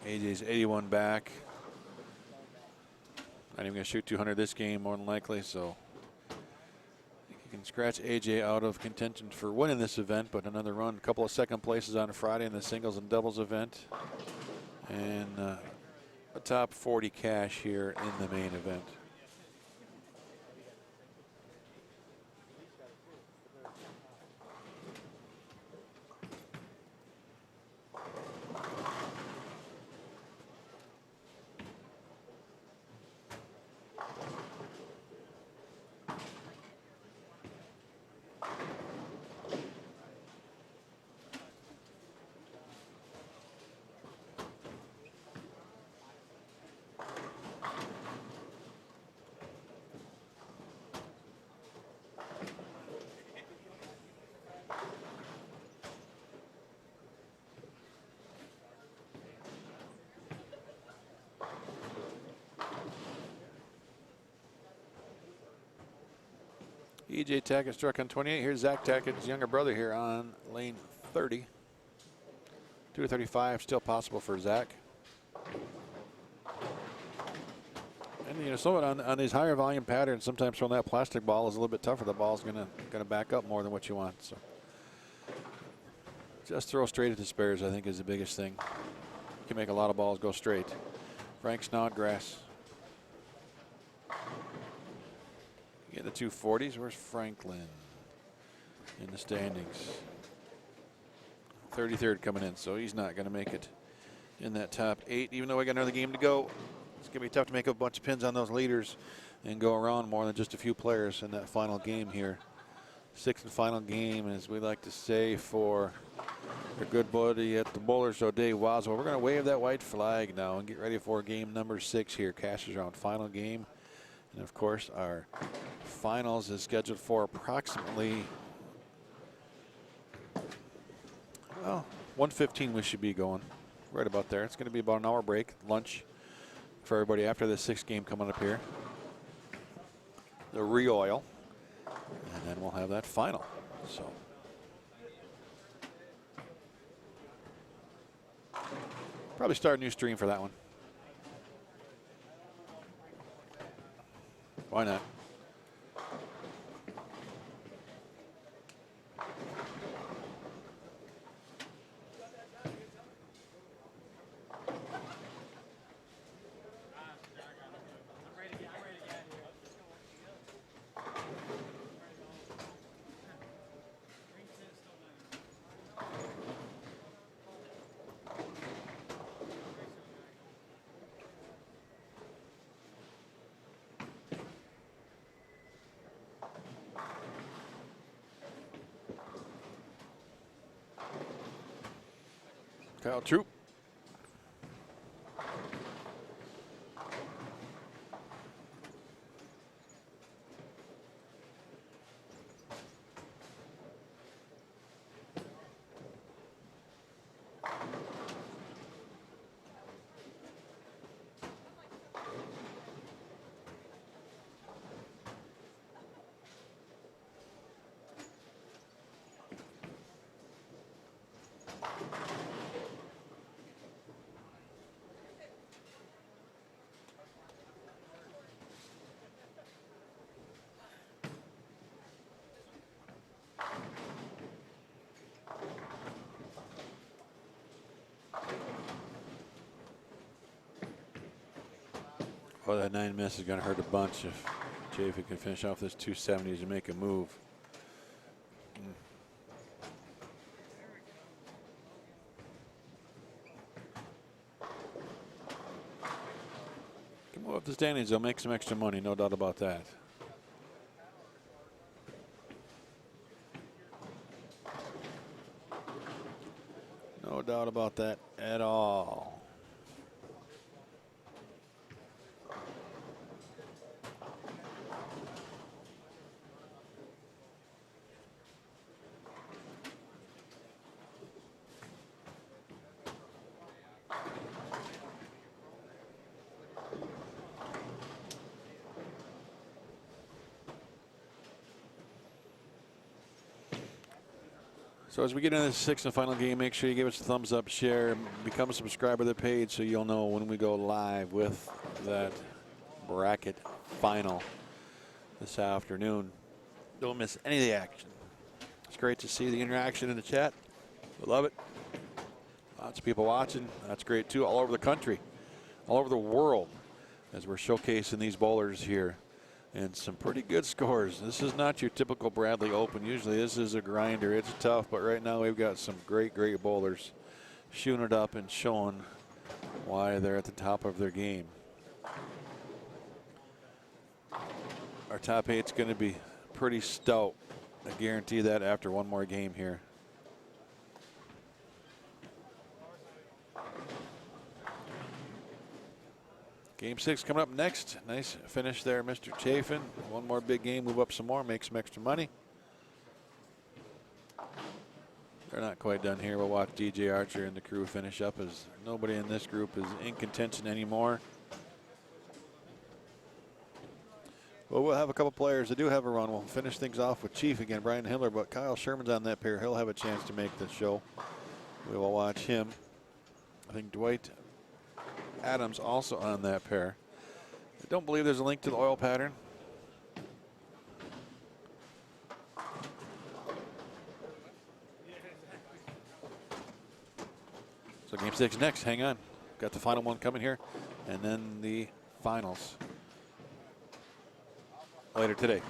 A.J.'s 81 back. Not even going to shoot 200 this game, more than likely. So you can scratch A.J. out of contention for winning this event, but another run. A couple of second places on Friday in the singles and doubles event. And a top 40 cash here in the main event. DJ Tackett struck on 28. Here's Zach Tackett's younger brother here on lane 30. 235 still possible for Zach. And you know, some of it on these higher volume patterns, sometimes throwing that plastic ball is a little bit tougher. The ball's gonna back up more than what you want. So just throw straight at the spares, I think, is the biggest thing. You can make a lot of balls go straight. Frank Snodgrass. Get the 240s. Where's Franklin in the standings? 33rd coming in, so he's not going to make it in that top 8. Even though we got another game to go, it's going to be tough to make a bunch of pins on those leaders and go around more than just a few players in that final game here. 6th and final game, as we like to say, for our good buddy at the Bowler Show, Dave Waswell. We're going to wave that white flag now and get ready for game number 6 here. Cashes Round final game. And of course, our finals is scheduled for approximately, well, 1:15 we should be going. Right about there. It's going to be about an hour break, lunch for everybody after the 6th game coming up here. The re-oil. And then we'll have that final. So probably start a new stream for that one. Why not? Kyle Troop. Well, that 9 miss is going to hurt a bunch if Chaffee can finish off this 270s and make a move. Can move up the standings. They'll make some extra money, no doubt about that. No doubt about that at all. So as we get into the 6th and final game, make sure you give us a thumbs up, share, become a subscriber to the page so you'll know when we go live with that bracket final this afternoon. Don't miss any of the action. It's great to see the interaction in the chat. We love it. Lots of people watching. That's great too, all over the country, all over the world, as we're showcasing these bowlers here. And some pretty good scores. This is not your typical Bradley Open. Usually this is a grinder. It's tough, but right now we've got some great bowlers shooting it up and showing why they're at the top of their game. Our top 8's going to be pretty stout. I guarantee that after one more game here. Game 6 coming up next. Nice finish there, Mr. Chafin. One more big game, move up some more, make some extra money. They're not quite done here. We'll watch DJ Archer and the crew finish up, as nobody in this group is in contention anymore. Well, we'll have a couple players that do have a run. We'll finish things off with Chief again, Brian Hiller, but Kyle Sherman's on that pair. He'll have a chance to make the show. We will watch him. I think Dwight Adams also on that pair. I don't believe there's a link to the oil pattern. So game 6 next. Hang on. Got the final one coming here, and then the finals later today.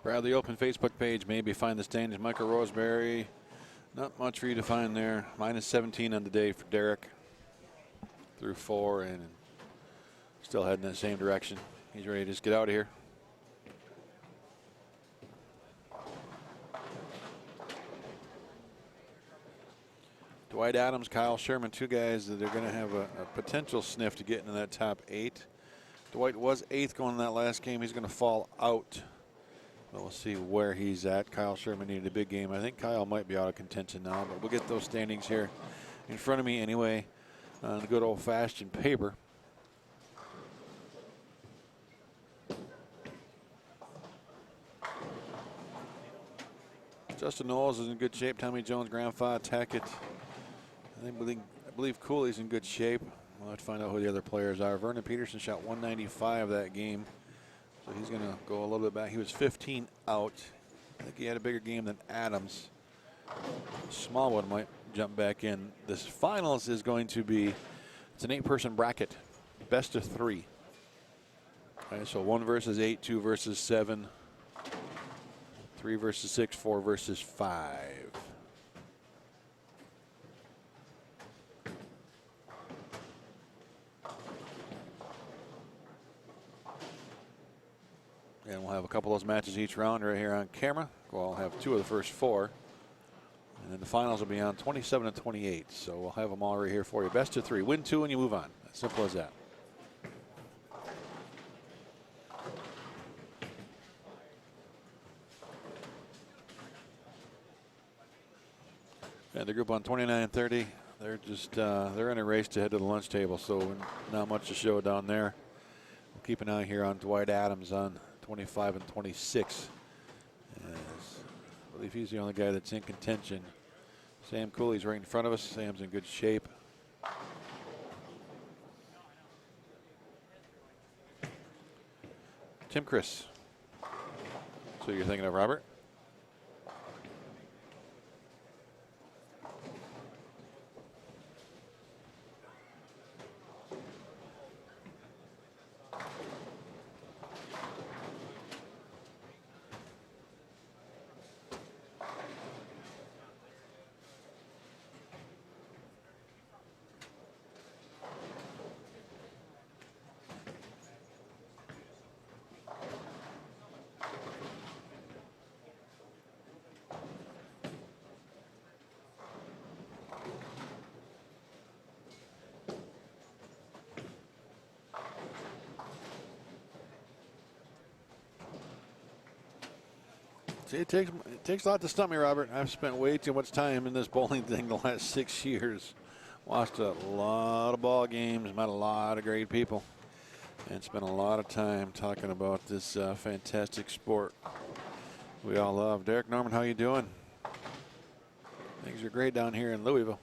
Bradley Open Facebook page. Maybe find the standings. Michael Roseberry. Not much for you to find there. Minus 17 on the day for Derek. Through 4 and still heading in the same direction. He's ready to just get out of here. Dwight Adams, Kyle Sherman, two guys that are going to have a potential sniff to get into that top 8. Dwight was 8th going in that last game. He's going to fall out. But we'll see where he's at. Kyle Sherman needed a big game. I think Kyle might be out of contention now, but we'll get those standings here in front of me anyway on the good old-fashioned paper. Justin Knowles is in good shape. Tommy Jones, Grandpa, Tackett. I believe Cooley's in good shape. We'll have to find out who the other players are. Vernon Peterson shot 195 that game. So he's going to go a little bit back. He was 15 out. I think he had a bigger game than Adams. Smallwood might jump back in. This finals is going to be, it's an 8-person bracket. Best of 3. All right, so 1 versus 8, 2 versus 7, 3 versus 6, 4 versus 5. And we'll have a couple of those matches each round right here on camera. We'll have 2 of the first 4. And then the finals will be on 27 and 28. So we'll have them all right here for you. Best of 3. Win 2 and you move on. As simple as that. And the group on 29 and 30, they're just they're in a race to head to the lunch table. So not much to show down there. We'll keep an eye here on Dwight Adams on 25 and 26. As I believe he's the only guy that's in contention. Sam Cooley's right in front of us. Sam's in good shape. Tim Chris. So you're thinking of Robert? See, it takes a lot to stump me, Robert. I've spent way too much time in this bowling thing the last 6 years. Watched a lot of ball games, met a lot of great people, and spent a lot of time talking about this fantastic sport we all love. Derek Norman, how you doing? Things are great down here in Louisville.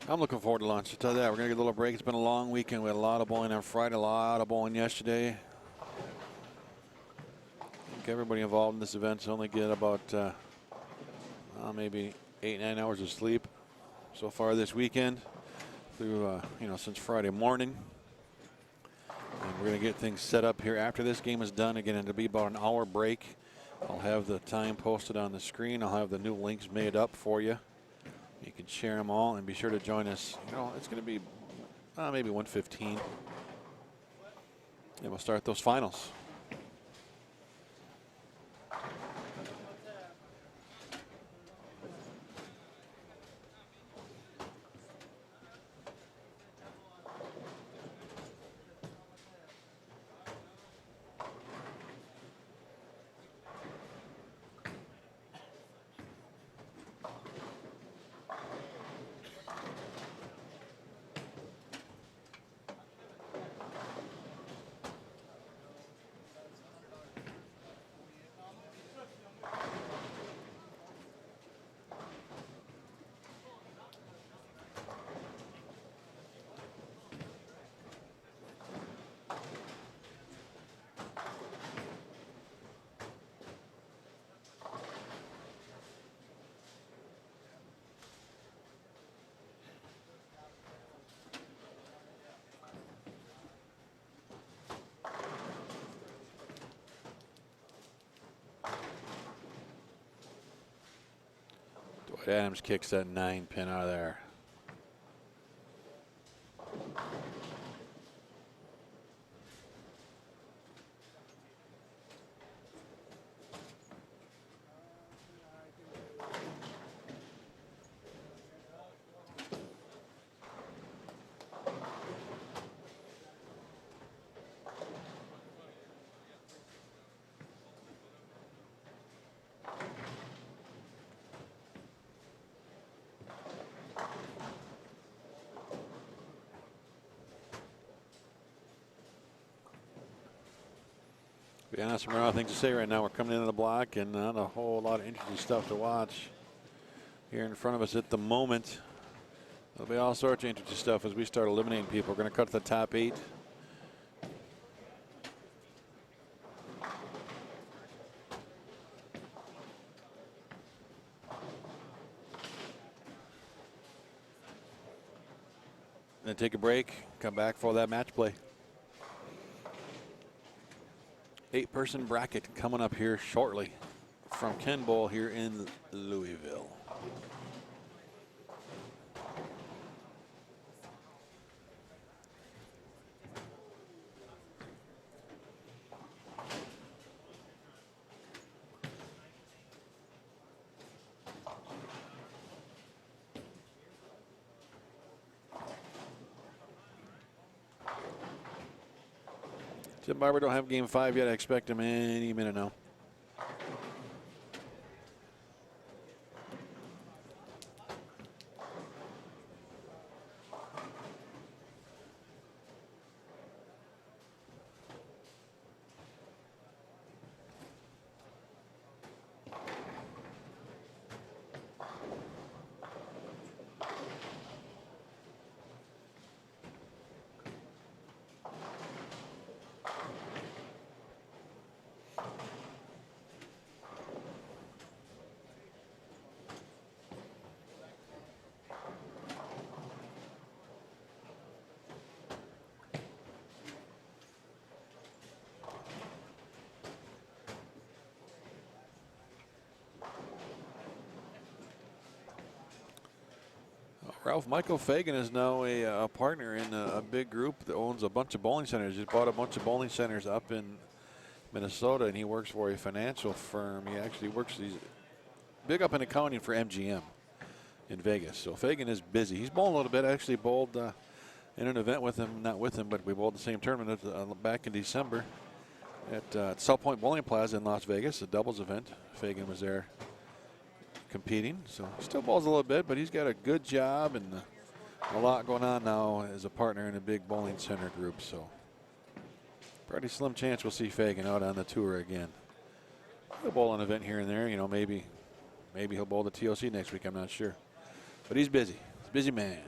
I'm looking forward to lunch. I'll tell you that. We're going to get a little break. It's been a long weekend. We had a lot of bowling on Friday, a lot of bowling yesterday. I think everybody involved in this event only get about maybe 8-9 hours of sleep so far this weekend through, since Friday morning. And we're going to get things set up here after this game is done. Again, it'll be about an hour break. I'll have the time posted on the screen. I'll have the new links made up for you. You can share them all and be sure to join us. It's going to be maybe 1:15. And we'll start those finals. Adams kicks that 9-pin out of there. To be honest, we're not things to say right now. We're coming into the block and not a whole lot of interesting stuff to watch here in front of us at the moment. There'll be all sorts of interesting stuff as we start eliminating people. We're going to cut to the top 8. Then take a break, come back for that match play. 8-person bracket coming up here shortly from Ken Bowl here in Louisville. Jim Barber don't have game 5 yet. I expect him any minute now. Ralph Michael Fagan is now a partner in a big group that owns a bunch of bowling centers. He bought a bunch of bowling centers up in Minnesota, and he works for a financial firm. He actually works, he's big up in accounting for MGM in Vegas. So Fagan is busy. He's bowling a little bit. I actually bowled in an event with him, not with him, but we bowled the same tournament back in December at South Point Bowling Plaza in Las Vegas, a doubles event. Fagan was there competing, so he still bowls a little bit, but he's got a good job and a lot going on now as a partner in a big bowling center group. So pretty slim chance we'll see Fagan out on the tour again. He'll bowl an event here and there, you know, maybe he'll bowl the TOC next week, I'm not sure. But he's busy. He's a busy man.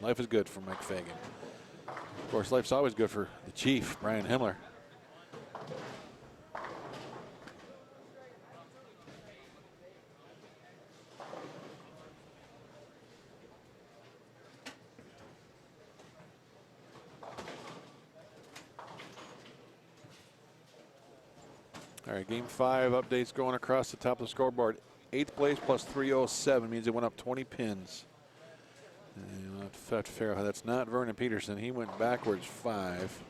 Life is good for Mike Fagan. Of course, life's always good for the Chief, Brian Himmler. right, game 5 updates going across the top of the scoreboard. 8th place plus 307 means it went up 20 pins. And that's not Vernon Peterson. He went backwards 5.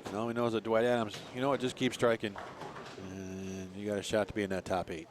And all we know is that Dwight Adams, you know what, just keep striking. And you got a shot to be in that top 8.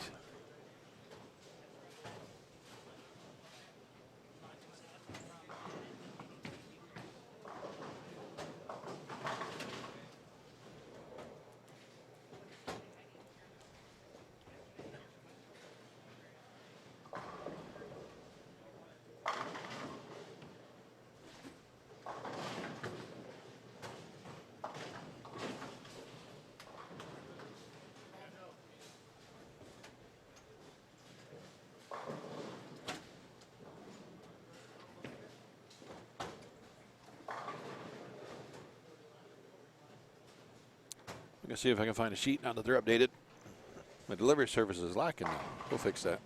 I'm going to see if I can find a sheet now that they're updated. My delivery service is lacking now. We'll fix that.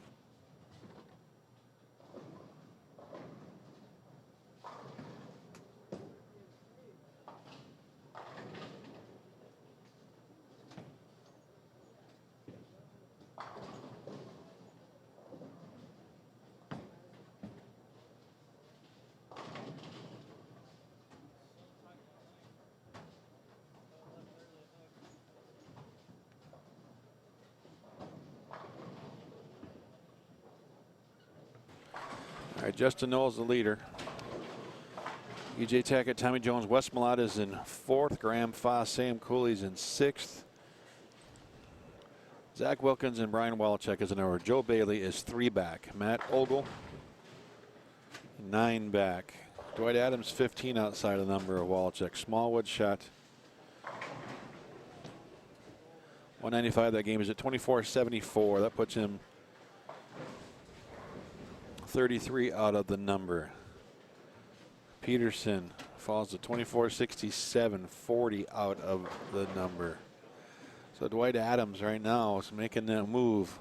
All right, Justin Knowles, the leader. E.J. Tackett, Tommy Jones, Wes Malott is in 4th. Graham Foss, Sam Cooley's in 6th. Zach Wilkins and Brian Wallachek is in order. Joe Bailey is 3 back. Matt Ogle, 9 back. Dwight Adams, 15 outside of the number of Wallachek. Smallwood shot 195. That game is at 24.74. That puts him 33 out of the number. Peterson falls to 24.67, 40 out of the number. So Dwight Adams right now is making that move.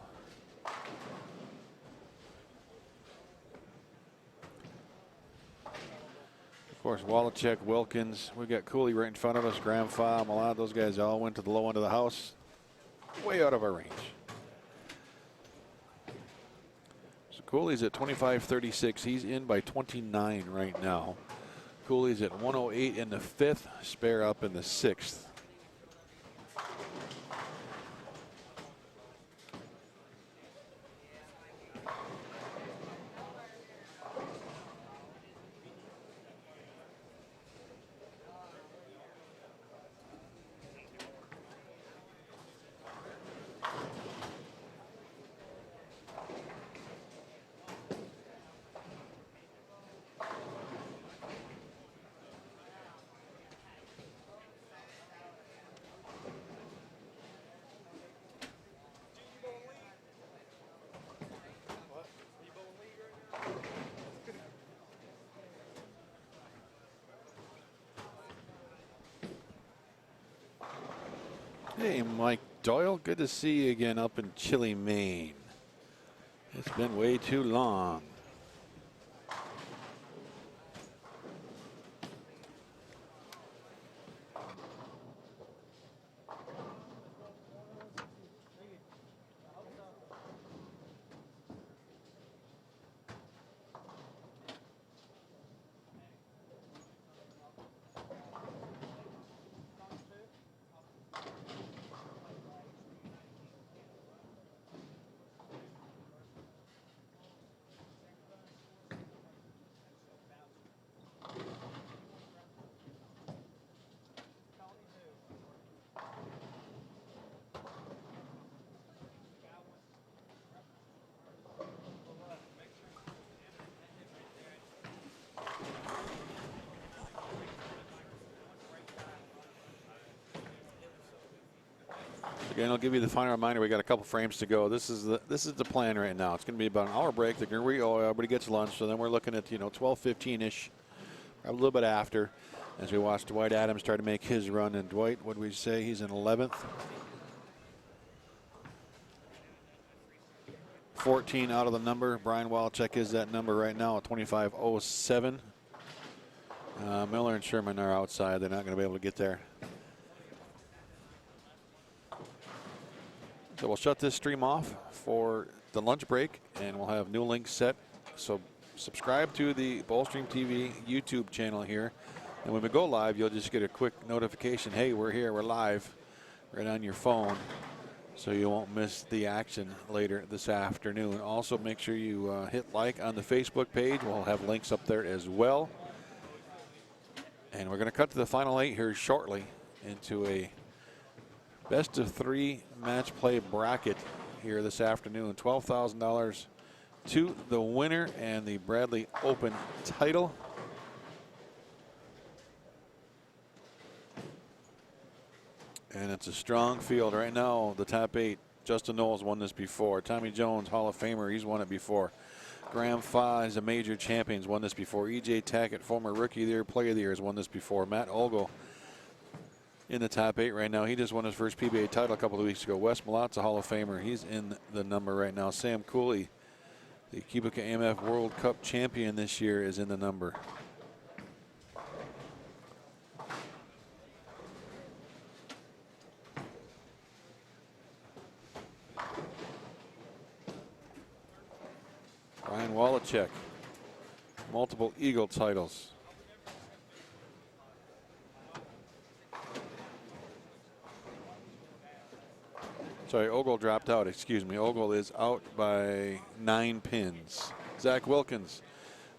Of course, Wallachek, Wilkins. We got Cooley right in front of us. Graham Fa, Malott. Those guys all went to the low end of the house. Way out of our range. Cooley's at 25.36. He's in by 29 right now. Cooley's at 108 in the 5th. Spare up in the 6th. Hey, Mike Doyle, good to see you again up in chilly Maine. It's been way too long. Again, I'll give you the final reminder. We got a couple frames to go. This is the plan right now. It's going to be about an hour break. They're going to re-oil. Everybody gets lunch. So then we're looking at 12:15ish, a little bit after, as we watch Dwight Adams try to make his run. And Dwight, what do we say? He's in 11th. 14 out of the number. Brian Walchek is that number right now at 25.07. Miller and Sherman are outside. They're not going to be able to get there. So we'll shut this stream off for the lunch break, and we'll have new links set. So subscribe to the Bowlstream TV YouTube channel here. And when we go live, you'll just get a quick notification. Hey, we're here, we're live, right on your phone. So you won't miss the action later this afternoon. Also, make sure you hit like on the Facebook page. We'll have links up there as well. And we're going to cut to the final 8 here shortly into a best of 3 match play bracket here this afternoon. $12,000 to the winner and the Bradley Open title. And it's a strong field right now. The top 8. Justin Knowles won this before. Tommy Jones, Hall of Famer, he's won it before. Graham Fah is a major champion, has won this before. E.J. Tackett, former Rookie of the Year, Player of the Year, has won this before. Matt Ogle in the top 8 right now. He just won his first PBA title a couple of weeks ago. Wes Malot's a Hall of Famer. He's in the number right now. Sam Cooley, the Kubica AMF World Cup champion this year, is in the number. Brian Walchek, multiple Eagle titles. Sorry, Ogle dropped out. Excuse me. Ogle is out by 9 pins. Zach Wilkins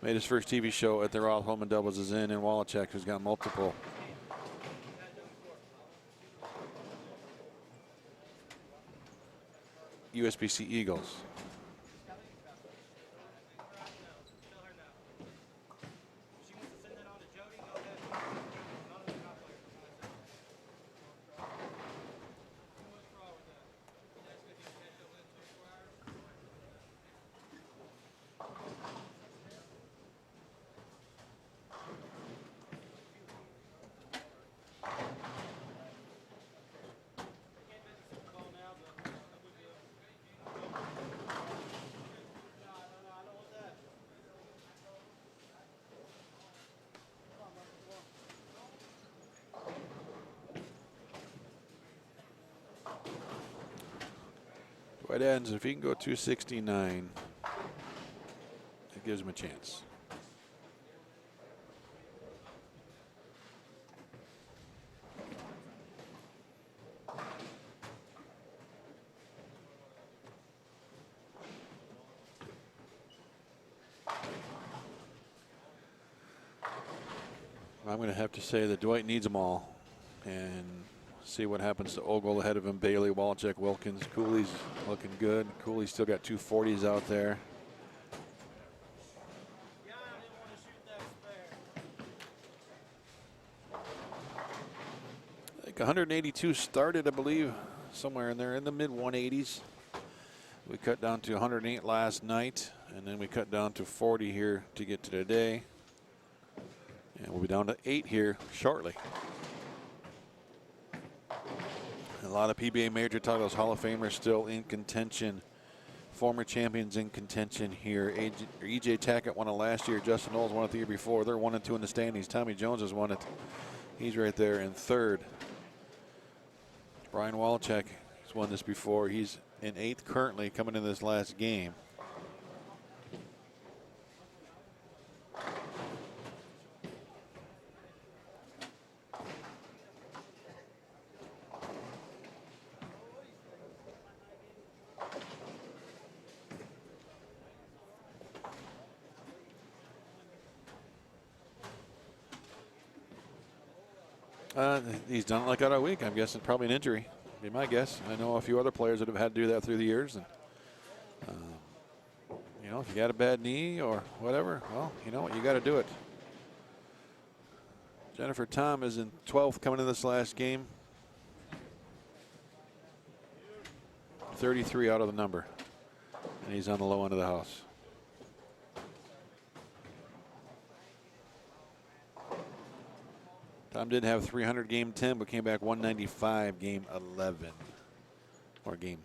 made his first TV show at the Roth Home and Doubles is in, and Walchek, who's got multiple. USBC Eagles. Dwight Adams, if he can go 269, it gives him a chance. I'm going to have to say that Dwight needs them all, and see what happens to Ogle ahead of him. Bailey, Walchek, Wilkins. Cooley's looking good. Cooley's still got 240s out there. I think 182 started, I believe, somewhere in there in the mid 180s. We cut down to 108 last night, and then we cut down to 40 here to get to today. And we'll be down to 8 here shortly. A lot of PBA major titles. Hall of Famers still in contention. Former champions in contention here. E.J. Tackett won it last year. Justin Knowles won it the year before. They're 1 and 2 in the standings. Tommy Jones has won it. He's right there in 3rd. Brian Walchek has won this before. He's in 8th currently, coming in this last game. He's done it like out a week. I'm guessing probably an injury. Be my guess. I know a few other players that have had to do that through the years. And you know, if you got a bad knee or whatever, well, you know what, you got to do it. Jennifer Tom is in 12th coming in this last game. 33 out of the number, and he's on the low end of the house. Tom did have 300 game 10, but came back 195 game 11. Or game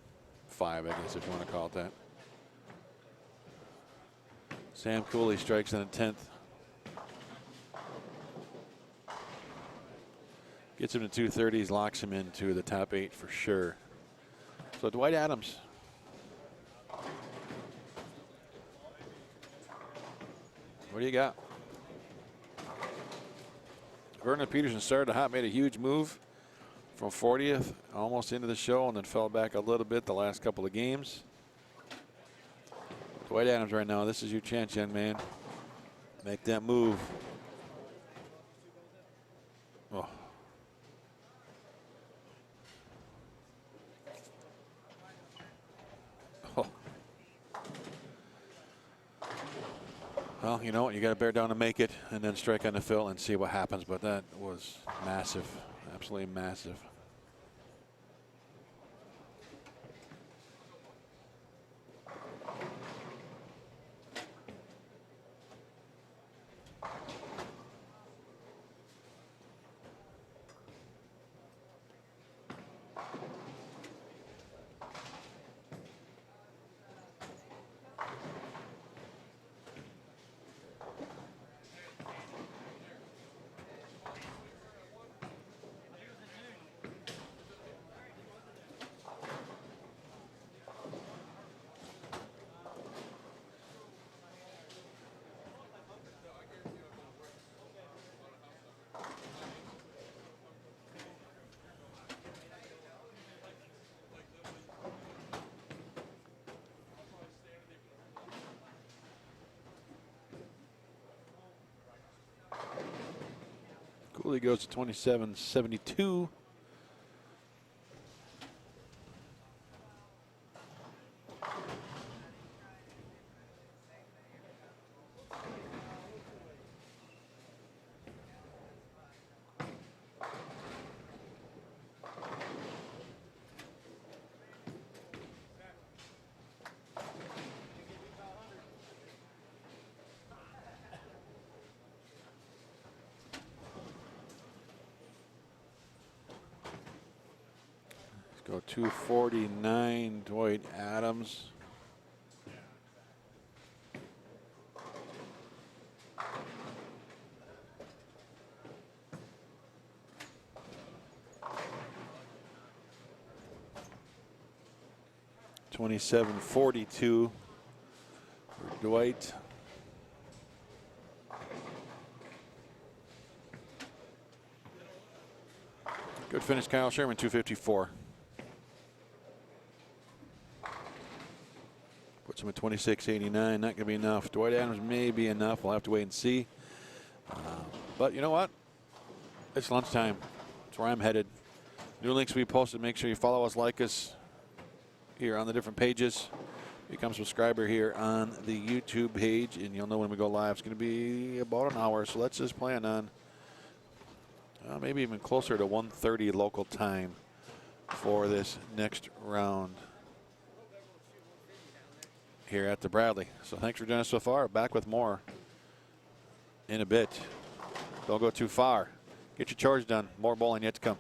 5, I guess, if you want to call it that. Sam Cooley strikes in the 10th. Gets him to 230s, locks him into the top 8 for sure. So Dwight Adams. What do you got? Vernon Peterson started hot, made a huge move from 40th almost into the show, and then fell back a little bit the last couple of games. Dwight Adams right now, this is your chance, young man. Make that move. Oh. Oh. Well, you know what? You got to bear down to make it and then strike on the fill and see what happens. But that was massive, absolutely massive. Cooley goes to 27.72. Go 249, Dwight Adams. $27.42 for Dwight. Good finish, Kyle Sherman, 254. Puts him at 26.89. Not going to be enough. Dwight Adams may be enough. We'll have to wait and see. But you know what? It's lunchtime. That's where I'm headed. New links we posted. Make sure you follow us, like us here on the different pages. Become a subscriber here on the YouTube page, and you'll know when we go live. It's going to be about an hour, so let's just plan on maybe even closer to 1:30 local time for this next round here at the Bradley. So thanks for joining us so far. Back with more in a bit. Don't go too far. Get your chores done. More bowling yet to come.